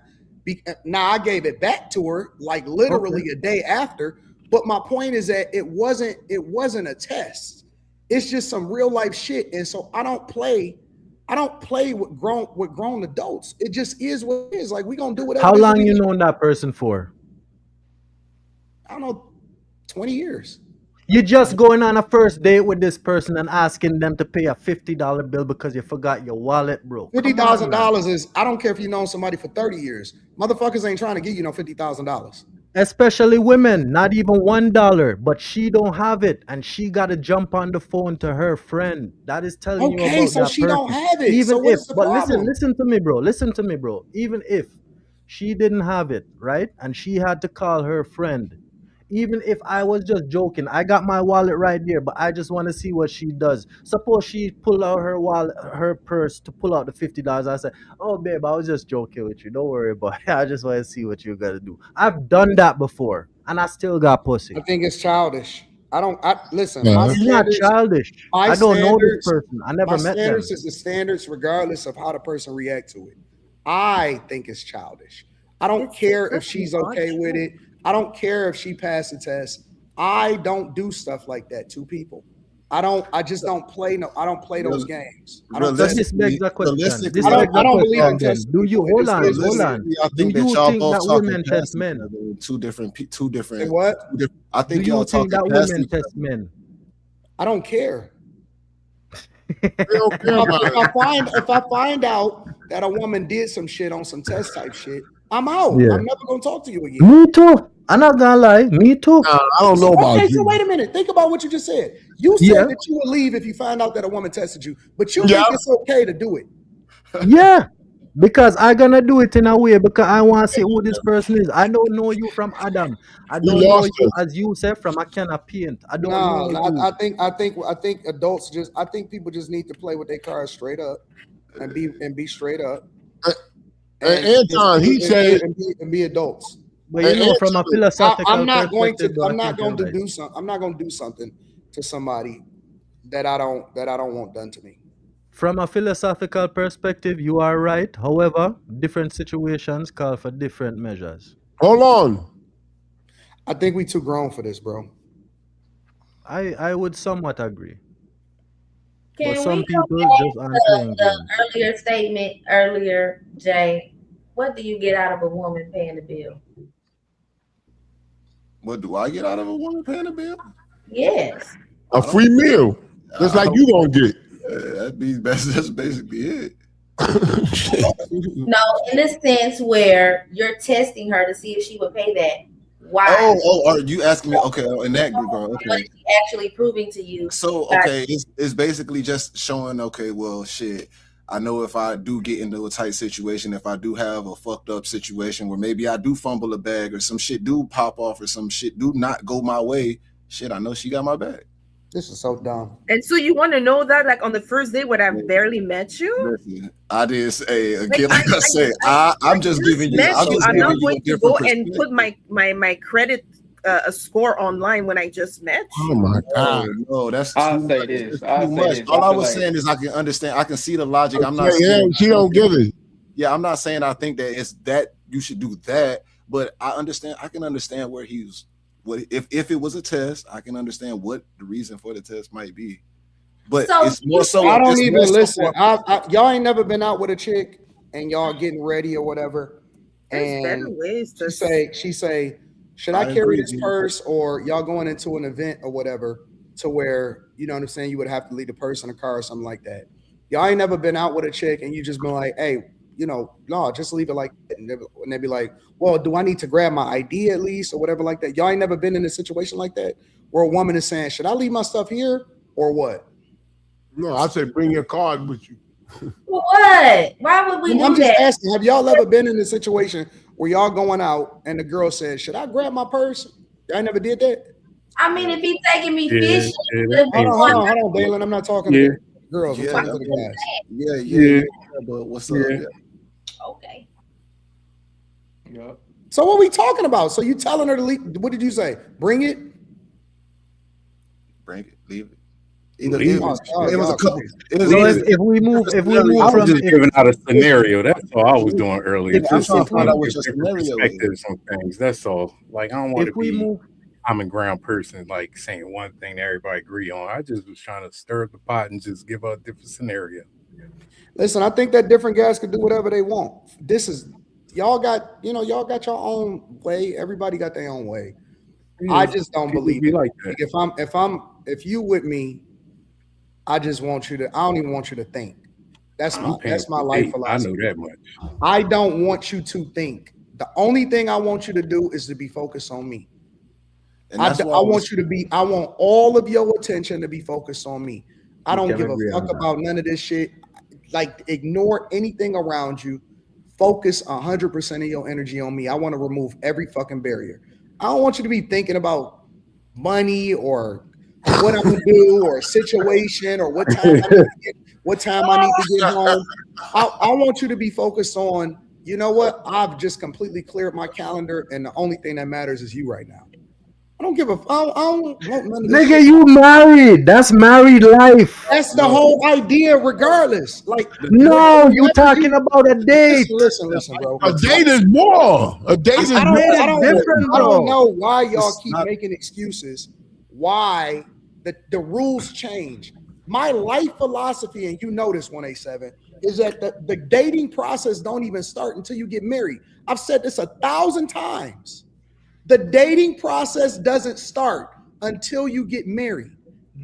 Now I gave it back to her like literally a day after. But my point is that it wasn't a test. It's just some real life shit. And so I don't play with grown adults. It just is what it is. Like, we gonna do whatever. How long you known that person for? I don't know, 20 years. You just going on a first date with this person and asking them to pay a $50 bill because you forgot your wallet, bro. $50,000 is, I don't care if you known somebody for 30 years. Motherfuckers ain't trying to give you no $50,000. Especially women, not even $1, but she don't have it, and she got to jump on the phone to her friend. That is telling you Okay, about so that she don't person. have it. Even So what if, is the but problem? listen to me, bro. Listen to me, bro. Even if she didn't have it, right, and she had to call her friend. Even if I was just joking, I got my wallet right there, but I just want to see what she does. Suppose she pull out her wallet, her purse to pull out the $50. I said, "Oh, babe, I was just joking with you. Don't worry about it. I just want to see what you're gonna do." I've done that before, and I still got pussy. I think it's childish. Listen, my It's not standards, childish. my I don't know this standards, person. I my never met them. standards is the standards regardless of how the person react to it. I think it's childish. I don't care if she's okay with it. I don't care if she passed the test. I don't do stuff like that to people. I just don't play I don't play those games. I don't So this begs a question. This I begs a I don't believe in question then. testing Do you people. hold on, It's hold on? I Do think that you y'all think both that talking women past test each men? other in two different. Say what? I Do think y'all you think talking that past women each test other. men? I don't care. They don't care about it. If I find out that a woman did some shit on some test type shit, I'm out. Yeah. I'm never gonna talk to you again. Me too. I'm not gonna lie. Me too. Nah, I don't know about Okay, so you. wait a minute. Think about what you just said. You said Yeah. that you would leave if you find out that a woman tested you, but you Yeah. think it's okay to do it. Yeah. Because I gonna do it in a way because I want to see who this person is. I don't know you from Adam. I You don't know lost you us. as you say from a can of paint. I don't No, know you. I think adults just I think people just need to play with their cards straight up and be straight up And Anton, he said, and be adults. But you know, from a philosophical I'm not going to perspective, though, I think you're right. I'm not going to do something to somebody that I don't want done to me. From a philosophical perspective, you are right. However, different situations call for different measures. hold on. I think we too grown for this, bro. I would somewhat agree. But Can some we go people back just aren't to playing the games. earlier statement earlier, Jay? What do you get out of a woman paying the bill? What do I get out of a woman paying a bill? Yes. A free meal. Just like you gonna get. That's basically it. No, in the sense where you're testing her to see if she would pay that. Why? Oh, are you asking me? Okay, in that regard, What okay. is she actually proving to you? So, okay, it's basically just showing, okay, well, shit, I know if I do get into a tight situation, if I do have a fucked up situation where maybe I do fumble a bag or some shit do pop off or some shit do not go my way, shit, I know she got my bag. This is so dumb. And so you want to know that, like on the first day when I've barely met you? Listen, I didn't say again. Like I said, I'm just giving you. I'm not going to go and put my credit score online when I just met you. Oh my god! No, that's I'll too say much. this. It's I'll too say much. this. All I feel was like- saying is I can understand. I can see the logic. I'm not Okay, saying she don't give it. Yeah, I'm not saying I think that it's that you should do that, but I understand. I can understand where he's. What if it was a test? I can understand what the reason for the test might be, but So it's more so. I don't it's even more so listen. for- Y'all ain't never been out with a chick and y'all getting ready or whatever. There's better And ways to she say, should I I carry agree, this G. purse, or y'all going into an event or whatever to where, you know what I'm saying, you would have to leave the purse in a car or something like that. Y'all ain't never been out with a chick and you just been like, hey, you know, no, just leave it like that. And they be like, well, do I need to grab my ID at least or whatever like that? Y'all ain't never been in a situation like that where a woman is saying, should I leave my stuff here or what? No, I said bring your card with you. What? Why would we do I'm just that? asking, have y'all ever been in a situation where y'all going out and the girl says, should I grab my purse? Y'all never did that? I mean, if he's taking me Yeah, fishing, yeah, if Hold we on, going- Dalen. I'm not talking Yeah. to the girls. I'm Yeah, talking I to the mean, guys. yeah. But what's up? Yeah. Yeah. okay. Yep. So what we talking about? So you telling her to leave? What did you say? Bring it? Bring it, leave it. Leave It was y'all a couple. It was So either, if we move I was from just giving out a scenario. That's all I was doing earlier. if- I'm Just trying to find to out what give your different scenario is. perspectives on things. That's all. Like I don't want to if we be move common ground person, like saying one thing that everybody agree on. I just was trying to stir up the pot and just give out a different scenario. Listen, I think that different guys can do whatever they want. This is y'all got your own way. Everybody got their own way. I just don't People believe be it. like that. If you with me, I just want you to. I don't even want you to think. That's I'm paying my for life date. I know philosophy. that much. I don't want you to think. The only thing I want you to do is to be focused on me. And I that's why want you to be. I want all of your attention to be focused on me. I don't give a fuck about none of this shit. Like, ignore anything around you. Focus 100% of your energy on me. I want to remove every fucking barrier. I don't want you to be thinking about money or what I'm gonna do or a situation or what time I need to get home. I want you to be focused on, you know what? I've just completely cleared my calendar, and the only thing that matters is you right now. I don't give a. I don't want none of this Nigga, shit. you married. That's married life. That's the whole idea, regardless. Like, no, you talking about a date. Listen, bro. A date is more. A date is more. I don't know why y'all keep making excuses. Why the rules change. My life philosophy, and you know this 187, is that the dating process don't even start until you get married. I've said this 1,000 times. The dating process doesn't start until you get married.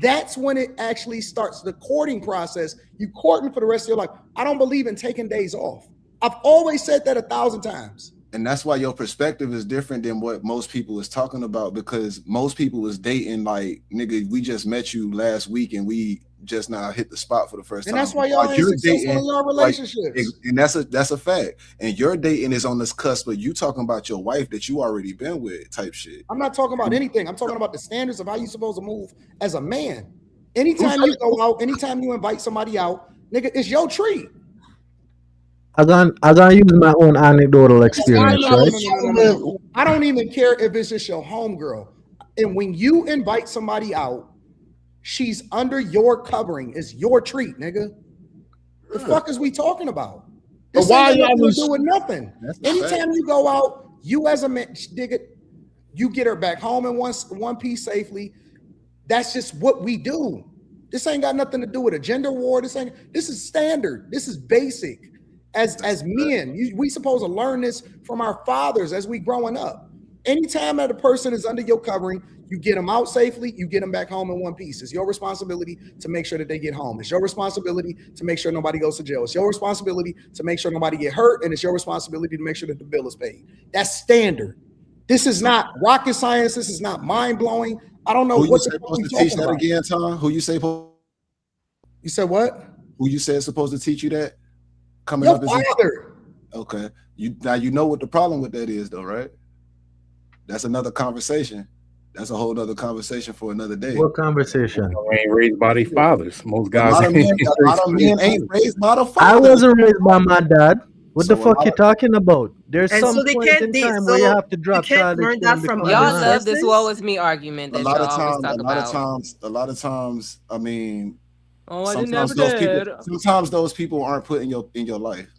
That's when it actually starts. The courting process, you courting for the rest of your life. I don't believe in taking days off. I've always said that 1,000 times. And that's why your perspective is different than what most people is talking about, because most people is dating like, nigga, we just met you last week and we just now hit the spot for the first time. And that's why y'all ain't successful in your relationships. And that's a fact. And your dating is on this cusp, but you talking about your wife that you already been with type shit. I'm not talking about anything. I'm talking about the standards of how you're supposed to move as a man. Anytime you go out, anytime you invite somebody out, nigga, it's your treat. I'm gonna use my own anecdotal experience, right? No. I don't even care if it's just your homegirl. And when you invite somebody out, she's under your covering. It's your treat, nigga. The fuck is we talking about? This ain't got nothing to do with nothing. Anytime you go out, you as a man, dig it, you get her back home in one piece safely. That's just what we do. This ain't got nothing to do with a gender war. This is standard. This is basic. As men, we supposed to learn this from our fathers as we growing up. Anytime that a person is under your covering, you get them out safely, you get them back home in one piece. It's your responsibility to make sure that they get home. It's your responsibility to make sure nobody goes to jail. It's your responsibility to make sure nobody get hurt, and it's your responsibility to make sure that the bill is paid. That's standard. This is not rocket science. This is not mind-blowing. I don't know what you're supposed to teach that again, Tom. Who you say? You said what? Who you said supposed to teach you that? Coming your up father. Okay. Now you know what the problem with that is, though, right? That's another conversation. That's a whole other conversation for another day. What conversation? Ain't raised by their fathers. Most guys a lot of men ain't raised by the fathers. I wasn't raised by my dad. What the fuck you talking about? There's some point in time where you have to drop child. Y'all love this woe is me argument. That a lot of times, I mean, sometimes those people aren't put in your life.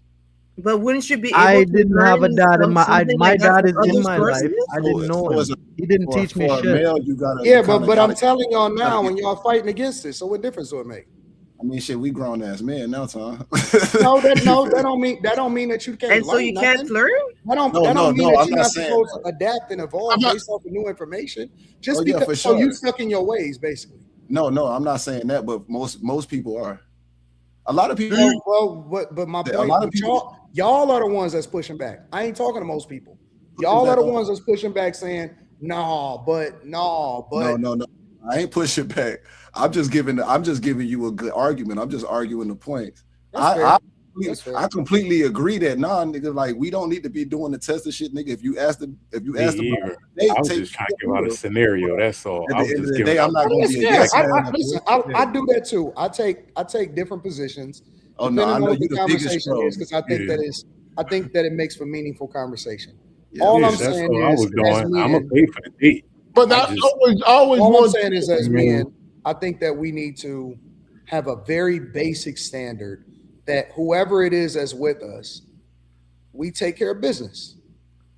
But wouldn't you be able I to didn't have a dad in my dad is in my person? life. I didn't know him. He didn't teach me shit. But I'm telling y'all now, when y'all fighting against it, so what difference do it make? I mean, shit, we grown ass men now, Tom. that don't mean that you can't. And so you can't learn. That don't mean that you're not supposed to adapt and evolve based off of new information. Just because so you stuck in your ways, basically. No, I'm not saying that, but most people are. A lot of people. But my point, a lot of people, y'all are the ones that's pushing back. I ain't talking to most people. Y'all are the ones that's pushing back, saying no. I ain't pushing back. I'm just giving you a good argument. I'm just arguing the points. I completely agree that nigga, like we don't need to be doing the test of shit, nigga. If you ask them, I was just trying to give out a scenario. That's all. At the end of the day, I'm not going to be. Listen, I do that too. I take different positions. Oh no, I know you the biggest pro because I think that it makes for meaningful conversation. Yeah, all I'm saying is, I'm gonna pay for the date. But I always all I'm saying is, as men, I think that we need to have a very basic standard that whoever it is that's with us, we take care of business.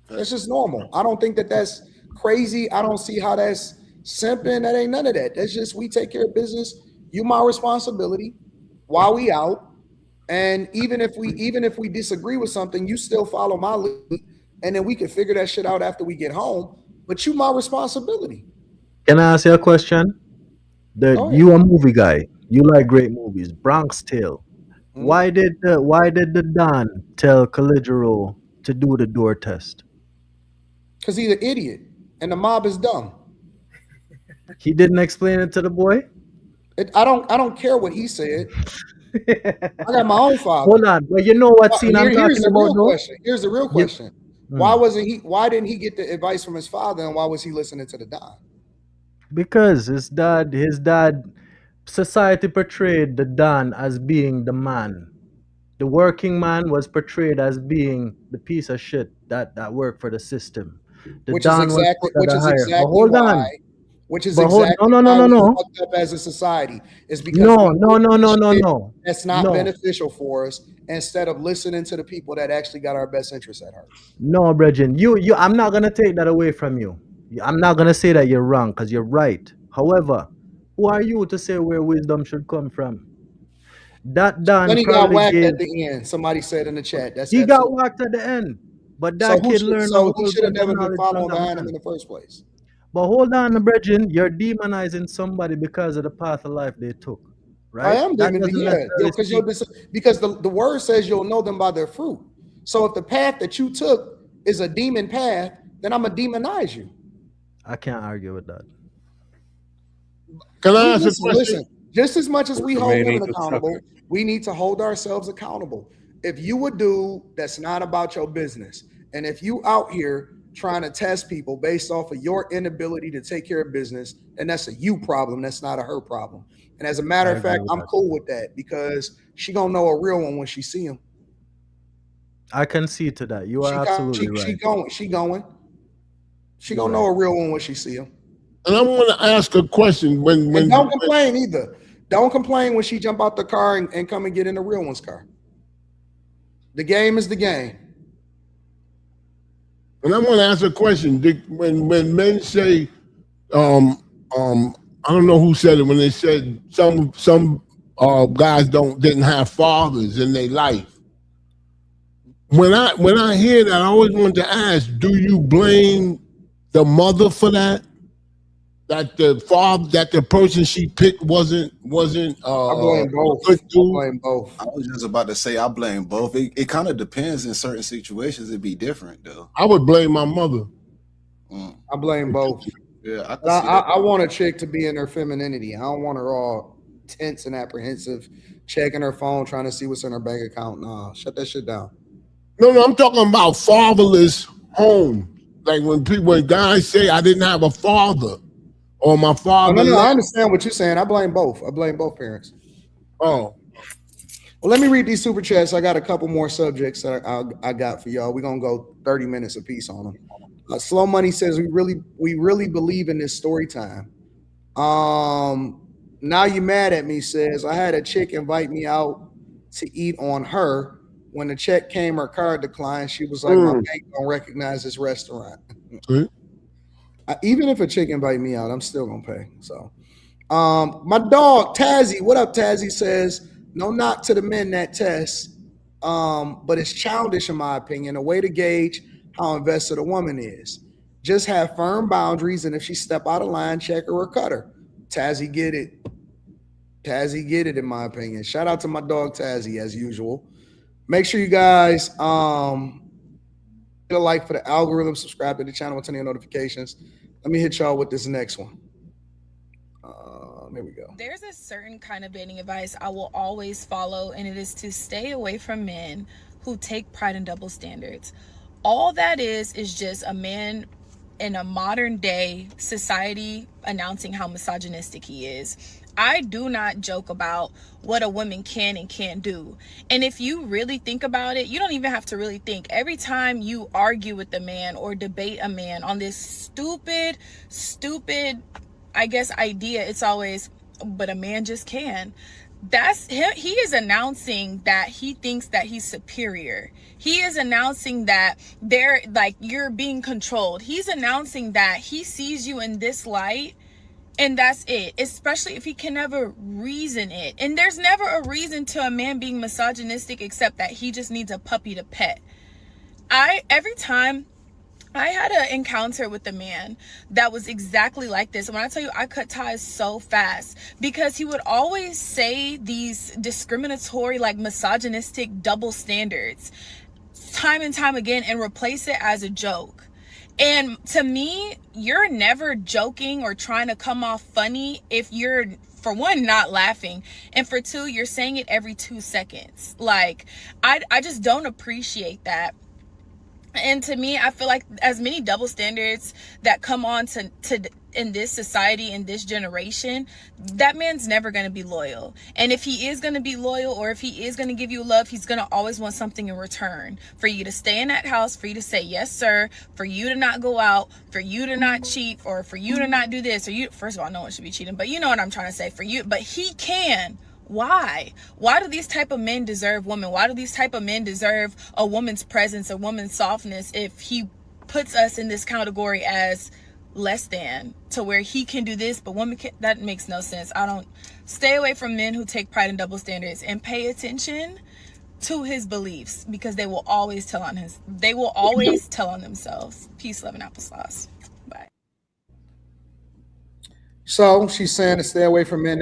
That's just normal. I don't think that that's crazy. I don't see how that's simping. That ain't none of that. That's just we take care of business. You my responsibility while we out. And even if we disagree with something, you still follow my lead, and then we can figure that shit out after we get home. but you my responsibility. Can I ask you a question? You a movie guy. You like great movies. Bronx Tale. Why did the Don tell Caligero to do the door test? Because he's an idiot and the mob is dumb. He didn't explain it to the boy? I don't care what he said. I got my own father. Hold on, but you know what scene I'm talking about, though? Here's the real question. Why didn't he get the advice from his father, and why was he listening to the Don? Because his dad, society portrayed the Don as being the man. The working man was portrayed as being the piece of shit that worked for the system. Which is exactly why we fucked up as a society. Is because no. That's not beneficial for us. Instead of listening to the people that actually got our best interests at heart. No, Bregin, I'm not gonna take that away from you. I'm not gonna say that you're wrong because you're right. However, who are you to say where wisdom should come from? That Don then he got whacked at the end. Somebody said in the chat. He got whacked at the end. But that kid learned. So he should have never been following behind him in the first place. But hold on, Bregin, you're demonizing somebody because of the path of life they took. Right? I am because the word says you'll know them by their fruit. So if the path that you took is a demon path, then I'm gonna demonize you. I can't argue with that. Can I ask a question? Listen, just as much as we hold women accountable, we need to hold ourselves accountable. If you a dude that's not about your business, and if you out here trying to test people based off of your inability to take care of business, and that's a you problem, that's not a her problem. And as a matter of fact, I'm cool with that because she gonna know a real one when she see him. I can see to that. You are absolutely right. She gonna know a real one when she see him. And I want to ask a question. When don't complain either. Don't complain when she jump out the car and come and get in the real one's car. The game is the game. And I want to ask a question. When men say, I don't know who said it when they said some guys didn't have fathers in their life. When I hear that, I always want to ask: do you blame the mother for that? That the person she picked wasn't. I blame both. I blame both. I was just about to say I blame both. It kind of depends. In certain situations, it'd be different though. I would blame my mother. I blame both. Yeah, I want a chick to be in her femininity. I don't want her all tense and apprehensive, checking her phone, trying to see what's in her bank account. Nah, shut that shit down. No, I'm talking about fatherless home. Like when guys say I didn't have a father or my father. No, I understand what you're saying. I blame both. I blame both parents. Oh. Well, let me read these super chats. I got a couple more subjects that I got for y'all. We're gonna go 30 minutes apiece on them. Slow Money says we really believe in this story time. Now You Mad at Me says I had a chick invite me out to eat on her. When the check came, her card declined. She was like, my bank don't recognize this restaurant. Even if a chick invite me out, I'm still gonna pay. So my dog Tazzy, what up, Tazzy, says no knock to the men that test, but it's childish in my opinion, a way to gauge how invested a woman is. Just have firm boundaries, and if she step out of line, check her or cut her. Tazzy get it. Tazzy get it, in my opinion. Shout out to my dog Tazzy, as usual. Make sure you guys hit a like for the algorithm, subscribe to the channel with turn on notifications. Let me hit y'all with this next one. There we go. There's a certain kind of dating advice I will always follow, and it is to stay away from men who take pride in double standards. All that is just a man in a modern day society announcing how misogynistic he is. I do not joke about what a woman can and can't do. And if you really think about it, you don't even have to really think. Every time you argue with a man or debate a man on this stupid, I guess, idea, it's always, but a man just can. That's him. He is announcing that he thinks that he's superior. He is announcing that you're being controlled. He's announcing that he sees you in this light, and that's it, especially if he can never reason it. And there's never a reason to a man being misogynistic except that he just needs a puppy to pet. Every time I had an encounter with a man that was exactly like this. And when I tell you, I cut ties so fast because he would always say these discriminatory, like misogynistic double standards time and time again and replace it as a joke. And to me, you're never joking or trying to come off funny if you're, for one, not laughing, and for two, you're saying it every 2 seconds. Like, I just don't appreciate that. And to me, I feel like as many double standards that come on to in this society, in this generation, that man's never going to be loyal. And if he is going to be loyal, or if he is going to give you love, he's going to always want something in return. For you to stay in that house, for you to say yes sir, for you to not go out, for you to not cheat, or for you to not do this, or you, first of all, no one should be cheating, but you know what I'm trying to say, for you, but he can. Why do these type of men deserve women? Why do these type of men deserve a woman's presence, a woman's softness, if he puts us in this category as less than, to where he can do this but women can't? That makes no sense. I don't. Stay away from men who take pride in double standards, and pay attention to his beliefs, because they will always tell on themselves. Peace, love, and applesauce. Bye. So she's saying to stay away from men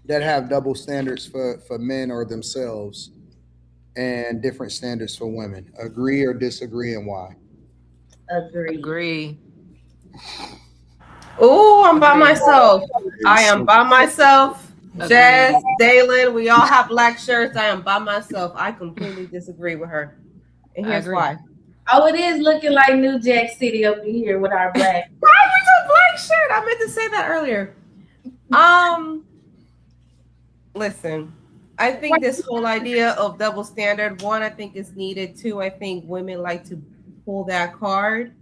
that have double standards for men or themselves, and different standards for women. Agree or disagree, and why? Agree. Oh, I'm by myself. I am by myself. Jazz, Dalen, we all have black shirts. I am by myself. I completely disagree with her. And here's why. Oh, it is looking like New Jack City up in here with our black. Why was a black shirt? I meant to say that earlier. Listen, I think this whole idea of double standard, one, I think is needed. Two, I think women like to pull that card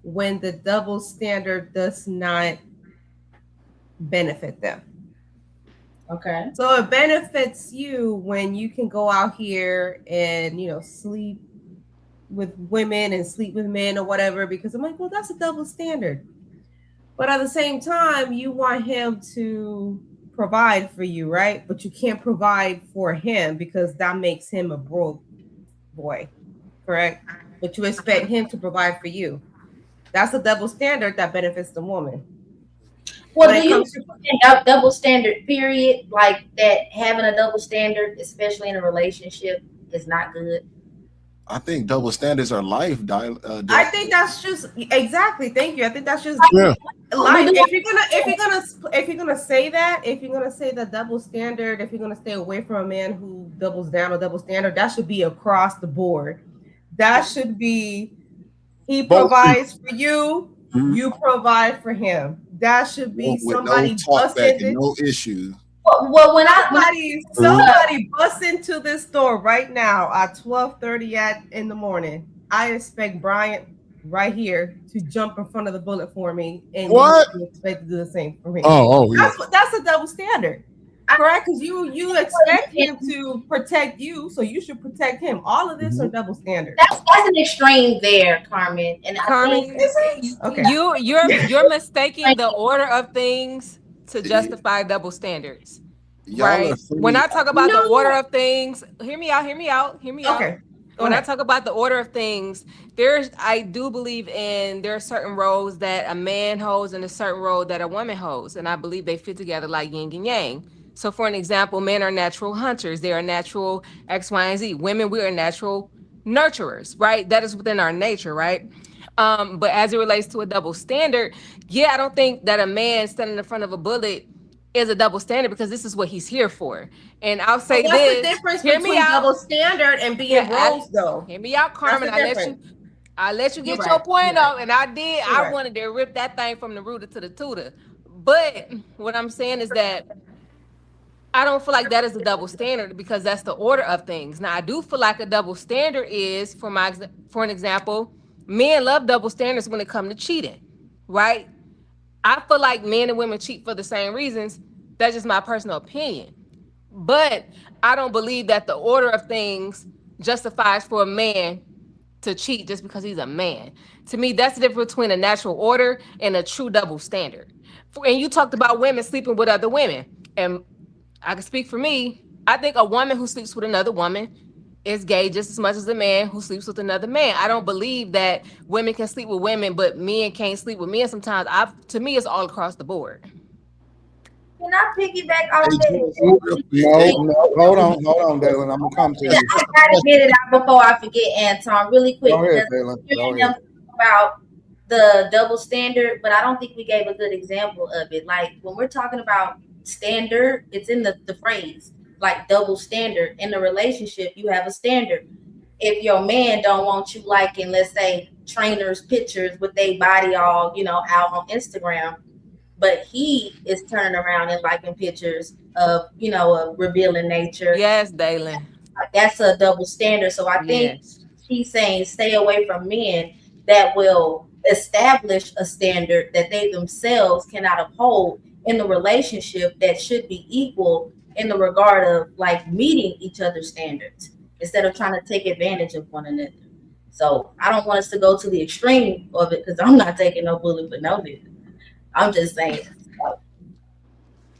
when the double standard does not benefit them. Okay. So it benefits you when you can go out here and, sleep with women and sleep with men or whatever, because I'm like, well, that's a double standard. But at the same time, you want him to provide for you, right? But you can't provide for him because that makes him a broke boy, correct? But you expect him to provide for you. That's a double standard that benefits the woman. Well, do you think double standard, period, like that, having a double standard, especially in a relationship, is not good? I think double standards are life. I think that's just exactly. Thank you. I think that's just life. If you're gonna say that, if you're gonna say the double standard, if you're gonna stay away from a man who doubles down on double standard, that should be across the board. That should be he provides for you, you provide for him. That should be somebody busting. No issue. Well, when somebody busts into this store right now at 12:30 in the morning, I expect Bryant right here to jump in front of the bullet for me, and you expect to do the same for me. That's a double standard, correct? Because you expect him to protect you, so you should protect him. All of this are double standards. That's an extreme there, Carmen. And Carmen, you're mistaking the order of things to justify double standards. Right? When I talk about the order of things, hear me out. Okay. When I talk about the order of things, I do believe there are certain roles that a man holds and a certain role that a woman holds. And I believe they fit together like yin and yang. So for an example, men are natural hunters. They are natural X, Y, and Z. Women, we are natural nurturers, right? That is within our nature, right? But as it relates to a double standard, I don't think that a man standing in front of a bullet is a double standard, because this is what he's here for. And I'll say this. What's the difference between double standard and being roles, though? Hear me out, Carmen. I let you get your point up, and I did. I wanted to rip that thing from the rooter to the tutor. But what I'm saying is that I don't feel like that is a double standard, because that's the order of things. Now, I do feel like a double standard is, for an example, men love double standards when it comes to cheating, right? I feel like men and women cheat for the same reasons. That's just my personal opinion. But I don't believe that the order of things justifies for a man to cheat just because he's a man. To me, that's the difference between a natural order and a true double standard. And you talked about women sleeping with other women. And I can speak for me. I think a woman who sleeps with another woman is gay just as much as a man who sleeps with another man. I don't believe that women can sleep with women, but men can't sleep with men. Sometimes, to me, it's all across the board. Can I piggyback off No, hold on, Dalen. I'm gonna come to you. I gotta get it out before I forget, Anton, really quick. Go ahead, Dalen. Go ahead. About the double standard, but I don't think we gave a good example of it. Like when we're talking about standard, it's in the phrase, like double standard. In a relationship, you have a standard. If your man don't want you liking, let's say, trainers' pictures with their body all, out on Instagram, but he is turning around and liking pictures of, a revealing nature. Yes, Dalen. That's a double standard. So I think she's saying stay away from men that will establish a standard that they themselves cannot uphold in the relationship that should be equal in the regard of like meeting each other's standards instead of trying to take advantage of one another. So I don't want us to go to the extreme of it because I'm not taking no bullet for no nigga. I'm just saying.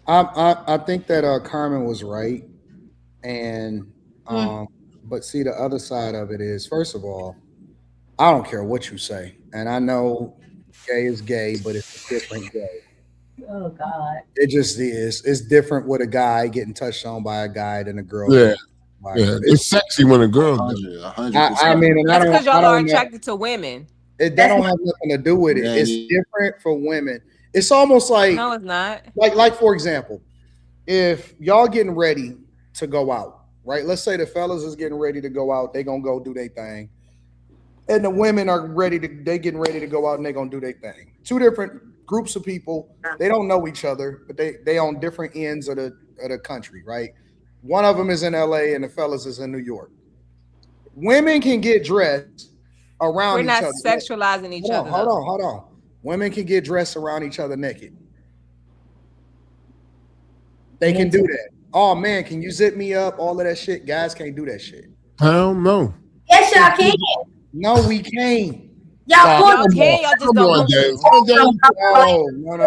I think that Carmen was right, and but see, the other side of it is, first of all, I don't care what you say, and I know gay is gay, but it's a different gay. Oh God! It just is. It's different with a guy getting touched on by a guy than a girl. Yeah. It's sexy when a girl does it. I mean, and that's because y'all are know. attracted to women. That don't have nothing to do with it. It's different for women. It's almost like no, it's not. Like for example, if y'all getting ready to go out, right? Let's say the fellas is getting ready to go out, they gonna go do their thing, and the women are they getting ready to go out and they gonna do their thing. Two different groups of people. They don't know each other, but they on different ends of the country, right? One of them is in LA and the fellas is in New York. Women can get dressed around each other. We're not sexualizing each other. Hold on. Women can get dressed around each other naked. They can do that. Oh man, can you zip me up? All of that shit. Guys can't do that shit. Hell no. Yes, y'all can. No, we can't. Y'all can. Y'all just don't No. No, they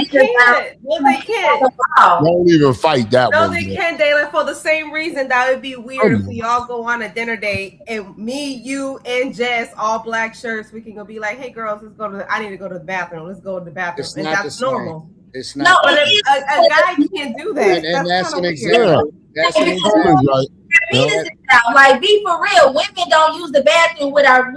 can't. No, they can't. Don't even fight that no, one. No, they can't, Dalen, for the same reason that would be weird if we all go on a dinner date and me, you, and Jess, all black shirts, we can go be like, hey girls, I need to go to the bathroom. Let's go to the bathroom. And that's normal. It's not. No, but a guy can't do that. And that's an example. That's an example. Like, be for real. Women don't use the bathroom with our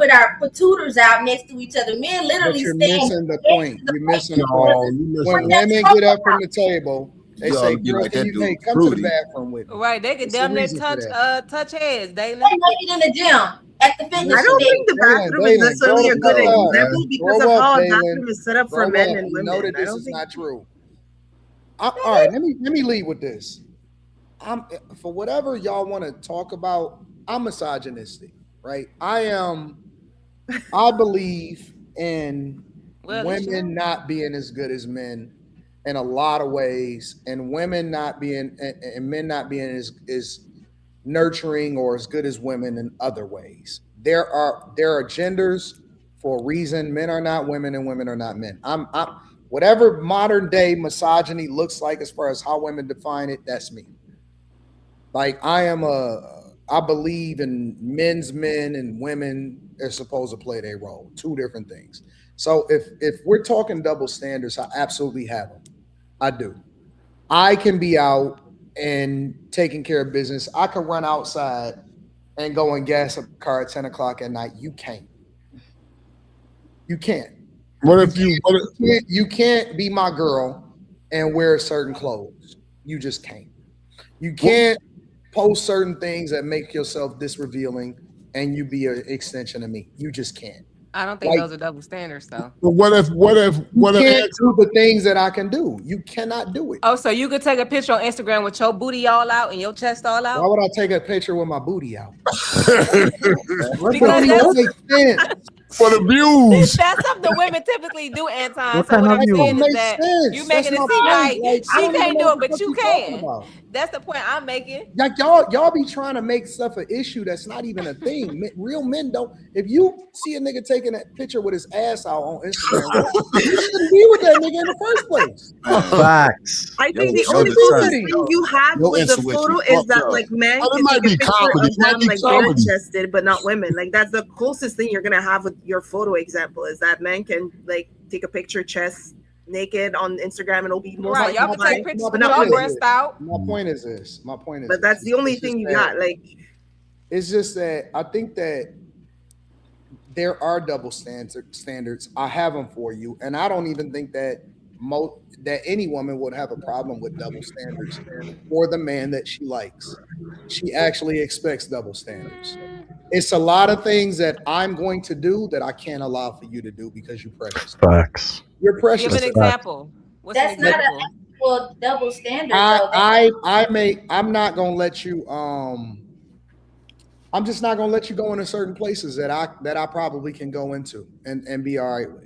tutors out next to each other. Men literally you're stand. Missing the point. You're missing the point. When women get up from the table, they say, "Girl, can you come to the bathroom with me?" Right? They can damn near touch heads. They make it in the gym. At the fitness I don't think the bathroom is necessarily a good example because of how a bathroom is set up for men and women. Know that this is not true. All right, let me lead with this. For whatever y'all want to talk about, I'm misogynistic, right? I believe in women not being as good as men in a lot of ways, and women not being and men not being as nurturing or as good as women in other ways. There are genders for a reason. Men are not women and women are not men. I'm whatever modern day misogyny looks like as far as how women define it, that's me. Like I believe in men's men and women are supposed to play their role. Two different things. So if we're talking double standards, I absolutely have them. I do. I can be out and taking care of business. I can run outside and go and gas up a car at 10 o'clock at night. You can't. You can't. You can't be my girl and wear certain clothes. You just can't. You can't post certain things that make yourself this revealing and you be an extension of me. You just can't. I don't think those are double standards though. But what if you can't do the things that I can do? You cannot do it. Oh, so you could take a picture on Instagram with your booty all out and your chest all out? Why would I take a picture with my booty out? Because for the views. That's something women typically do, Anton. What kind of views? You making it seem like she can't do it, but you can. That's the point I'm making. Like y'all be trying to make stuff an issue that's not even a thing. Real men don't. If you see a nigga taking a picture with his ass out on Instagram, you shouldn't be with that nigga in the first place. Facts. I think the only closest thing you have with the photo is that like men can take a picture of them like bare chested, but not women. Like that's the closest thing you're gonna have with your photo example is that men can like take a picture chest naked on Instagram and it'll be most right. Y'all can take pictures with your breast out. My point is this. But that's the only thing you got. Like, it's just that I think that there are double standards. I have them for you, and I don't even think that that any woman would have a problem with double standards for the man that she likes. She actually expects double standards. It's a lot of things that I'm going to do that I can't allow for you to do because you're precious. Facts. You're precious. Give an example. What's That's an example? not an double standard. I'm not gonna let you. I'm just not gonna let you go into certain places that I probably can go into and be all right with.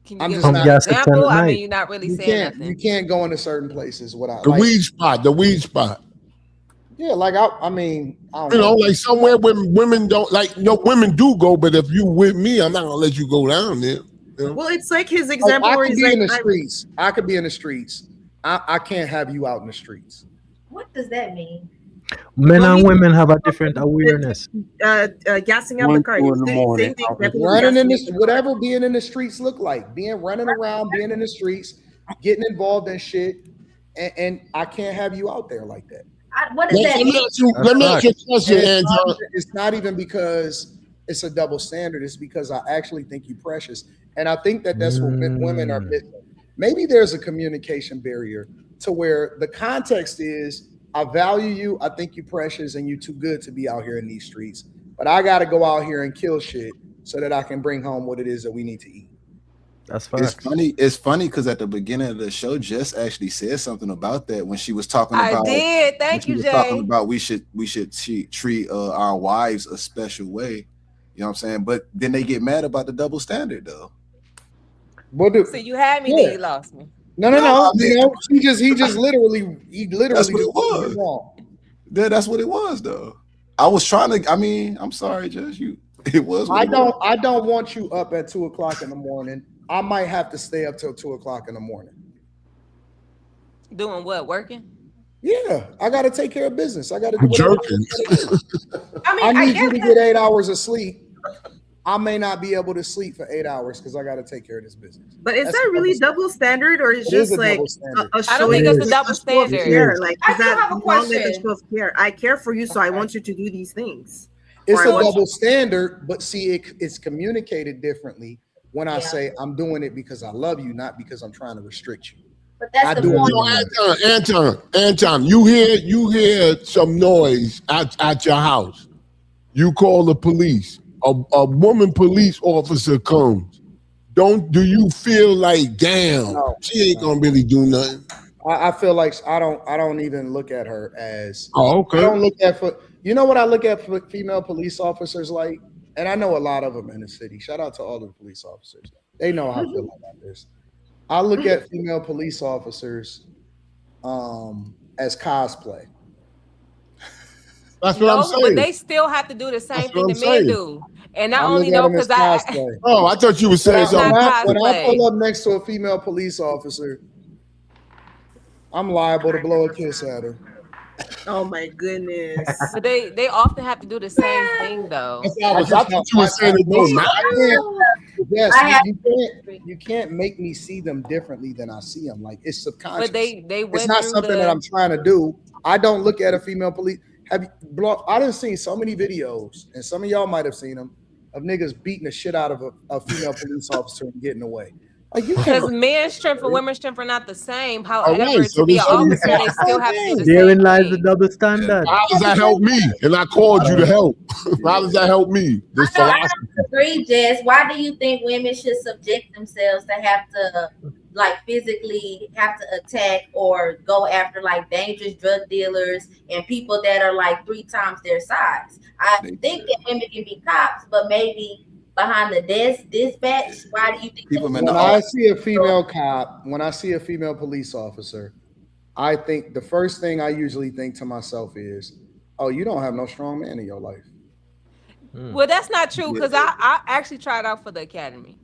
Can you give an example? I mean, you're not really saying nothing. You can't go into certain places without the weed spot. Yeah, like I mean, I don't know, like somewhere where women don't like. Women do go, but if you with me, I'm not gonna let you go down there. You know? Well, it's like his example where he's in the streets. I could be in the streets. I can't have you out in the streets. What does that mean? Men and women have a different awareness. Gassing up the car. Running in this, whatever being in the streets look like. Running around, being in the streets, getting involved in shit, and I can't have you out there like that. What does that mean? Let me ask you a question, Anton. It's not even because it's a double standard. It's because I actually think you're precious, and I think that's what women are missing. Maybe there's a communication barrier to where the context is, I value you, I think you're precious, and you're too good to be out here in these streets. But I got to go out here and kill shit so that I can bring home what it is that we need to eat. That's facts. It's funny because at the beginning of the show, Jess actually said something about that when she was talking about. I did. Thank you, Jay. Talking about we should treat our wives a special way. You know what I'm saying? But then they get mad about the double standard, though. So you had me, then you lost me. No. I mean, he just literally. That's what it was. Yeah, that's what it was, though. I was trying to. I mean, I'm sorry, Jess. It was. I don't want you up at 2:00 in the morning. I might have to stay up till 2:00 in the morning. Doing what? Working? Yeah, I got to take care of business. I got to do jerking. I need you to get 8 hours of sleep. I may not be able to sleep for 8 hours because I got to take care of this business. But is that really double standard, or is just like I don't think it's a double standard. Like, I have a question. I care for you, so I want you to do these things. It's a double standard, but see, it's communicated differently when I say I'm doing it because I love you, not because I'm trying to restrict you. But that's the point. Anton, you hear some noise at your house. You call the police. A woman police officer comes. Do you feel like, damn, she ain't gonna really do nothing? I feel like I don't even look at her as. Oh, okay. I don't look at you know what I look at for female police officers like, and I know a lot of them in the city. Shout out to all the police officers. They know how I feel about this. I look at female police officers as cosplay. That's what I'm saying. But they still have to do the same thing the men do. And not only know because I thought you were saying something. When I pull up next to a female police officer, I'm liable to blow a kiss at her. Oh my goodness! But they often have to do the same thing though. I thought you were saying it don't matter. Yes, you can't make me see them differently than I see them. Like, it's subconscious. But it's not something that I'm trying to do. I don't look at a female police. I done seen so many videos, and some of y'all might have seen them, of niggas beating the shit out of a female police officer and getting away. Like, because men's strength and women's strength are not the same. However, to be an officer, they still have to do the same. Therein lies the double standard. How does that help me? And I called you to help. How does that help me? This philosophy. I agree, Jess. Why do you think women should subject themselves to have to, like, physically have to attack or go after, like, dangerous drug dealers and people that are like 3 times their size? I think that women can be cops, but maybe behind the dispatch. Why do you think when I see a female cop, when I see a female police officer, I think the first thing I usually think to myself is, oh, you don't have no strong man in your life. Well, that's not true because I actually tried out for the academy.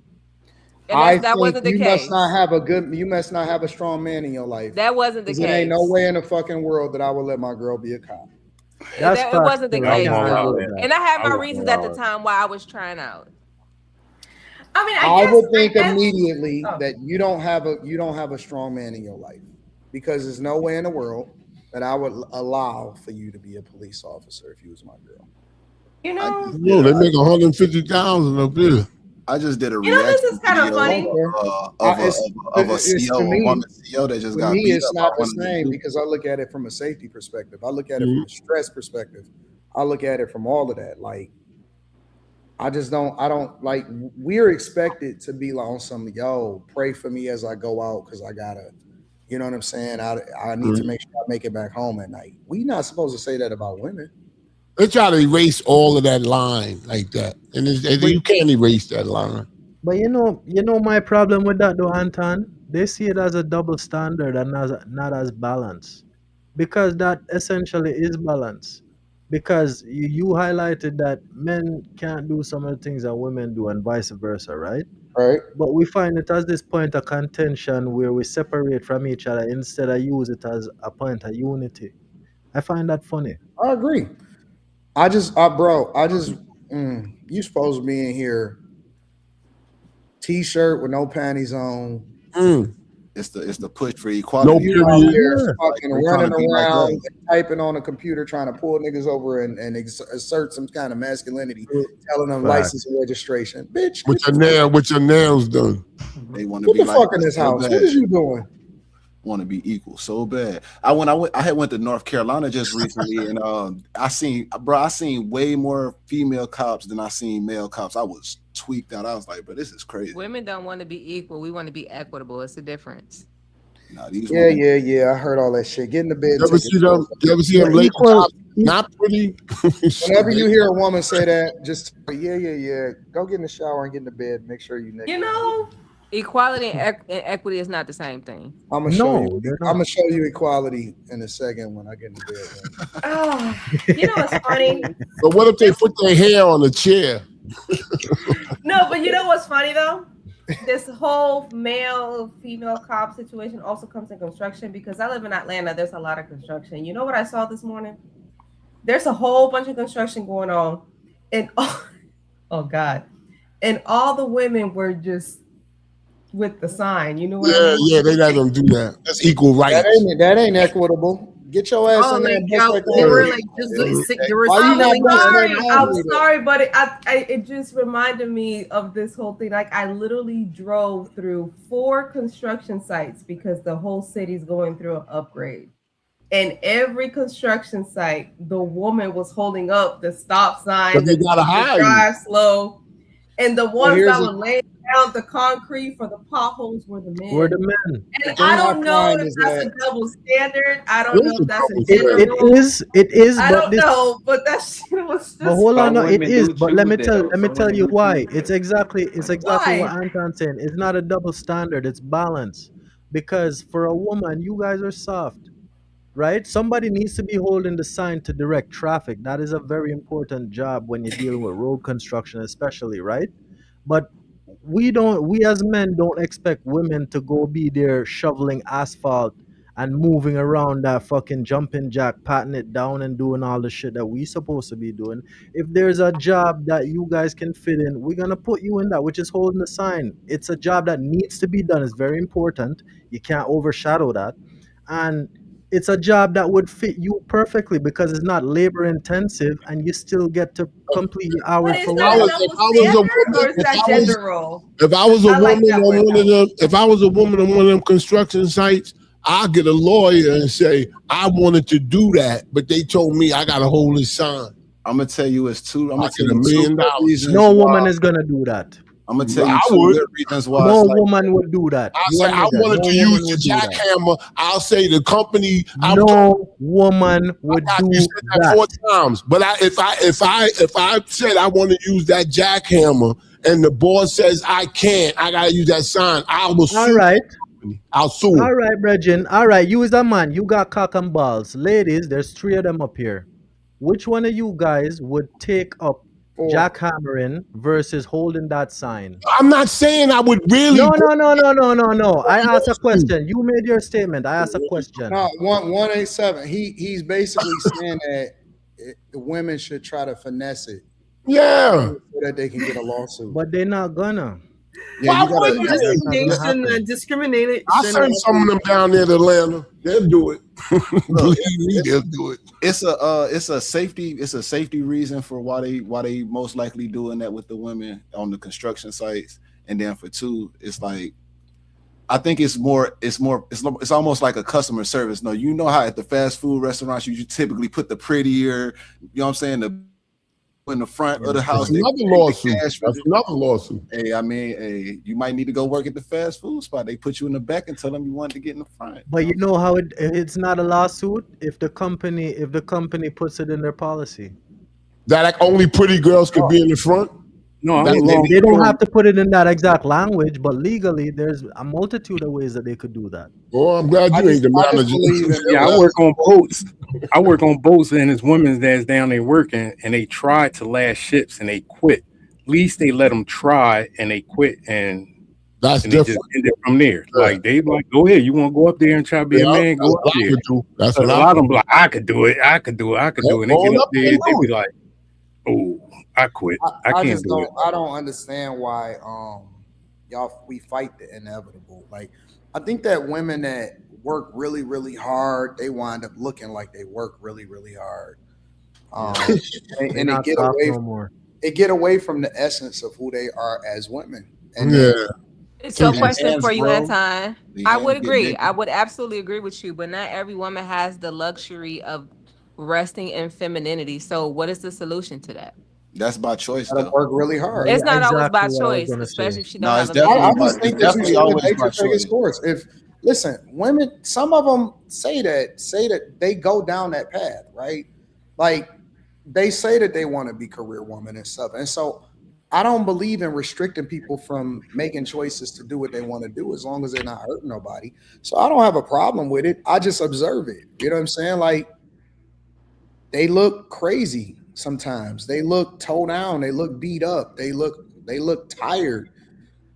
And I that think wasn't the you case. you must not have a strong man in your life. That wasn't the Because case. it ain't no way in the fucking world that I would let my girl be a cop. It wasn't the case. And I had my reasons at the it. time why I was trying out. I mean, I would think immediately that you don't have a strong man in your life, because there's no way in the world that I would allow for you to be a police officer if you was my girl. You know, No, they make 150,000 up there. I just did a You know, this is kind of funny. of a CEO, a woman CEO that just got beat it's up. not the same because I look at it from a safety perspective. I look at it from a stress perspective. I look at it from all of that. Like, I don't like, we're expected to be like on some, yo, pray for me as I go out because I gotta, you know what I'm saying? I need to make sure I make it back home at night. We not supposed to say that about women. They try to erase all of that line like that, and you can't erase that line. But you know my problem with that though, Anton. They see it as a double standard and not as balance, because that essentially is balance. Because you highlighted that men can't do some of the things that women do, and vice versa, right? Right. But we find it as this point of contention where we separate from each other instead of use it as a point of unity. I find that funny. I agree. You supposed to be in here, t-shirt with no panties on. It's the push for equality. You out here fucking running around, typing on a computer, trying to pull niggas over and assert some kind of masculinity, telling them license and registration. Bitch, with your nails done. They want get to be the like fuck in this house. What is you doing? Want to be equal so bad. I had went to North Carolina just recently, and I seen way more female cops than I seen male cops. I was tweaked out. I was like, but this is crazy. Women don't want to be equal. We want to be equitable. It's the difference. Nah, these yeah. I heard all that shit. Get in the bed. You ever see them lady cops? Not pretty. Whenever you hear a woman say that, just yeah. Go get in the shower and get in the bed. Make sure you naked. You know, equality and equity is not the same thing. I'm gonna show you equality in a second when I get in the bed. Oh, you know what's funny? But what if they put their hair on the chair? No, but you know what's funny though? This whole male-female cop situation also comes in construction, because I live in Atlanta. There's a lot of construction. You know what I saw this morning? There's a whole bunch of construction going on, and oh God, and all the women were just with the sign. You know what I mean? Yeah, they let them do that. That's equal rights. That ain't equitable. Get your ass in there. I'm sorry, but it just reminded me of this whole thing. Like, I literally drove through 4 construction sites because the whole city's going through an upgrade. And every construction site, the woman was holding up the stop sign, they gotta hide. Drive slow. And the ones that were laying down the concrete for the potholes were the men. And I don't know if that's a double standard. I don't know if that's a gender role. It is. I don't know, but that shit was just. But hold on, no, it is. But let me tell you why. It's exactly what Anton's saying. It's not a double standard. It's balance. Because for a woman, you guys are soft, right? Somebody needs to be holding the sign to direct traffic. That is a very important job when you're dealing with road construction, especially, right? But we as men don't expect women to go be there shoveling asphalt and moving around that fucking jumping jack, patting it down and doing all the shit that we supposed to be doing. If there's a job that you guys can fit in, we're gonna put you in that, which is holding the sign. It's a job that needs to be done. It's very important. You can't overshadow that. And it's a job that would fit you perfectly because it's not labor intensive and you still get to complete your hours for work. If I was a woman on one of them construction sites, I'll get a lawyer and say, I wanted to do that, but they told me I gotta hold this sign. I'm gonna tell you it's two. I'm gonna tell you $1 million. No woman is gonna do that. I'm gonna tell you two good reasons why. No woman would do that. I say I wanted to use the jackhammer. I'll say the company. No woman would do that. 4 times. But if I said I want to use that jackhammer and the boss says I can't, I gotta use that sign. I will sue. All right. company. I'll sue him. All right, Bregin. All right, you is a man. You got cock and balls. Ladies, there's 3 of them up here. Which one of you guys would take up jackhammering versus holding that sign? I'm not saying I would really. No. I asked a question. You made your statement. I asked a question. No, 187. He's basically saying that the women should try to finesse it. Yeah. So that they can get a lawsuit. But they're not gonna. Yeah, you gotta discrimination, discriminated. I'll send some of them down there to Atlanta. They'll do it. Believe me, they'll do it. It's a safety reason for why they most likely doing that with the women on the construction sites. And then for 2, it's like, I think it's almost like a customer service. No, you know how at the fast food restaurants you typically put the prettier, you know what I'm saying, in the front of the house. That's another lawsuit. Hey, I mean, you might need to go work at the fast food spot. They put you in the back and tell them you wanted to get in the front. But you know how it's not a lawsuit if the company puts it in their policy. That like only pretty girls could be in the front? No, they don't have to put it in that exact language, but legally there's a multitude of ways that they could do that. Oh, I'm glad you ain't the manager. Yeah, I work on boats. I work on boats, and it's women that's down there working, and they try to last ships, and they quit. At least they let them try, and they quit, and that's and they just ended from there. Like they like, go ahead, you want to go up there and try to be a man? Go up there. That's a lot of them like, I could do it, and they get up there, and they be like, oh. I quit. I can't do it. I don't understand why we fight the inevitable. Like, I think that women that work really, really hard, they wind up looking like they work really, really hard. And they get away from the essence of who they are as women. And so a question for you, Anton. I would agree. I would absolutely agree with you, but not every woman has the luxury of resting in femininity. So what is the solution to that? That's by choice. Though. Work really hard. It's not always by choice, especially if she don't have a man. I just think that you should make your biggest course. Listen, women, some of them say that they go down that path, right? Like they say that they want to be career women and stuff, and so I don't believe in restricting people from making choices to do what they want to do as long as they're not hurting nobody. So I don't have a problem with it. I just observe it. You know what I'm saying? Like they look crazy. Sometimes they look toe down, they look beat up, they look tired,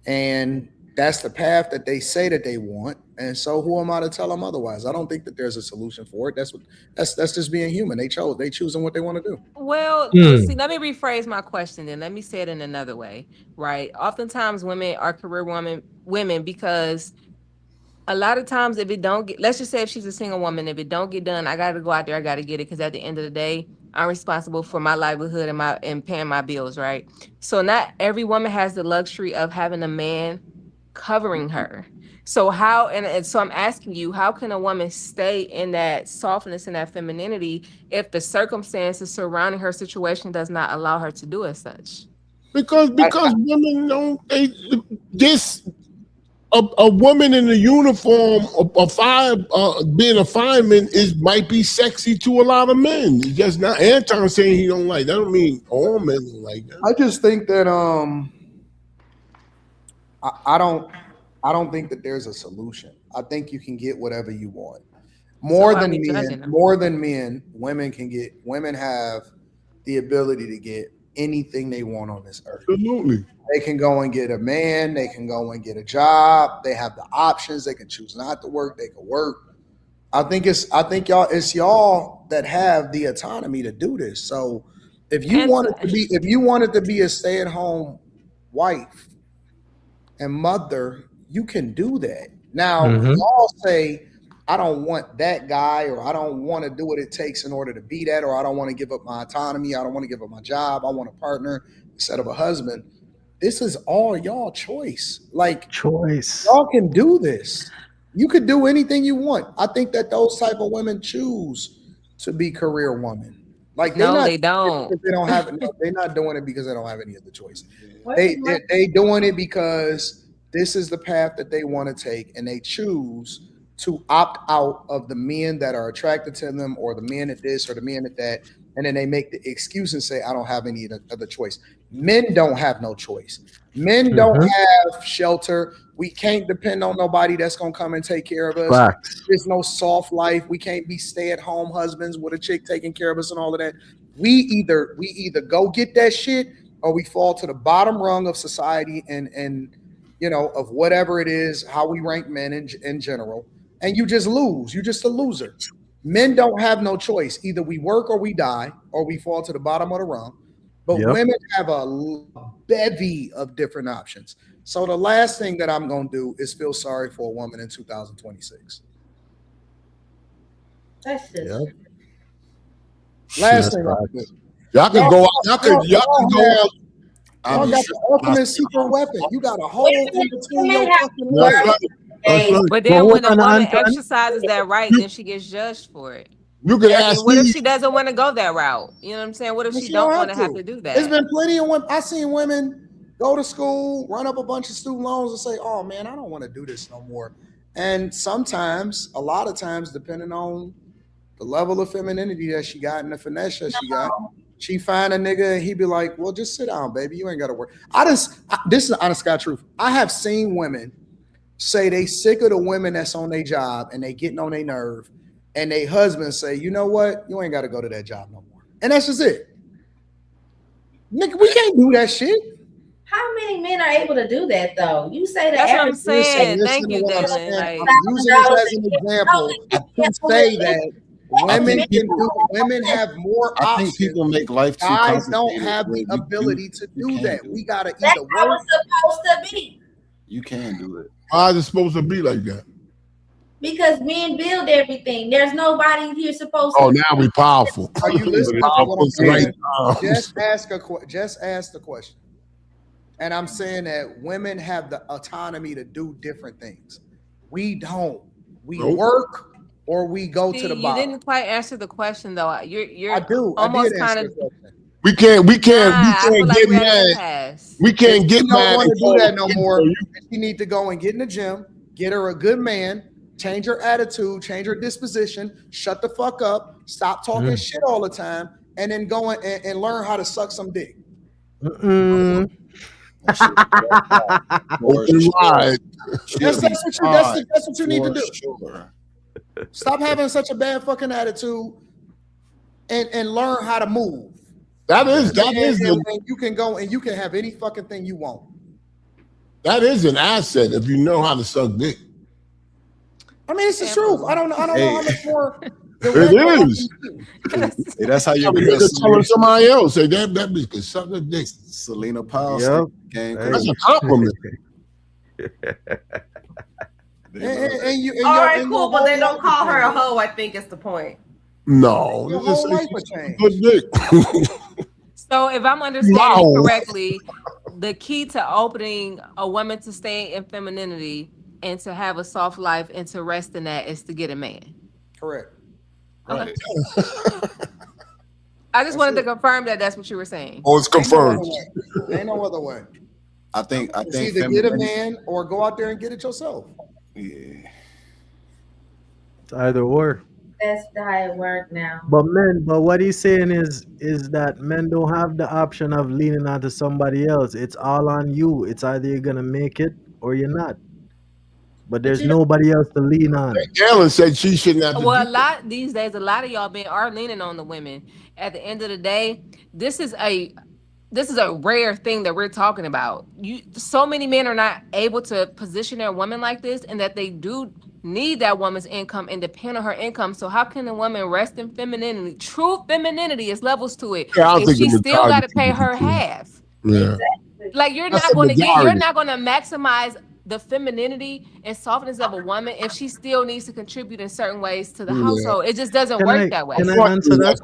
and that's the path that they say that they want. And so who am I to tell them otherwise? I don't think that there's a solution for it. That's just being human. They choosing what they want to do. Well, see, let me rephrase my question then. Let me say it in another way, right? Oftentimes women are career women because a lot of times if it don't get, let's just say if she's a single woman, if it don't get done, I got to go out there, I got to get it, because at the end of the day, I'm responsible for my livelihood and paying my bills, right? So not every woman has the luxury of having a man covering her. So so I'm asking you, how can a woman stay in that softness and that femininity if the circumstances surrounding her situation does not allow her to do as such? Because women don't, a woman in a uniform, being a fireman might be sexy to a lot of men. It's just not. Anton saying he don't like that. Don't mean all men don't like that. I just think that I don't think that there's a solution. I think you can get whatever you want. More than men, women have the ability to get anything they want on this earth. Absolutely. They can go and get a man. They can go and get a job. They have the options. They can choose not to work. They can work. I think it's y'all that have the autonomy to do this. So if you wanted to be a stay-at-home wife and mother, you can do that. Now, y'all say, I don't want that guy, or I don't want to do what it takes in order to be that, or I don't want to give up my autonomy. I don't want to give up my job. I want a partner instead of a husband. This is all y'all choice. Y'all can do this. You could do anything you want. I think that those type of women choose to be career women. Like they don't. They don't have. They're not doing it because they don't have any other choice. They doing it because this is the path that they want to take, and they choose to opt out of the men that are attracted to them, or the men at this, or the men at that, and then they make the excuse and say, I don't have any other choice. Men don't have no choice. Men don't have shelter. We can't depend on nobody that's going to come and take care of us. Facts. There's no soft life. We can't be stay-at-home husbands with a chick taking care of us and all of that. We either go get that shit, or we fall to the bottom rung of society and you know, of whatever it is, how we rank men in general, and you just lose. You're just a loser. Men don't have no choice. Either we work or we die, or we fall to the bottom of the rung. But women have a bevy of different options. So the last thing that I'm going to do is feel sorry for a woman in 2026. That's just last thing I'm do. Y'all can go out. Y'all can go out. Y'all got the ultimate secret weapon. You got a hole in between your fucking legs. But then when a woman exercises that right, then she gets judged for it. You can ask what if she doesn't want to go that route? You know what I'm saying? What if she don't want to have to do that? There's been plenty of women. I've seen women go to school, run up a bunch of student loans, and say, "Oh man, I don't want to do this no more." And sometimes, a lot of times, depending on the level of femininity that she got and the finesse that she got, she find a nigga and he be like, "Well, just sit down, baby. You ain't got to work." This is the honest God truth. I have seen women say they sick of the women that's on their job and they getting on their nerve, and they husbands say, "You know what? You ain't got to go to that job no more." And that's just it. Nigga, we can't do that shit. How many men are able to do that though? You say that. That's what I'm saying. Thank you, Dylan. I'm using this as an example to say that women have more options. I think people make life too guys don't have the ability to do that. We gotta either That's how work. it's supposed to be. You can do it. Why is it supposed to be like that? Because men build everything. There's nobody here supposed to. Oh, now we powerful. Are you listening to what I'm saying? Just ask the question. And I'm saying that women have the autonomy to do different things. We don't. We work or we go to the bottom. You didn't quite answer the question though. You're I do. almost I kind of. We can't get mad. We can't get mad. Don't want to do that no more. You need to go and get in the gym, get her a good man, change her attitude, change her disposition, shut the fuck up, stop talking shit all the time, and then go and learn how to suck some dick. That's what you need to do. Sure. Stop having such a bad fucking attitude and learn how to move. That is you can go and you can have any fucking thing you want. That is an asset if you know how to suck dick. I mean, it's the truth. I don't know how much more. It is. Hey, that's how you telling somebody else. Say that bitch can suck a dick. Selena Powell. Yep. That's a compliment. All right, cool, but they don't call her a hoe. I think is the point. No, your whole life would change. Good dick. So, if I'm understanding correctly, the key to opening a woman to stay in femininity and to have a soft life and to rest in that is to get a man. Correct. Right. I just wanted to confirm that that's what you were saying. Oh, it's confirmed. Ain't no other way. I think either get a man or go out there and get it yourself. Yeah. It's either or. That's how it works now. But what he's saying is that men don't have the option of leaning onto somebody else. It's all on you. It's either you're gonna make it or you're not. But there's nobody else to lean on. Ellen said she shouldn't have to. Well, a lot these days, a lot of y'all men are leaning on the women. At the end of the day, this is a rare thing that we're talking about. So many men are not able to position their woman like this, and that they do need that woman's income and depend on her income. So how can a woman rest in femininity? True femininity is levels to it. Yeah, if she still got to pay her half. Yeah. Like you're not going to maximize the femininity and softness of a woman if she still needs to contribute in certain ways to the household. It just doesn't work that way. Can I answer that?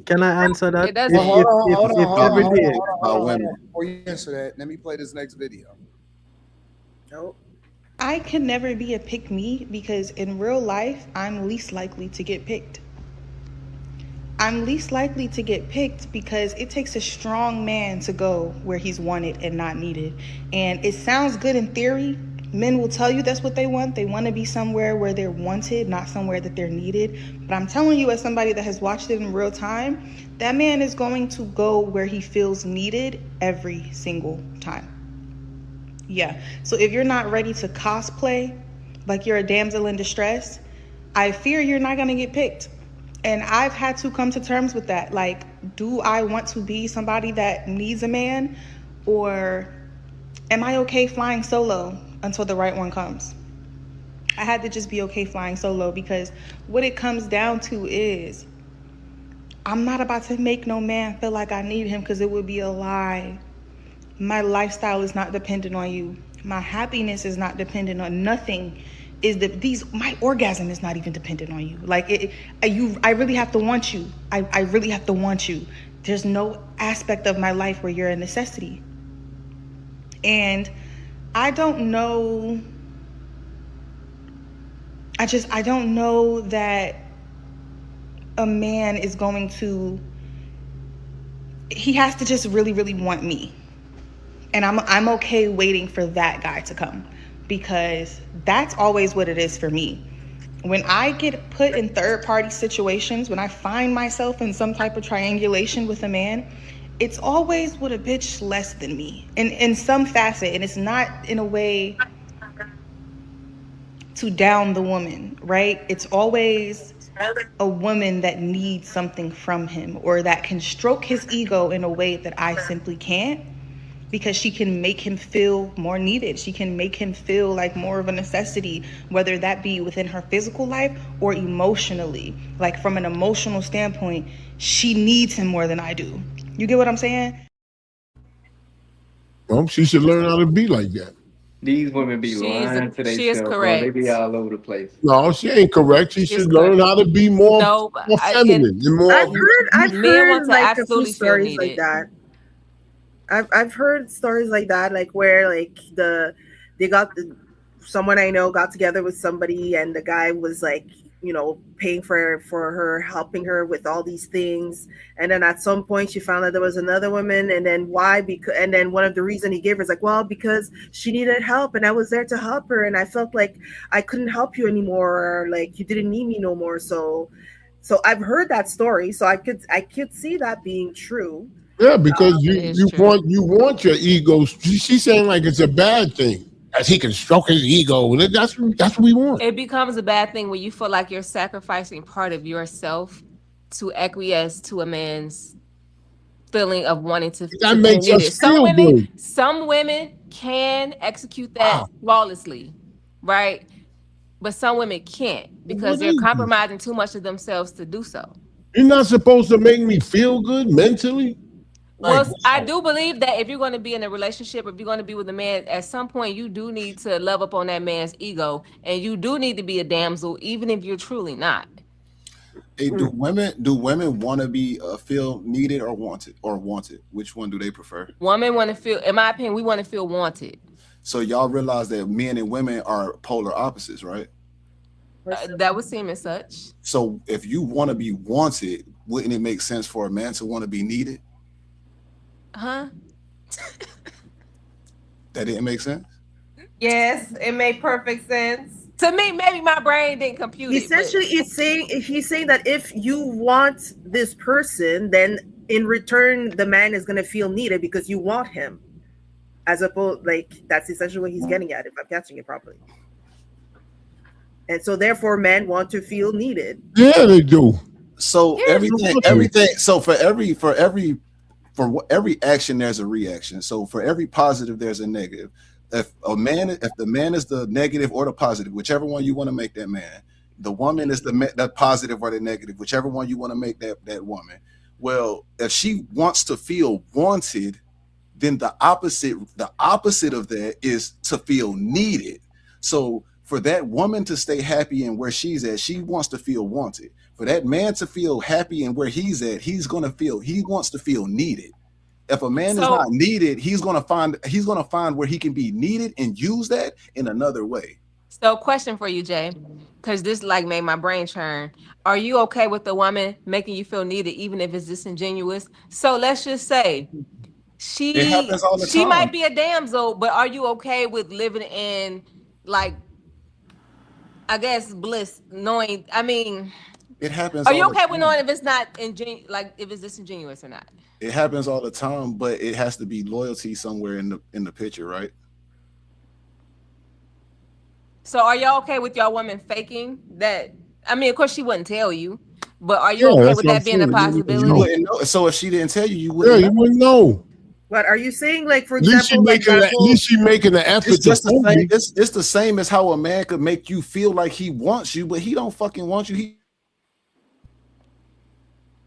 Can I answer that? It doesn't. Hold on. Before you answer that, let me play this next video. Nope. I can never be a pick me because in real life, I'm least likely to get picked. I'm least likely to get picked because it takes a strong man to go where he's wanted and not needed. And it sounds good in theory, Men will tell you that's what they want. They want to be somewhere where they're wanted, not somewhere that they're needed. But I'm telling you, as somebody that has watched it in real time, that man is going to go where he feels needed every single time. Yeah. So if you're not ready to cosplay like you're a damsel in distress, I fear you're not going to get picked. And I've had to come to terms with that. Like, do I want to be somebody that needs a man, or am I okay flying solo until the right one comes? I had to just be okay flying solo, because what it comes down to is I'm not about to make no man feel like I need him, because it would be a lie. My lifestyle is not dependent on you. My happiness is not dependent on nothing. My orgasm is not even dependent on you. Like I really have to want you. I really have to want you. There's no aspect of my life where you're a necessity. And I don't know. I don't know that a man is going to. He has to just really, really want me. And I'm okay waiting for that guy to come, because that's always what it is for me. When I get put in third-party situations, when I find myself in some type of triangulation with a man, it's always with a bitch less than me in some facet. And it's not in a way to down the woman, right? It's always a woman that needs something from him, or that can stroke his ego in a way that I simply can't, because she can make him feel more needed. She can make him feel like more of a necessity, whether that be within her physical life or emotionally. Like, from an emotional standpoint, she needs him more than I do. You get what I'm saying? Well, she should learn how to be like that. These women be lying to she is themselves, bro. They correct. be all over the place. No, she ain't correct. She should learn how to be more feminine and more. I've men heard want to like a few absolutely feel stories like needed. that. I've heard stories like that, like where like someone I know got together with somebody, and the guy was like, paying for her, helping her with all these things, and then at some point she found out there was another woman, and then why? And then one of the reason he gave her is like, well, because she needed help, and I was there to help her, and I felt like I couldn't help you anymore, or like you didn't need me no more. So I've heard that story, so I could see that being true. Yeah, because you want your ego. She's saying like it's a bad thing, as he can stroke his ego. That's what we want. It becomes a bad thing when you feel like you're sacrificing part of yourself to acquiesce to a man's feeling of wanting to. That makes us feel good. Some women can execute that flawlessly, right? But some women can't, because they're compromising too much of themselves to do so. You're not supposed to make me feel good mentally. Well, I do believe that if you're going to be in a relationship, if you're going to be with a man, at some point you do need to love up on that man's ego, and you do need to be a damsel, even if you're truly not. Hey, do women want to be feel needed or wanted? Which one do they prefer? Women want to feel, in my opinion, we want to feel wanted. So y'all realize that men and women are polar opposites, right? That would seem as such. So if you want to be wanted, wouldn't it make sense for a man to want to be needed? Huh? That didn't make sense? Yes, it made perfect sense. To me, maybe my brain didn't compute it. Essentially, he's saying that if you want this person, then in return, the man is going to feel needed because you want him. As opposed, like, that's essentially what he's getting at, if I'm catching it properly. And so therefore, men want to feel needed. Yeah, they do. So everything. So for every action, there's a reaction. So for every positive, there's a negative. If the man is the negative or the positive, whichever one you want to make that man, the woman is the positive or the negative, whichever one you want to make that woman. Well, if she wants to feel wanted, then the opposite of that is to feel needed. So for that woman to stay happy in where she's at, she wants to feel wanted. For that man to feel happy in where he's at, he wants to feel needed. If a man is not needed, he's gonna find where he can be needed and use that in another way. So, question for you, Jay, because this like made my brain churn. Are you okay with the woman making you feel needed, even if it's disingenuous? So let's just say she might be a damsel, but are you okay with living in like, I guess, bliss, knowing, I mean, it happens. Are you okay with knowing if it's not like if it's disingenuous or not? It happens all the time, but it has to be loyalty somewhere in the picture, right? So are y'all okay with y'all woman faking that? I mean, of course she wouldn't tell you, but are you okay with that being a possibility? You wouldn't know. So if she didn't tell you, you wouldn't. Yeah, you wouldn't know. But are you saying, like, for at least example, at least she making an effort it's just to fool me. it's the same as how a man could make you feel like he wants you, but he don't fucking want you.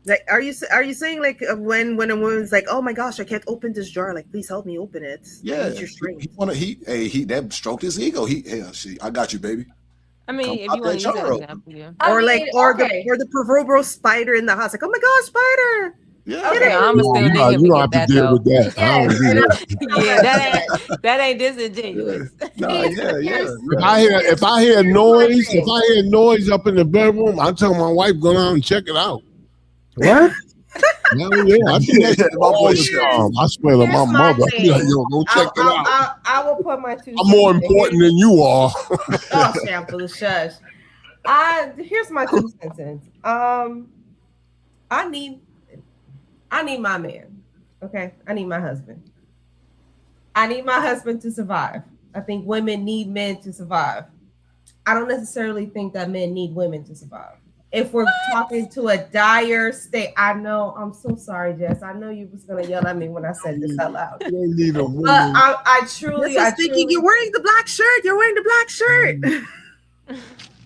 Like, are you saying, like, when a woman's like, oh my gosh, I can't open this jar, like, please help me open it. Yeah, your strength. He that stroked his ego. I got you, baby. I mean, if you want to use that example, yeah. Or the proverbial spider in the house, like, oh my gosh, spider. Yeah, okay, I'm gonna still you don't have to deal with that. Yeah, I don't do that. yeah, that ain't disingenuous. No, yeah. If I hear noise up in the bedroom, I tell my wife, go down and check it out. What? Hell yeah, I do that all the time. I swear to my mother, yo, go check it out. I will put my two. I'm more important than you are. Oh, shampoo, shush. Here's my 2 cents. I need my man. Okay, I need my husband. I need my husband to survive. I think women need men to survive. I don't necessarily think that men need women to survive. If we're talking to a dire state, I know. I'm so sorry, Jess. I know you was gonna yell at me when I said this out loud. You don't need a woman. But I truly, thinking you're wearing the black shirt. You're wearing the black shirt.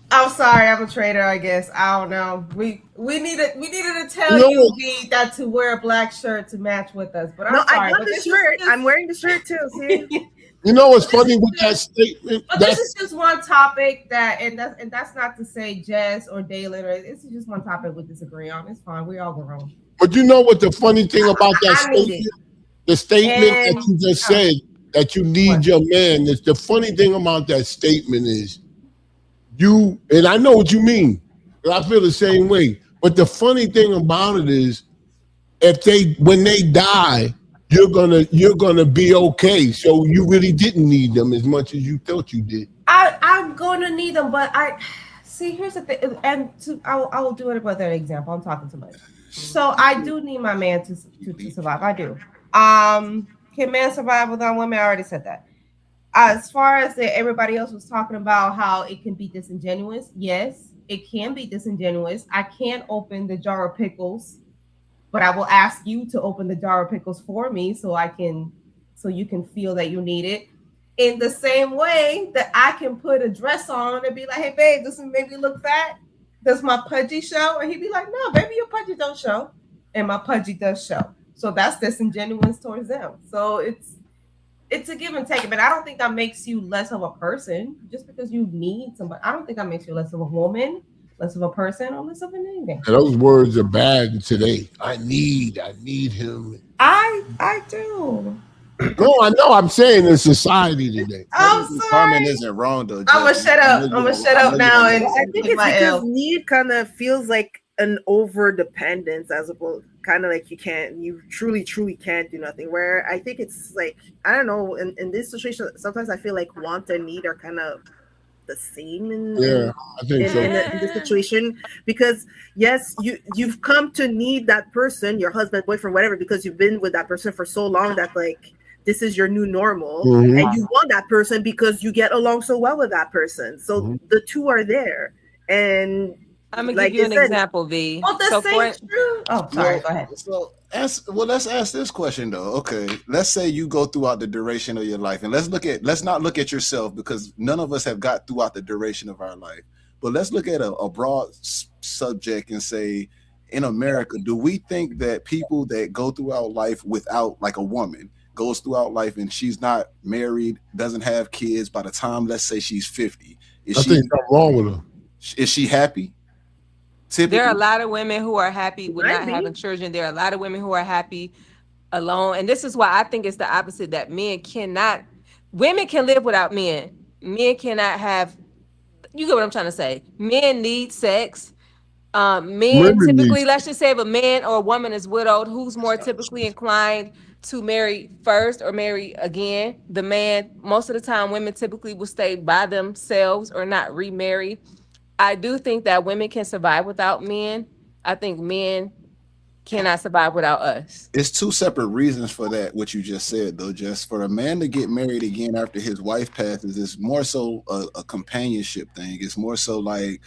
I'm sorry, I'm a traitor. I guess I don't know. We needed to tell you B, that to wear a black shirt to match with us. But I'm sorry. I got the shirt. I'm wearing the shirt too. See. You know what's funny with that statement? But this is just one topic and that's not to say Jess or Dalen, or this is just one topic we disagree on. It's fine. We all grown. But you know what the funny thing about that statement? The statement that you just said, that you need your man. The funny thing about that statement is and I know what you mean. I feel the same way. But the funny thing about it is, when they die, you're gonna be okay. So you really didn't need them as much as you thought you did. I'm gonna need them, but here's the thing, and I will do it with an example. I'm talking too much. So I do need my man to survive. I do. Can men survive without women? I already said that. As far as everybody else was talking about how it can be disingenuous, yes, it can be disingenuous. I can't open the jar of pickles, but I will ask you to open the jar of pickles for me so you can feel that you need it. In the same way that I can put a dress on and be like, hey babe, does it make me look fat? Does my pudgy show? And he'd be like, no, baby, your pudgy don't show. And my pudgy does show. So that's disingenuous towards them. So it's a give and take, but I don't think that makes you less of a person just because you need somebody. I don't think that makes you less of a woman, less of a person, or less of anything. And those words are bad today. I need him. I do. No, I know. I'm saying in society today. I'm sorry. Carmen isn't wrong though. I'm gonna shut up. I'm gonna shut up now. And I think it's because need kind of feels like an over dependence, as opposed kind of like you truly can't do nothing. Where I think it's like, I don't know, in this situation, sometimes I feel like want and need are kind of the same in this situation, because yes, you've come to need that person, your husband, boyfriend, whatever, because you've been with that person for so long that like this is your new normal, and you want that person because you get along so well with that person. So the two are there, and I'm gonna give you an example, V. Well, true. Oh, sorry. Go ahead. So let's ask this question though. Okay, let's say you go throughout the duration of your life, and let's not look at yourself, because none of us have got throughout the duration of our life. But let's look at a broad subject and say, in America, do we think that people that go throughout life without, like a woman goes throughout life and she's not married, doesn't have kids, by the time, let's say, she's 50, I think something wrong with her. Is she happy? Typically. There are a lot of women who are happy with not having children. There are a lot of women who are happy alone. And this is why I think it's the opposite, that women can live without men. Men cannot have, you get what I'm trying to say. Men need sex. Men typically, let's just say if a man or a woman is widowed, who's more typically inclined to marry first or marry again, the man, most of the time, women typically will stay by themselves or not remarry. I do think that women can survive without men. I think men cannot survive without us. It's two separate reasons for that. What you just said, though, just for a man to get married again after his wife passes, is more so a companionship thing. It's more so like,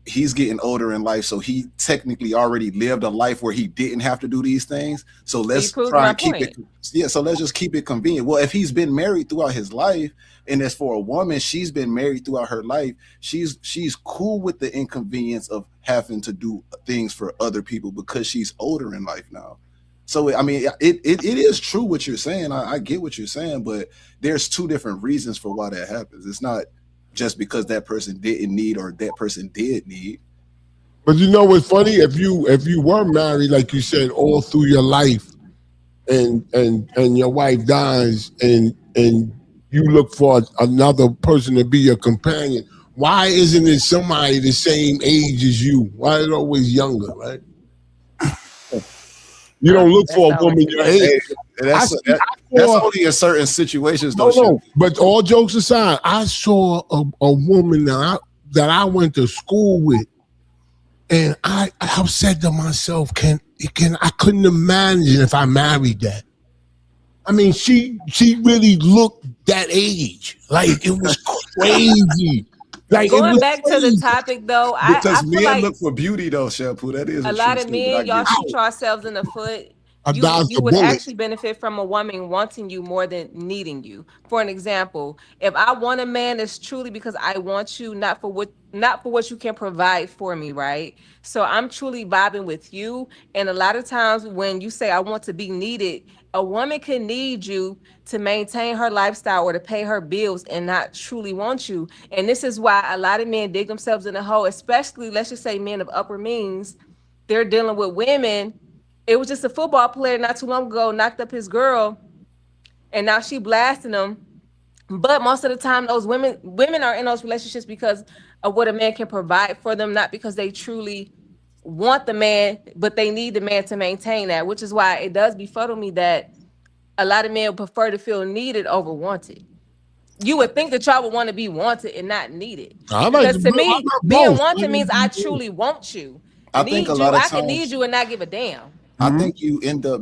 he's getting older in life, so he technically already lived a life where he didn't have to do these things. So let's try and keep it. Yeah, so let's just keep it convenient. Well, if he's been married throughout his life, and as for a woman, she's been married throughout her life, she's cool with the inconvenience of having to do things for other people because she's older in life now. So I mean, it is true what you're saying. I get what you're saying, but there's two different reasons for why that happens. It's not just because that person didn't need or that person did need. But you know what's funny? If you were married, like you said, all through your life, and your wife dies, and you look for another person to be your companion, why isn't it somebody the same age as you? Why is it always younger, right? You don't look for a woman your age. That's only in certain situations, though. No, but all jokes aside, I saw a woman that I went to school with, and I said to myself, I couldn't imagine if I married that. I mean, she really looked that age. Like, it was crazy. Like, going back to the topic, though, because I men like look for beauty, though, Shampoo. That is a lot of men, y'all shoot yourselves in the foot. You would actually benefit from a woman wanting you more than needing you. For an example, if I want a man, it's truly because I want you, not for what you can provide for me, right? So I'm truly vibing with you. And a lot of times when you say I want to be needed, a woman can need you to maintain her lifestyle or to pay her bills and not truly want you. And this is why a lot of men dig themselves in a hole, especially, let's just say, men of upper means. They're dealing with women. It was just a football player not too long ago knocked up his girl, and now she blasting him. But most of the time, those women are in those relationships because of what a man can provide for them, not because they truly want the man, but they need the man to maintain that, which is why it does befuddle me that a lot of men would prefer to feel needed over wanted. You would think that y'all would want to be wanted and not needed. Because to me, being wanted means I truly want you. I think a lot of times I can need you and not give a damn. I think you end up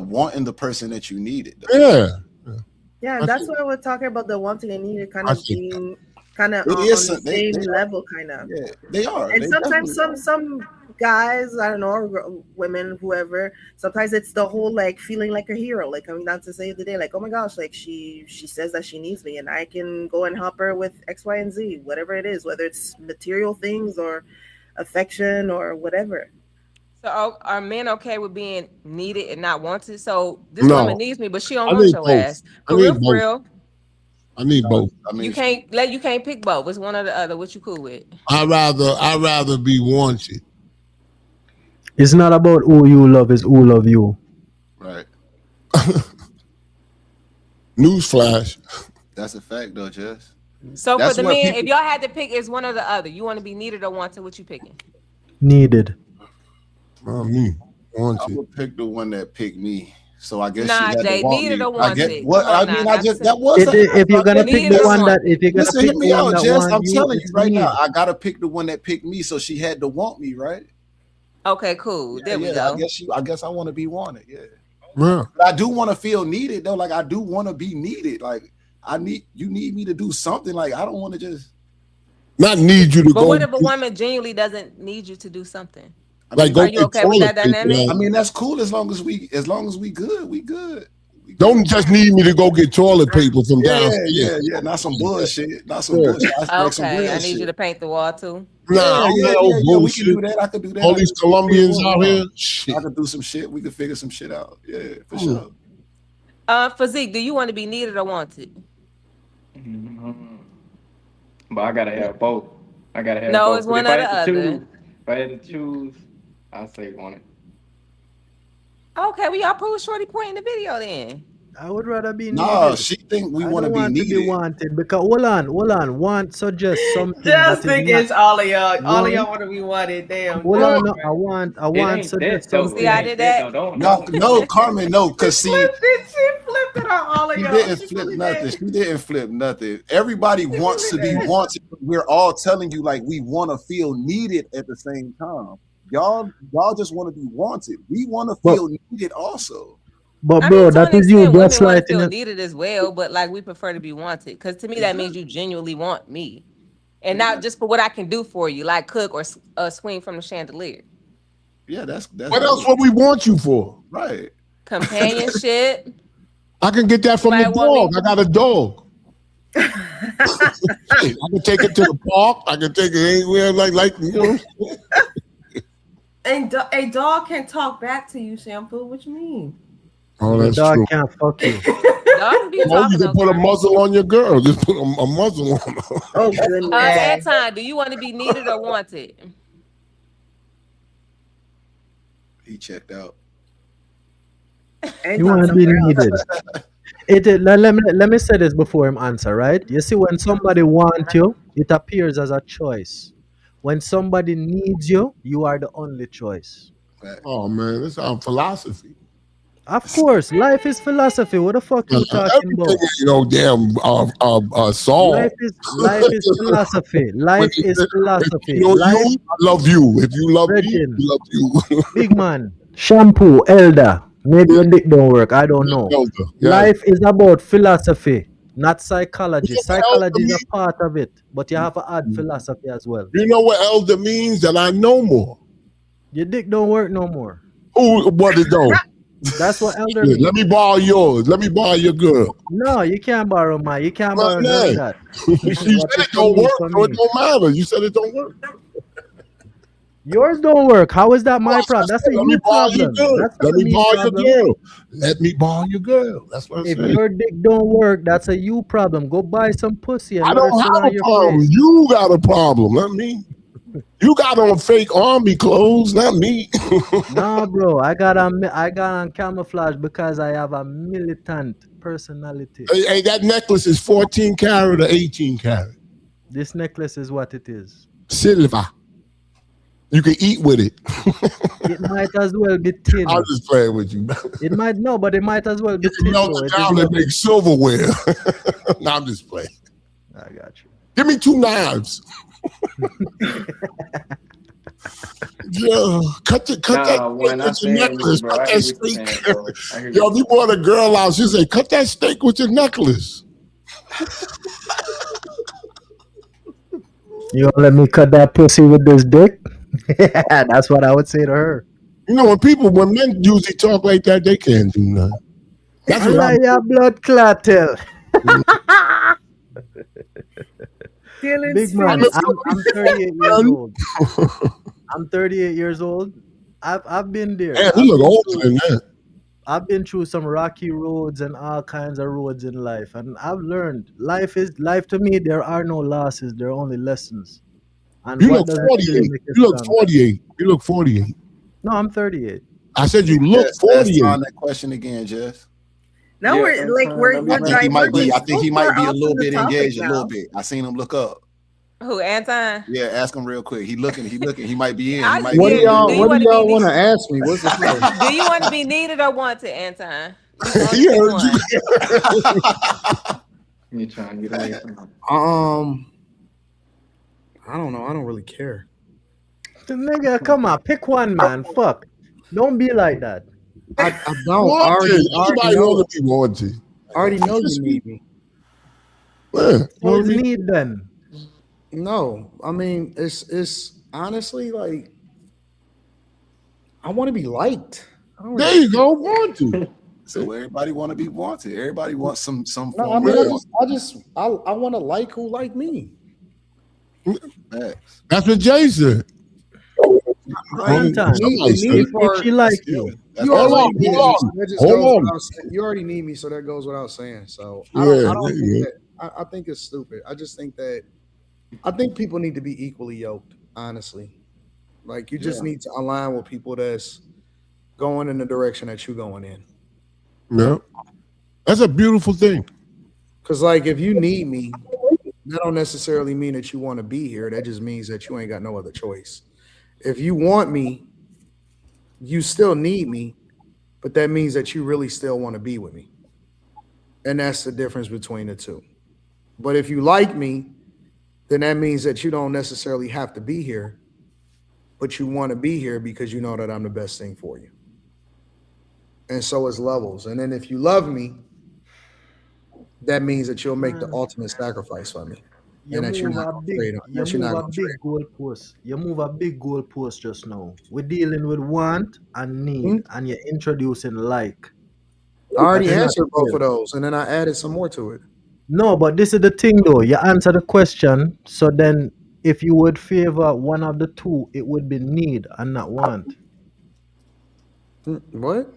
wanting the person that you needed. Yeah, that's why we're talking about the wanting and needing kind of being kind of on the same level, kind of. Yeah, they are. And sometimes some guys, I don't know, or women, whoever, sometimes it's the whole like feeling like a hero, like coming down to save the day, like, oh my gosh, like she says that she needs me and I can go and help her with X, Y, and Z, whatever it is, whether it's material things or affection or whatever. So are men okay with being needed and not wanted? So this woman needs me, but she don't want your ass. For real. I need both. You can't pick both. It's one or the other. What you cool with? I'd rather be wanted. It's not about who you love, it's who love you. Right. Newsflash. That's a fact, though, Jess. So for the men, if y'all had to pick, it's one or the other. You want to be needed or wanted? What you picking? Needed. Me. Wanted. I would pick the one that picked me. So I guess Jay, needed or wanted. If you're gonna pick the one that, if you're gonna listen, pick hear me the out, one that Jess. want I'm you, telling you right need. now, I gotta pick the one that picked me, so she had to want me, right? Okay, cool. There we go. I guess I want to be wanted. Yeah. Yeah. But I do want to feel needed though. Like I do want to be needed. Like you need me to do something. Like I don't want to just not need you to go. But what if a woman genuinely doesn't need you to do something? Like, are you okay with that dynamic? I mean, that's cool as long as we good. We good. Don't just need me to go get toilet paper from downstairs. Yeah. Not some bullshit. Not some bullshit. Okay, I need you to paint the wall too. Nah, we can do that. I could do that. All these Colombians out here. I could do some shit. We could figure some shit out. Yeah, for sure. Physique, do you want to be needed or wanted? But I gotta have both. I gotta have both. No, it's one or the other. If I had to choose, I'd say wanted. Okay, well, y'all prove Shorty point in the video then. I would rather be Nah, needed. she think we I want to don't be want to be needed. wanted because hold on. Want suggests something Just that is think not it's all of y'all. All of want. y'all want to be wanted. Damn. Hold No. on, no, I want ain't that suggests though. See, It I something. ain't did that that. though. Don't. Carmen, no, because see, She flipped it on all of she y'all. didn't She flip really nothing. did. She didn't flip nothing. Everybody wants to be wanted. We're all telling you like we want to feel needed at the same time. Y'all just want to be wanted. We want to But feel needed also. but I mean, bro, to that an is you extent, women want to gaslighting feel it. needed as well, but like we prefer to be wanted because to me that means you genuinely want me, and not just for what I can do for you, like cook or swing from the chandelier. Yeah, that's What else dope. would we want you for? Right. Companionship. I can get that You from the might want me. dog. I got a dog. Shit, I can take it to the park. I can take it anywhere like you know. And a dog can talk back to you, Shampoo. What you mean? Oh, The that's dog true. can't fuck you. Dog can be No, you talking can though, put a Carmen. muzzle on your girl. Just put a muzzle on her. Oh goodness. Anton, do you want to be needed or wanted? He checked out. You want to be needed. Let me say this before him answer, right? You see, when somebody wants you, it appears as a choice. When somebody needs you, you are the only choice. Oh man, that's our philosophy. Of course, life is philosophy. What the fuck you talking Everything about? is, damn Saul. Life is philosophy. When Life he is said, if philosophy. you know Life, you, I love you. If you love me, virgin, I love you. big man, shampoo, elder. Maybe Yeah. your dick don't work. I don't know. Elder, yes. Life is about philosophy, not psychology. You know what elder Psychology is a means? part of it, but you have to add philosophy as well. You know what elder means? That I know more. Your dick don't work no more. Who? What it don't? That's what elder Shit, let means. me borrow yours. Let me borrow your girl. No, you can't borrow mine. You can't Well, borrow none of man, that. you said What is it for don't me is work, for so it me. don't matter. You said it don't work. Yours don't work. How is that my That's what I problem? That's said. a Let me you borrow your problem. girl. That's not Let a me me borrow your problem. girl. Let me borrow your girl. That's what I If said. your dick don't work, that's a you problem. Go buy some pussy and I let her don't sit have on a your problem. face. You got a problem, not me. You got on fake army clothes, not me. No, bro, I got on camouflage because I have a militant personality. Hey, that necklace is 14 karat or 18 karat. This necklace is what it is. Silver. You can eat with it. It might as well be tin. I'm just playing with you. It might no, but it might as well be You can tin. melt Though. it It is down and what make silverware. No, I'm just playing. I got you. Give me 2 knives. Yeah, cut that steak I with your stand with you, necklace. bro. Cut I that hear what you're saying, steak. bro. I hear Yo, what if you you're brought a girl out, she say, cut that steak with your necklace. You gonna let me cut that pussy with this dick? That's what I would say to her. You know, when men usually talk like that, they can't do nothing. That's I what like your blood clot tell. Big man, I'm 38 years old. I'm 38 years old. I've been there. Damn, you look older than that. I've been through some rocky roads and all kinds of roads in life, and I've learned life to me. There are no losses; there are only lessons. And You what look doesn't kill 48. make you You look stronger. 48. You look 48. No, I'm 38. I said you look Jess, 48. ask that question again, Jess. Now we're like we're I think he might be. diverging I think so he far might be a off little from the bit topic engaged. A now. little bit. I seen him look up. Who, Anton? Yeah, ask him real quick. He looking. He might be in. I He just might be get. in. Do you What do want to be? y'all want to ask me? What's the question? Do you want to be needed or wanted, Anton? You can only He pick heard you. one. You're trying to get away from him. I don't know. I don't really care. Nigga, come on, pick one, man. Fuck, don't be like that. I don't. Wanted. Anybody want to be wanted? I already know you need me. Yeah. So it's need then. No, I mean it's honestly like I want to be liked. There you go, wanted. So everybody want to be wanted. Everybody wants some No, form I mean of I want to like who like me. That's what Jay said. Anton, if she like you, Hold on. You already need me, so that goes without saying. So I Yeah, don't think yeah. that. I think it's stupid. I just think that I think people need to be equally yoked. Honestly, like you just need to align with people that's going in the direction that you're going in. Yeah. That's a beautiful thing. Because, like, if you need me, that don't necessarily mean that you want to be here. That just means that you ain't got no other choice. If you want me, you still need me, but that means that you really still want to be with me. And that's the difference between the two. But if you like me, then that means that you don't necessarily have to be here, but you want to be here because you know that I'm the best thing for you. And so it's levels. And then if you love me, that means that you'll make the ultimate sacrifice for me. You And that you're move not a gonna big, trade on. you That you're move not a gonna big trade. goalpost. You move a big goalpost just now. We're dealing with want and need, and you're introducing like. I already That's not answered both fair. of those, and then I added some more to it. No, but this is the thing though. You answer the question, so then if you would favor one of the two, it would be need and not want. What?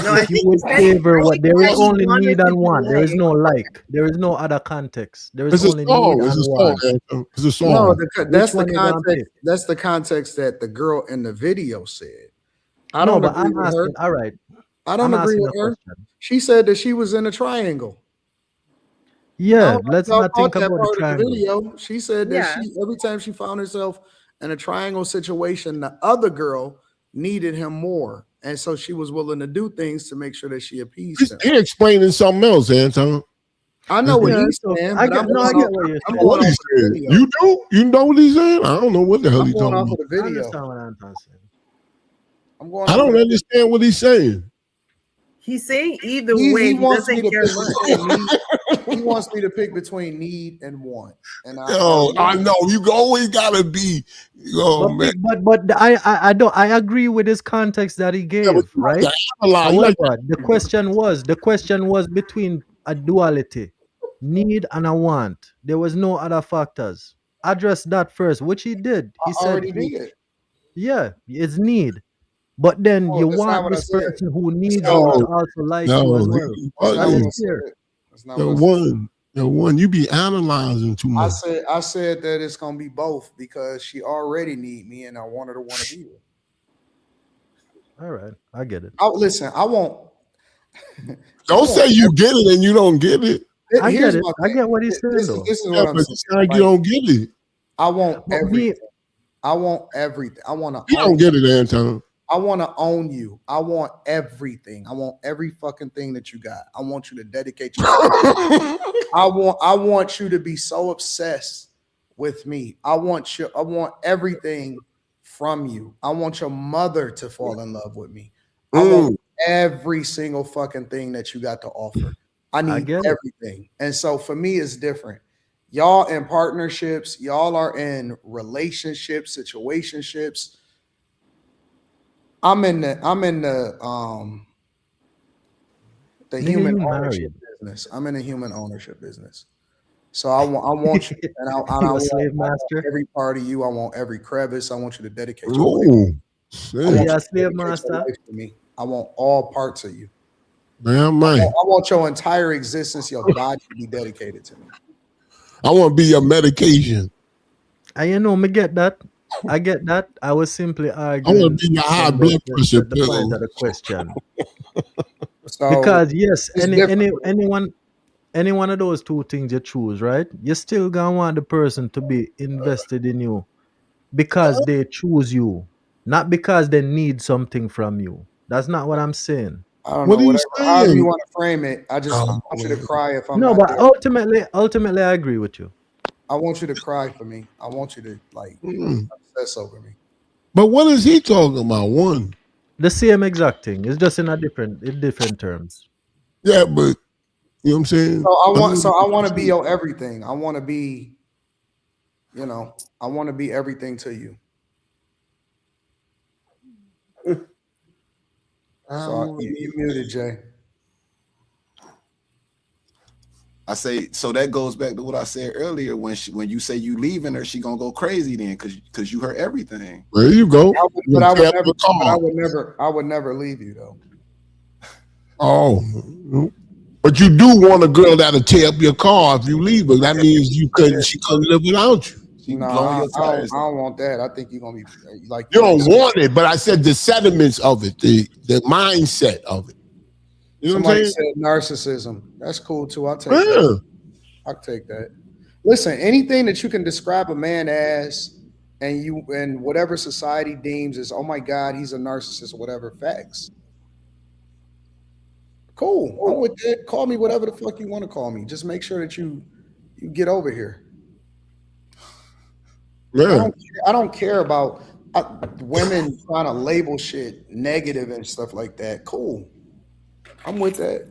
No, I If you think would favor what there is what he only wanted need to and be want. There is like. no like. There is no other context. There is It's a only need song. It's and a song, want. Anton. It's a song. No, Which that's the one you gonna context. pick? That's the context that the girl in the video said. I No, don't but agree I'm with her. asking. All right, I don't I'm agree asking with a her. question. She said that she was in a triangle. I Yeah, don't know if let's y'all not caught think that about the part of the triangle. video. She said that Yeah. she every time she found herself in a triangle situation, the other girl needed him more. And so she was willing to do things to make sure that she appeased him. He explaining something else, Anton. I know what Yeah, he's it's okay. saying, I but I'm get going off, what you're I'm saying. What going he off of the said? video. You do? You know what he's saying? I don't know what the hell I'm he's going talking off about. of the I video. understand what Anton's saying. I'm going I off of don't the understand what he's saying. He's saying either He way, he wants me doesn't to care pick much. between need. He wants me to pick between need and want. And Yo, I know you always gotta be. Oh man, But I don't I agree with his context that he yeah, but gave, you right? like to analyze. You like However, the question was between a duality, need and a want. There was no other factors. Address that first, which he did. I He said already did. yeah, it's need. But then Oh, you that's not want what I this said. person who That's needs not what you I to no, also like you as no. well. That's not That what is I fair. said. That's not The what I said. one, you be analyzing too much. I said that it's gonna be both because she already need me and I want her to want to be with. All right, I get it. Listen, I won't. Don't say you get it and you don't get it. I Here's get it. my I thing. get what he's saying though. This is Yeah, what I'm but saying. it's like you Like, don't get it. I want But everything. me, I want everything. I want to. You don't get it, Anton. I want to own you. I want everything. I want every fucking thing that you got. I want you to dedicate yourself. I want you to be so obsessed with me. I want everything from you. I want your mother to fall in love with me. I want every single fucking thing that you got to offer. I need everything. And so for me, it's different. Y'all in partnerships, y'all are in relationships, situationships. I'm in the human ownership business. I'm in the human ownership business. So I want you, and I want slave master. Every part of you. I want every crevice. I want you to dedicate your Ooh, life. I want you a to slave dedicate master. your life to me. I want all parts of you. Man, I want your entire existence, your body to be dedicated to me. I want to be your medication. You know, me get that. I get that. I was simply I arguing. want to be your high blood pressure the point pillow. of the question. So Because yes, it's any one of those two things you choose, right? You still gonna want the person to be invested in you because they choose you, not because they need something from you. That's not what I'm saying. I don't What know. are you However saying? you want to frame it. I want you to cry if I'm No, not but there. ultimately, I agree with you. I want you to cry for me. I want you to obsess over me. But what is he talking about? One. The same exact thing. It's just in different terms. Yeah, but you know what I'm saying? So I want to be your everything. I want to be, I want to be everything to you. So you muted, Jay. I say so that goes back to what I said earlier. When you say you leaving her, she gonna go crazy then because you heard everything. There you go. I would never leave you though. Oh, but you do want a girl that'll tear up your car if you leave her. That means she couldn't live without you. No, I don't want that. I think you're gonna be like you don't want it, but I said the sentiments of it, the mindset of it. You know Somebody what I'm saying? said narcissism. That's cool too. I'll take that. I'll take that. Listen, anything that you can describe a man as, and whatever society deems as, oh my God, he's a narcissist or whatever, facts. Cool. I'm with that. Call me whatever the fuck you want to call me. Just make sure that you get over here. Yeah. I don't care about women trying to label shit negative and stuff like that. Cool. I'm with that.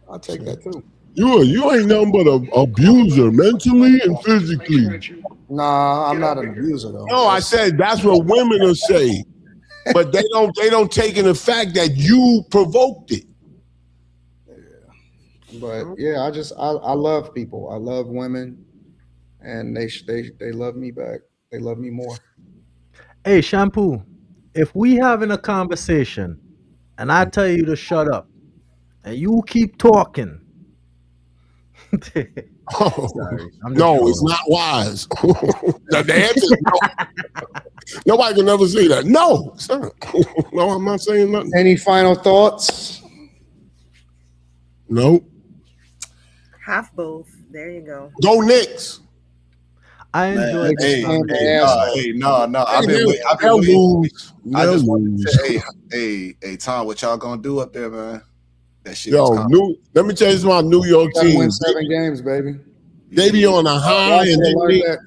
I'll take that too. You ain't nothing but an abuser, mentally and physically. Nah, I'm not an abuser though. No, I said that's what women will say, but they don't take in the fact that you provoked it. But yeah, I love people. I love women, and they love me back. They love me more. Hey, Shampoo, if we having a conversation and I tell you to shut up and you keep talking. Sorry, no, it's not wise. The answer is no. Nobody can ever say that. No, sir. No, I'm not saying nothing. Any final thoughts? No. Half both. There you go. Go Knicks. I enjoyed it. No. I've been waiting. I just wanted to say, hey, Tom, what y'all gonna do up there, man? That shit. Yo, let me tell you about New York team. Win 7 games, baby. They be on a high,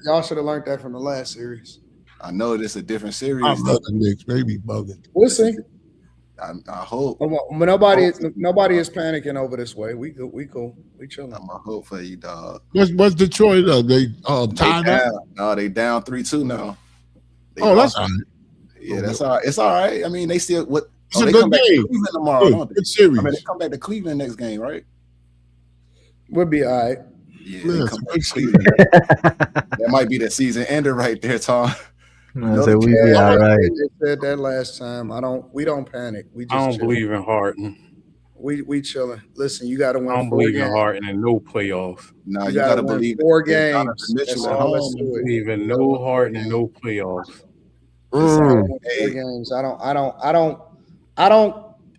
y'all should have learned that from the last series. I know it's a different series. I love the Knicks, baby, bugging. We'll see. I hope. Nobody is panicking over this way. We cool. We chilling. I'm a hope for you, dog. What's Detroit? They tied up. No, they down 3-2 now. That's all right. Yeah, that's all right. It's all right. I mean, they still what? It's a good game. Cleveland tomorrow. Good series. I mean, they come back to Cleveland next game, right? We'll be all right. Yeah, they come back to Cleveland. That might be the season ender right there, Tom. I said we be all right. They said that last time. We don't panic. We just I don't believe in Harden. We chilling. Listen, you got to win. I don't believe in Harden and no playoffs. No, you got to believe 4 games. I don't believe in no Harden and no playoffs. 4 games.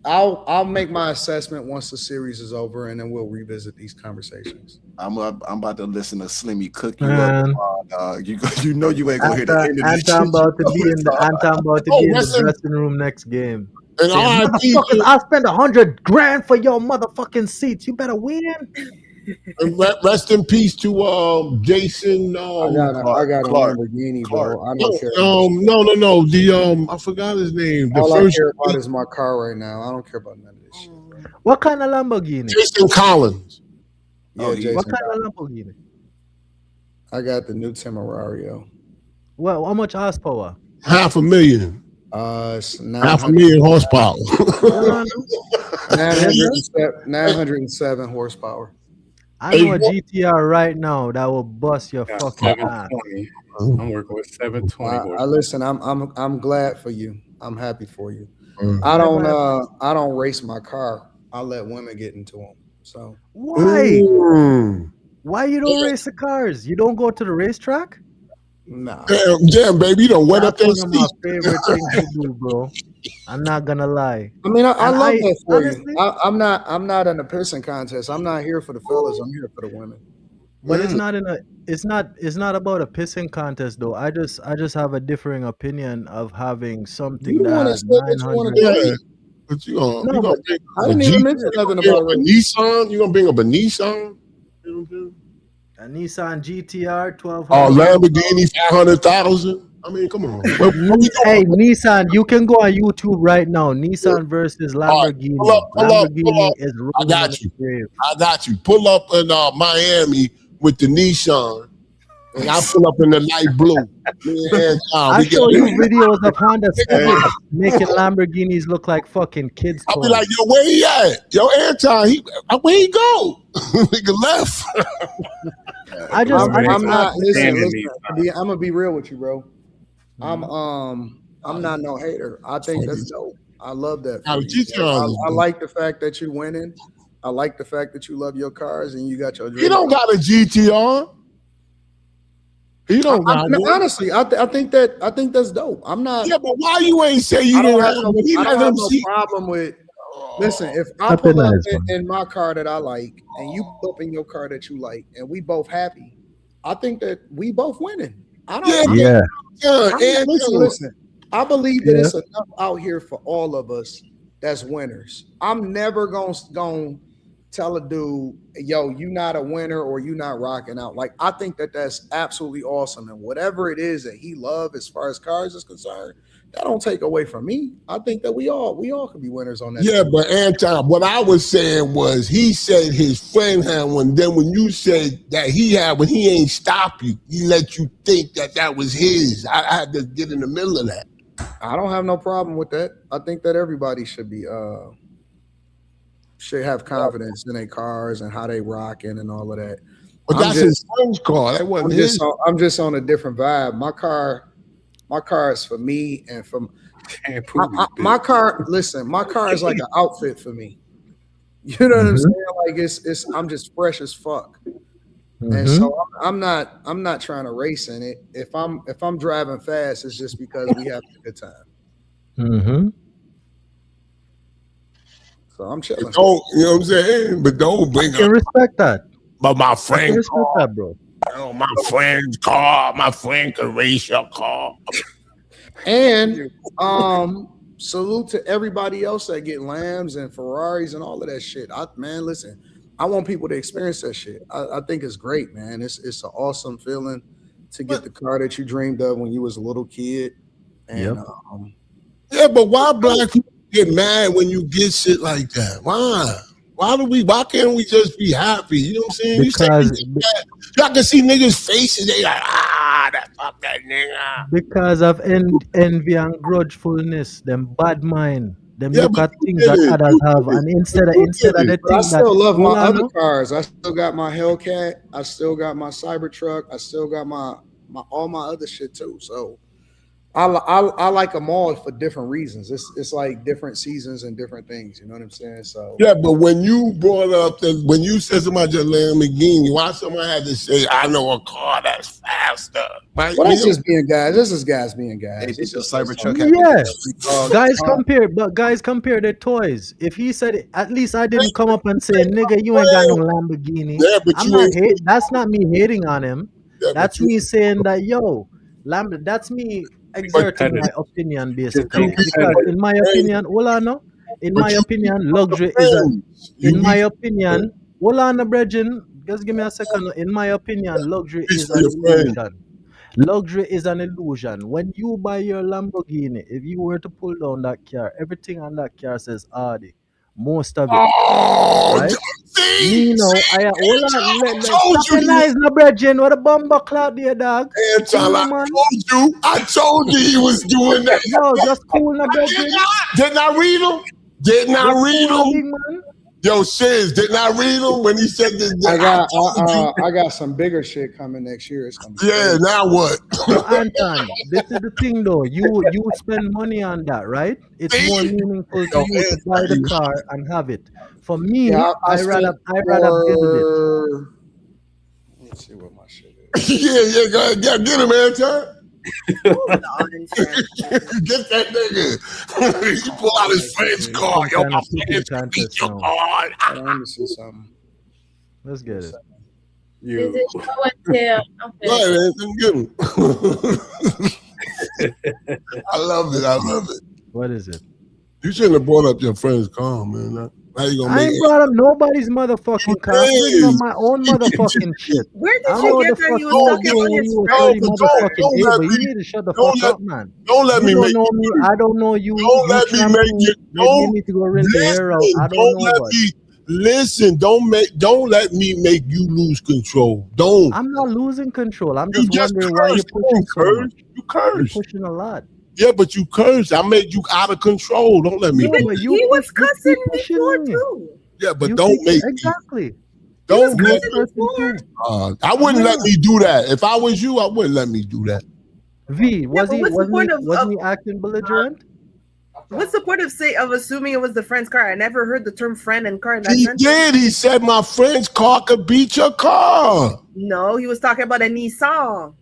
I'll make my assessment once the series is over, and then we'll revisit these conversations. I'm about to listen to Slimmy cook you up. You know you ain't gonna hear the end of this shit. Anton about to be in the dressing room next game. And motherfuckers, I'll spend $100 grand for your motherfucking seats. You better win. And rest in peace to Jason. I got a Lamborghini, bro. I don't care. No. I forgot his name. All I care about is my car right now. I don't care about none of this shit. Bro. What kind of Lamborghini? Jason Collins. Yeah, Jason. What kind of Lamborghini? I got the new Temerario. Well, how much horsepower? 500,000. It's 500,000 horsepower. 907 horsepower. I know a GTR right now that will bust your fucking ass. I'm working with 720. Listen, I'm glad for you. I'm happy for you. I don't race my car. I let women get into them. So why? Why you don't race the cars? You don't go to the racetrack? Nah. Damn, baby, you don't wet up those seats. That's one of my favorite things to do, bro. I'm not gonna lie. I mean, I love that for honestly, you. I'm not in a pissing contest. I'm not here for the fellas. I'm here for the women. But it's not about a pissing contest though. I just have a differing opinion of having something that has 900. But you gonna I didn't even mention nothing about a Nissan. You gonna bring up a Nissan? You know what I'm saying? A Nissan GTR 1200. Oh, Lamborghini 500,000. I mean, come on. Hey, Nissan, you can go on YouTube right now. Nissan versus Lamborghini. Pull up. I got you. Pull up in Miami with the Nissan. And I pull up in the light blue. I show you videos of Honda Civics making Lamborghinis look like fucking kids. I'll be like, yo, where he at? Yo, Anton, where he go? Nigga left. I'm not. Listen. I'm gonna be real with you, bro. I'm not no hater. I think that's dope. I love that. I like the fact that you're winning. I like the fact that you love your cars and you got your. You don't got a GTR. You don't got it. Honestly, I think that's dope. I'm not. Yeah, but why you ain't say you don't have? I don't have no problem with. Listen, if I pull up in my car that I like, and you pull up in your car that you like, and we both happy, I think that we both winning. I don't. Listen. I believe that it's enough out here for all of us that's winners. I'm never gonna tell a dude, yo, you not a winner or you not rocking out. Like, I think that that's absolutely awesome. And whatever it is that he love as far as cars is concerned, that don't take away from me. I think that we all could be winners on that. Yeah, but Anton, what I was saying was he said his friend had one. Then when you said that he had one, he ain't stop you. He let you think that was his. I had to get in the middle of that. I don't have no problem with that. I think that everybody should have confidence in their cars and how they rocking and all of that. But that's his friend's car. That wasn't his. I'm just on a different vibe. My car is for me and for my car. Listen, my car is like an outfit for me. You know what I'm saying? Like I'm just fresh as fuck. And so I'm not trying to race in it. If I'm driving fast, it's just because we have a good time. So I'm chilling. You know what I'm saying? But don't bring up. Respect that. But my friend, respect that, bro. My friend's car. My friend can race your car. And salute to everybody else that get Lambs and Ferraris and all of that shit. Man, listen. I want people to experience that shit. I think it's great, man. It's an awesome feeling to get the car that you dreamed of when you was a little kid. And but why black people get mad when you get shit like that? Why? Why can't we just be happy? You know what I'm saying? Because y'all can see niggas' faces, they like, fuck that nigga. Because of envy and grudgefulness, them bad mind. Them look at things that others have, and instead of the thing I still love my other cars. I still got my Hellcat. I still got my Cybertruck. I still got my all my other shit too. So I like them all for different reasons. It's like different seasons and different things. You know what I'm saying? So yeah, but when you brought up when you said somebody just Lamborghini, why somebody had to say, I know a car that's faster? Right? Well, that's just being guys. This is guys being guys. It's a Cybertruck. Guys compare their toys. If he said, at least I didn't come up and say, nigga, you ain't got no Lamborghini. Yeah, but that's not me hating on him. Yeah, that's me saying that, yo, that's me exerting my opinion basically. Because in my opinion, luxury is in my opinion, Bregin, just give me a second. In my opinion, luxury is an illusion. Luxury is an illusion. When you buy your Lamborghini, if you were to pull down that car, everything on that car says Audi. Most of it. Right? Me know, stop your eyes, no Bregin. What a bumper cloud there, dog. I told you he was doing that. Yo, just cool, no Bregin. Didn't I read him? Didn't I read him? Yo, Shiz, didn't I read him when he said this? I got some bigger shit coming next year. Now what? So, Anton, this is the thing though. You spend money on that, right? It's more meaningful to you to buy the car and have it. For me, I rather build it. Let me see what my shit is. yeah, get him, Anton. Get that nigga. He pull out his friend's car. Yo, my friend's beat your car. Let me see something. Let's get it. Is it show and tell? I love it. What is it? You shouldn't have brought up your friend's car, man. How you gonna I ain't brought up nobody's motherfucking car. I'm bringing up my own motherfucking shit. Where did you get that? You was talking on his friend. You need to shut the fuck up, man. Don't let me make you. I don't know you. Don't let me make you. You need to go rinse the hair out. I don't know. Listen, don't let me make you lose control. Don't. I'm not losing control. I'm just wondering why you're pushing so much. You curse. You're pushing a lot. Yeah, but you cursed. I made you out of control. Don't let me. He was cussing before too. Yeah, but don't make exactly. Don't get. I wouldn't let me do that. If I was you, I wouldn't let me do that. V, was he acting belligerent? What's the point of assuming it was the friend's car? I never heard the term friend and car in that sentence. He did. He said my friend's car could beat your car. No, he was talking about a Nissan.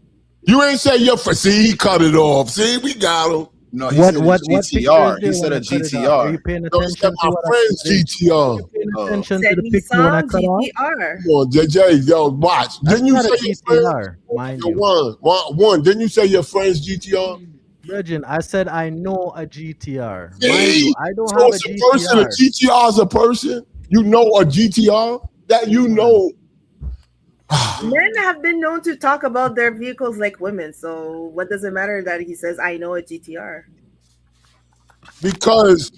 You ain't say your friend. See, he cut it off. See, we got him. No, he said a GTR. He said a Are GTR. you paying No, he said attention to my what I friend's said? GTR. Are you paying attention to Said the picture when I Nissan cut off? GTR. Come on, JJ, yo, watch. That's Didn't you not a say your friend? GTR, mind Yo, you. one. Didn't you say your friend's GTR? Virgin, I said I know a GTR. Mind See? you, I don't So have a it's a person. A GTR. GTR is a person. You know a GTR that you know. Men have been known to talk about their vehicles like women. So what does it matter that he says I know a GTR? Because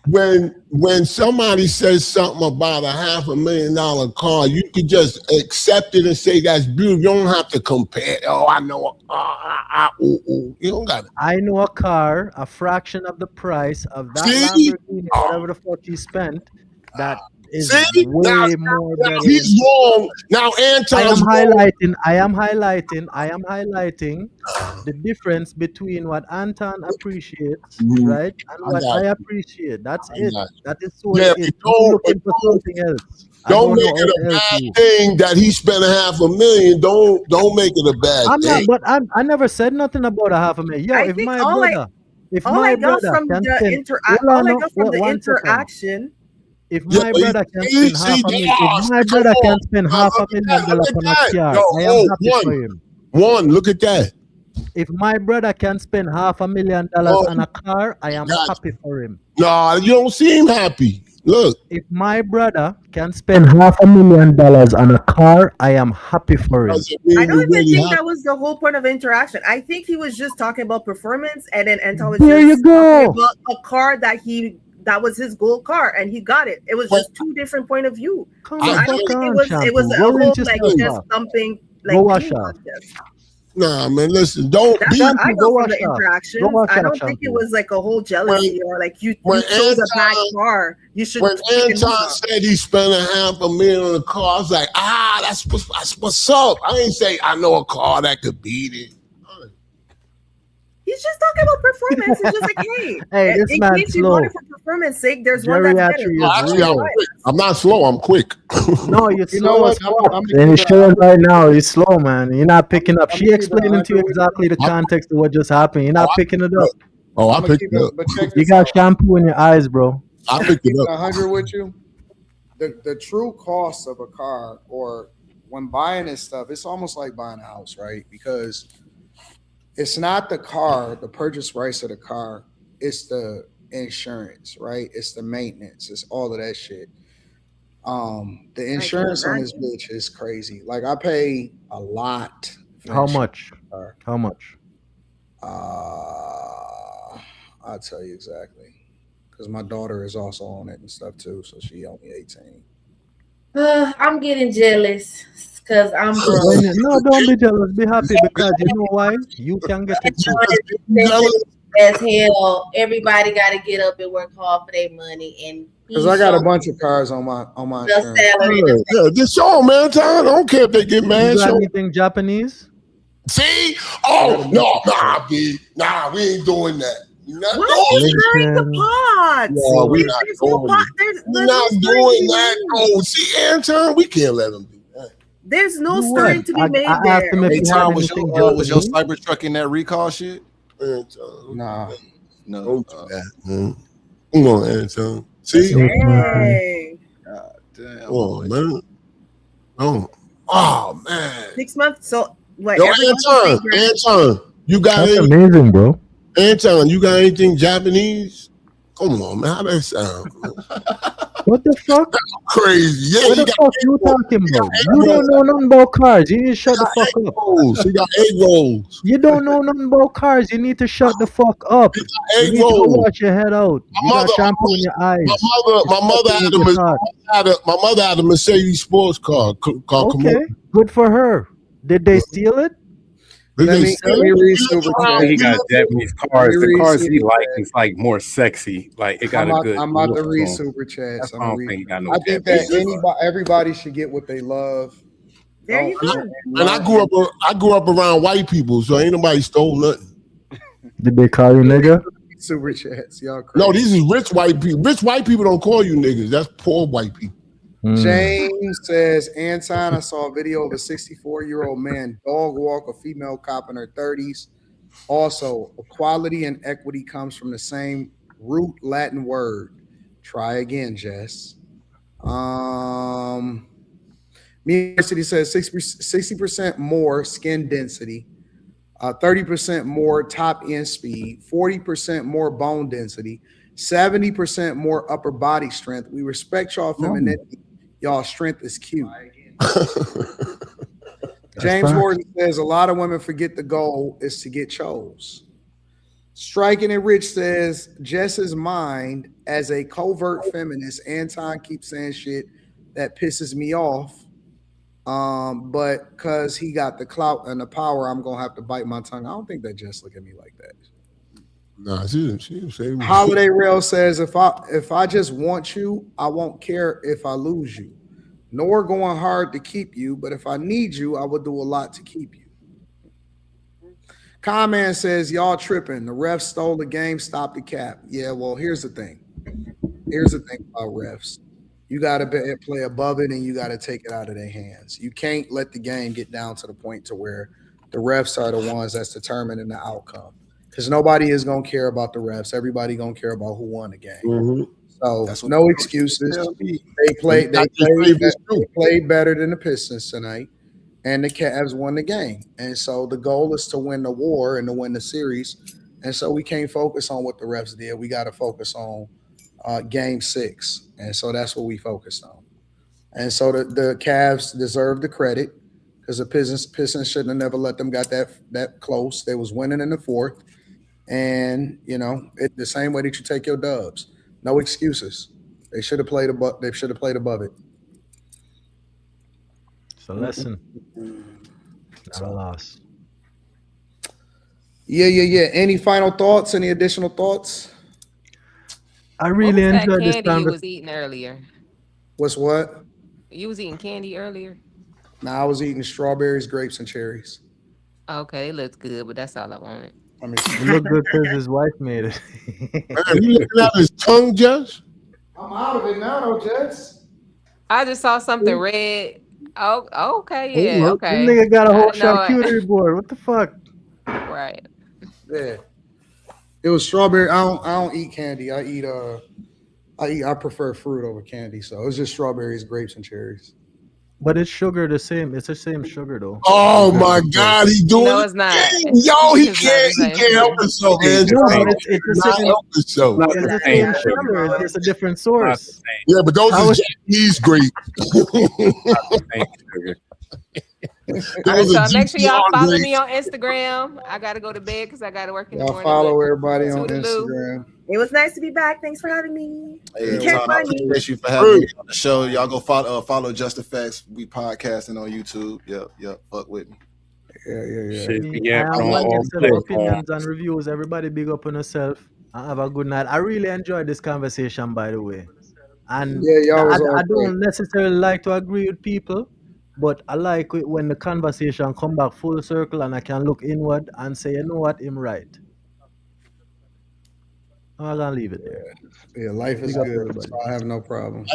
when somebody says something about a $500,000 car, you could just accept it and say that's beautiful. You don't have to compare. Oh, I know. You don't got it. I know a car, a fraction of the price of that See? Lamborghini, whatever the fuck he spent, that is See? way more Now better. he's wrong. Now Anton's wrong. I am highlighting the difference between what Anton appreciates, right, and what I appreciate. That's it. That is so Yeah, it. I'm looking for something else. Don't make it a bad thing that he spent $500,000. Don't make it a bad I'm thing. not, but I never said nothing about $500,000. Yo, if my brother, all I got from the interaction. If my brother can spend $500,000 on a car, I am happy for him. One, look at that. If my brother can spend $500,000 on a car, I am happy for him. No, you don't seem happy. Look. If my brother can spend $500,000 on a car, I am happy for him. I don't even think that was the whole point of interaction. I think he was just talking about performance, and then Anton was There just you go. talking about a car that was his goal car, and he got it. It was just two different point of view. Come So I don't think it was a whole like just something like go wash up. Nah, man, listen, don't That's be. what I got from the interaction. I don't think it was like a whole jealousy or like you chose a bad car. You should. When Anton said he spent $500,000 on a car, I was like, that's what's up. I ain't say I know a car that could beat it. He's just talking about performance. He's just like, hey, hey, this in man's case you slow. want it for performance sake, there's one that's better. Actually, I'm not slow. I'm quick. No, you're You know slow what? as fuck. I'm And he's showing right now. He's slow, man. You're not picking up. She explaining to you exactly the context of what just happened. You're not picking it up. Oh, I picked it up. But check You this got out. shampoo in your eyes, bro. I picked it up. 100 with you. The true cost of a car, or when buying this stuff, it's almost like buying a house, right? Because it's not the car, the purchase price of the car. It's the insurance, right? It's the maintenance. It's all of that shit. The insurance on this bitch is crazy. Like I pay a lot. How much? How much? I'll tell you exactly. Because my daughter is also on it and stuff too, so she only 18. I'm getting jealous because I'm broke. No, don't be jealous. Be happy because you know why? You can get it too. As hell, everybody got to get up and work hard for their money, and because I got a bunch of cars on my insurance. Yeah, just show them, man. I don't care if they get mad. You got anything Japanese? See? Oh no, B. Nah, we ain't doing that. Not Why are you stirring the pot? No, we're not doing that. Oh, see, Anton, we can't let him do that. There's no stirring to be made there. Anton, was your Cybertruck in that recall shit? Nah. No. Don't do that, man. Come on, Anton. See? Hey. God damn. Oh, man. Oh, man. 6 months. So, what? Yo, Anton, you got That's anything? amazing, bro. Anton, you got anything Japanese? Come on, man. How that sound? What the fuck? Crazy. Yeah, what the fuck you talking about? You don't know nothing about cars. You need to shut the fuck up. She got egg rolls. You don't know nothing about cars. You need to shut the fuck up. You need to wash your head out. You got shampoo in your eyes. My mother had a Mercedes sports car called Okay, good for her. Did they steal it? Let me read super chat. He got Japanese cars. The cars he like is like more sexy. Like it got a good. I'm about to read super chats. I don't think he got no. I think that everybody should get what they love. There you go. And I grew up around white people, so ain't nobody stole nothing. Did they call you nigga? Super chats, y'all crazy. No, these is rich white people. Rich white people don't call you niggas. That's poor white people. James says, Anton, I saw a video of a 64-year-old man dog walk a female cop in her 30s. Also, equality and equity comes from the same root Latin word. Try again, Jess. University says 60% more skin density, 30% more top end speed, 40% more bone density, 70% more upper body strength. We respect y'all femininity. Y'all strength is cute. James Horton says a lot of women forget the goal is to get chose. Striking and Rich says Jess's mind as a covert feminist. Anton keeps saying shit that pisses me off. But because he got the clout and the power, I'm gonna have to bite my tongue. I don't think that Jess look at me like that. Nah, she didn't say. Holiday Rail says if I just want you, I won't care if I lose you. Nor going hard to keep you, but if I need you, I will do a lot to keep you. Comment says y'all tripping. The refs stole the game. Stop the cap. Yeah, well, here's the thing. Here's the thing about refs. You got to play above it, and you got to take it out of their hands. You can't let the game get down to the point to where the refs are the ones that's determining the outcome. Because nobody is going to care about the refs. Everybody going to care about who won the game. Mm-hmm. So no excuses. They played better than the Pistons tonight, and the Cavs won the game. And so the goal is to win the war and to win the series. And so we can't focus on what the refs did. We got to focus on game 6. And so that's what we focused on. And so the Cavs deserve the credit because the Pistons shouldn't have never let them got that close. They was winning in the 4th. And, the same way that you take your dubs. No excuses. They should have played above. They should have played above it. It's a lesson. Not a loss. Yeah. Any final thoughts? Any additional thoughts? I really enjoyed this candy you was eating earlier. What's what? You was eating candy earlier? Nah, I was eating strawberries, grapes, and cherries. Okay, it looks good, but that's all I wanted. I mean, it looked good because his wife made it. Man, you looking at his tongue, Jess? I'm out of it now, though, Jess. I just saw something red. Oh, okay, yeah, okay. This nigga got a whole charcuterie board. What the fuck? Right. Yeah. It was strawberry. I don't eat candy. I prefer fruit over candy. So it was just strawberries, grapes, and cherries. But it's sugar the same. It's the same sugar though. Oh my God, he's doing No, it's not. Yo, he can't help himself, man. It's the same sugar. It's a different source. Yeah, but those are Japanese grapes. So make sure y'all follow me on Instagram. I gotta go to bed because I gotta work in the morning. Follow everybody on Instagram. It was nice to be back. Thanks for having me. Hey, you can't find me. Thank you for having me on the show. Y'all go follow Just Effects. We podcasting on YouTube. Yep. Fuck with me. Yeah. I want to opinions and reviews. Everybody big up on yourself and have a good night. I really enjoyed this conversation, by the way. And I don't necessarily like to agree with people, but I like it when the conversation come back full circle and I can look inward and say, you know what, I'm right. I'm gonna leave it there. Yeah, life is good. So I have no problem.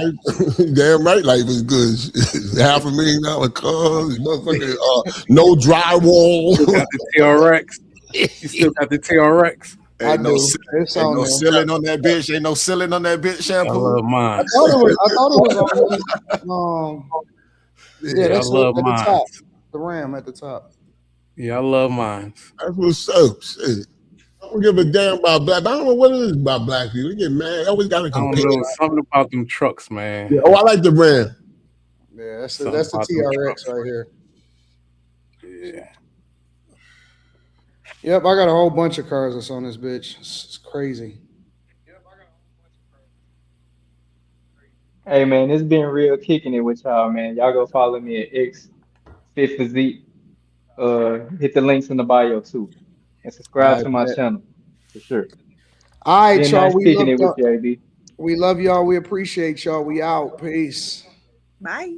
Damn right, life is good. $500,000 cars, motherfucker. No drywall. You got the TRX. You still got the TRX. Ain't no ceiling on that bitch. Ain't no ceiling on that bitch. Shampoo. I love mine. I thought it was yeah, that's I love at mine. the top. The Ram at the top. Yeah, I love mine. That's what's up. Shit. I don't give a damn about black. I don't know what it is about black people. They get mad. I always got to compare. I don't know, something about them trucks, man. Yeah. Oh, I like the Ram. Yeah, that's the TRX right here. Yeah. Yep, I got a whole bunch of cars that's on this bitch. It's crazy. Hey man, it's been real kicking it with y'all, man. Y'all go follow me at XFitPhysique. Hit the links in the bio too, and subscribe to my channel for sure. All right, y'all. Nice kicking it with you, AB. We love y'all. We appreciate y'all. We out. Peace. Bye.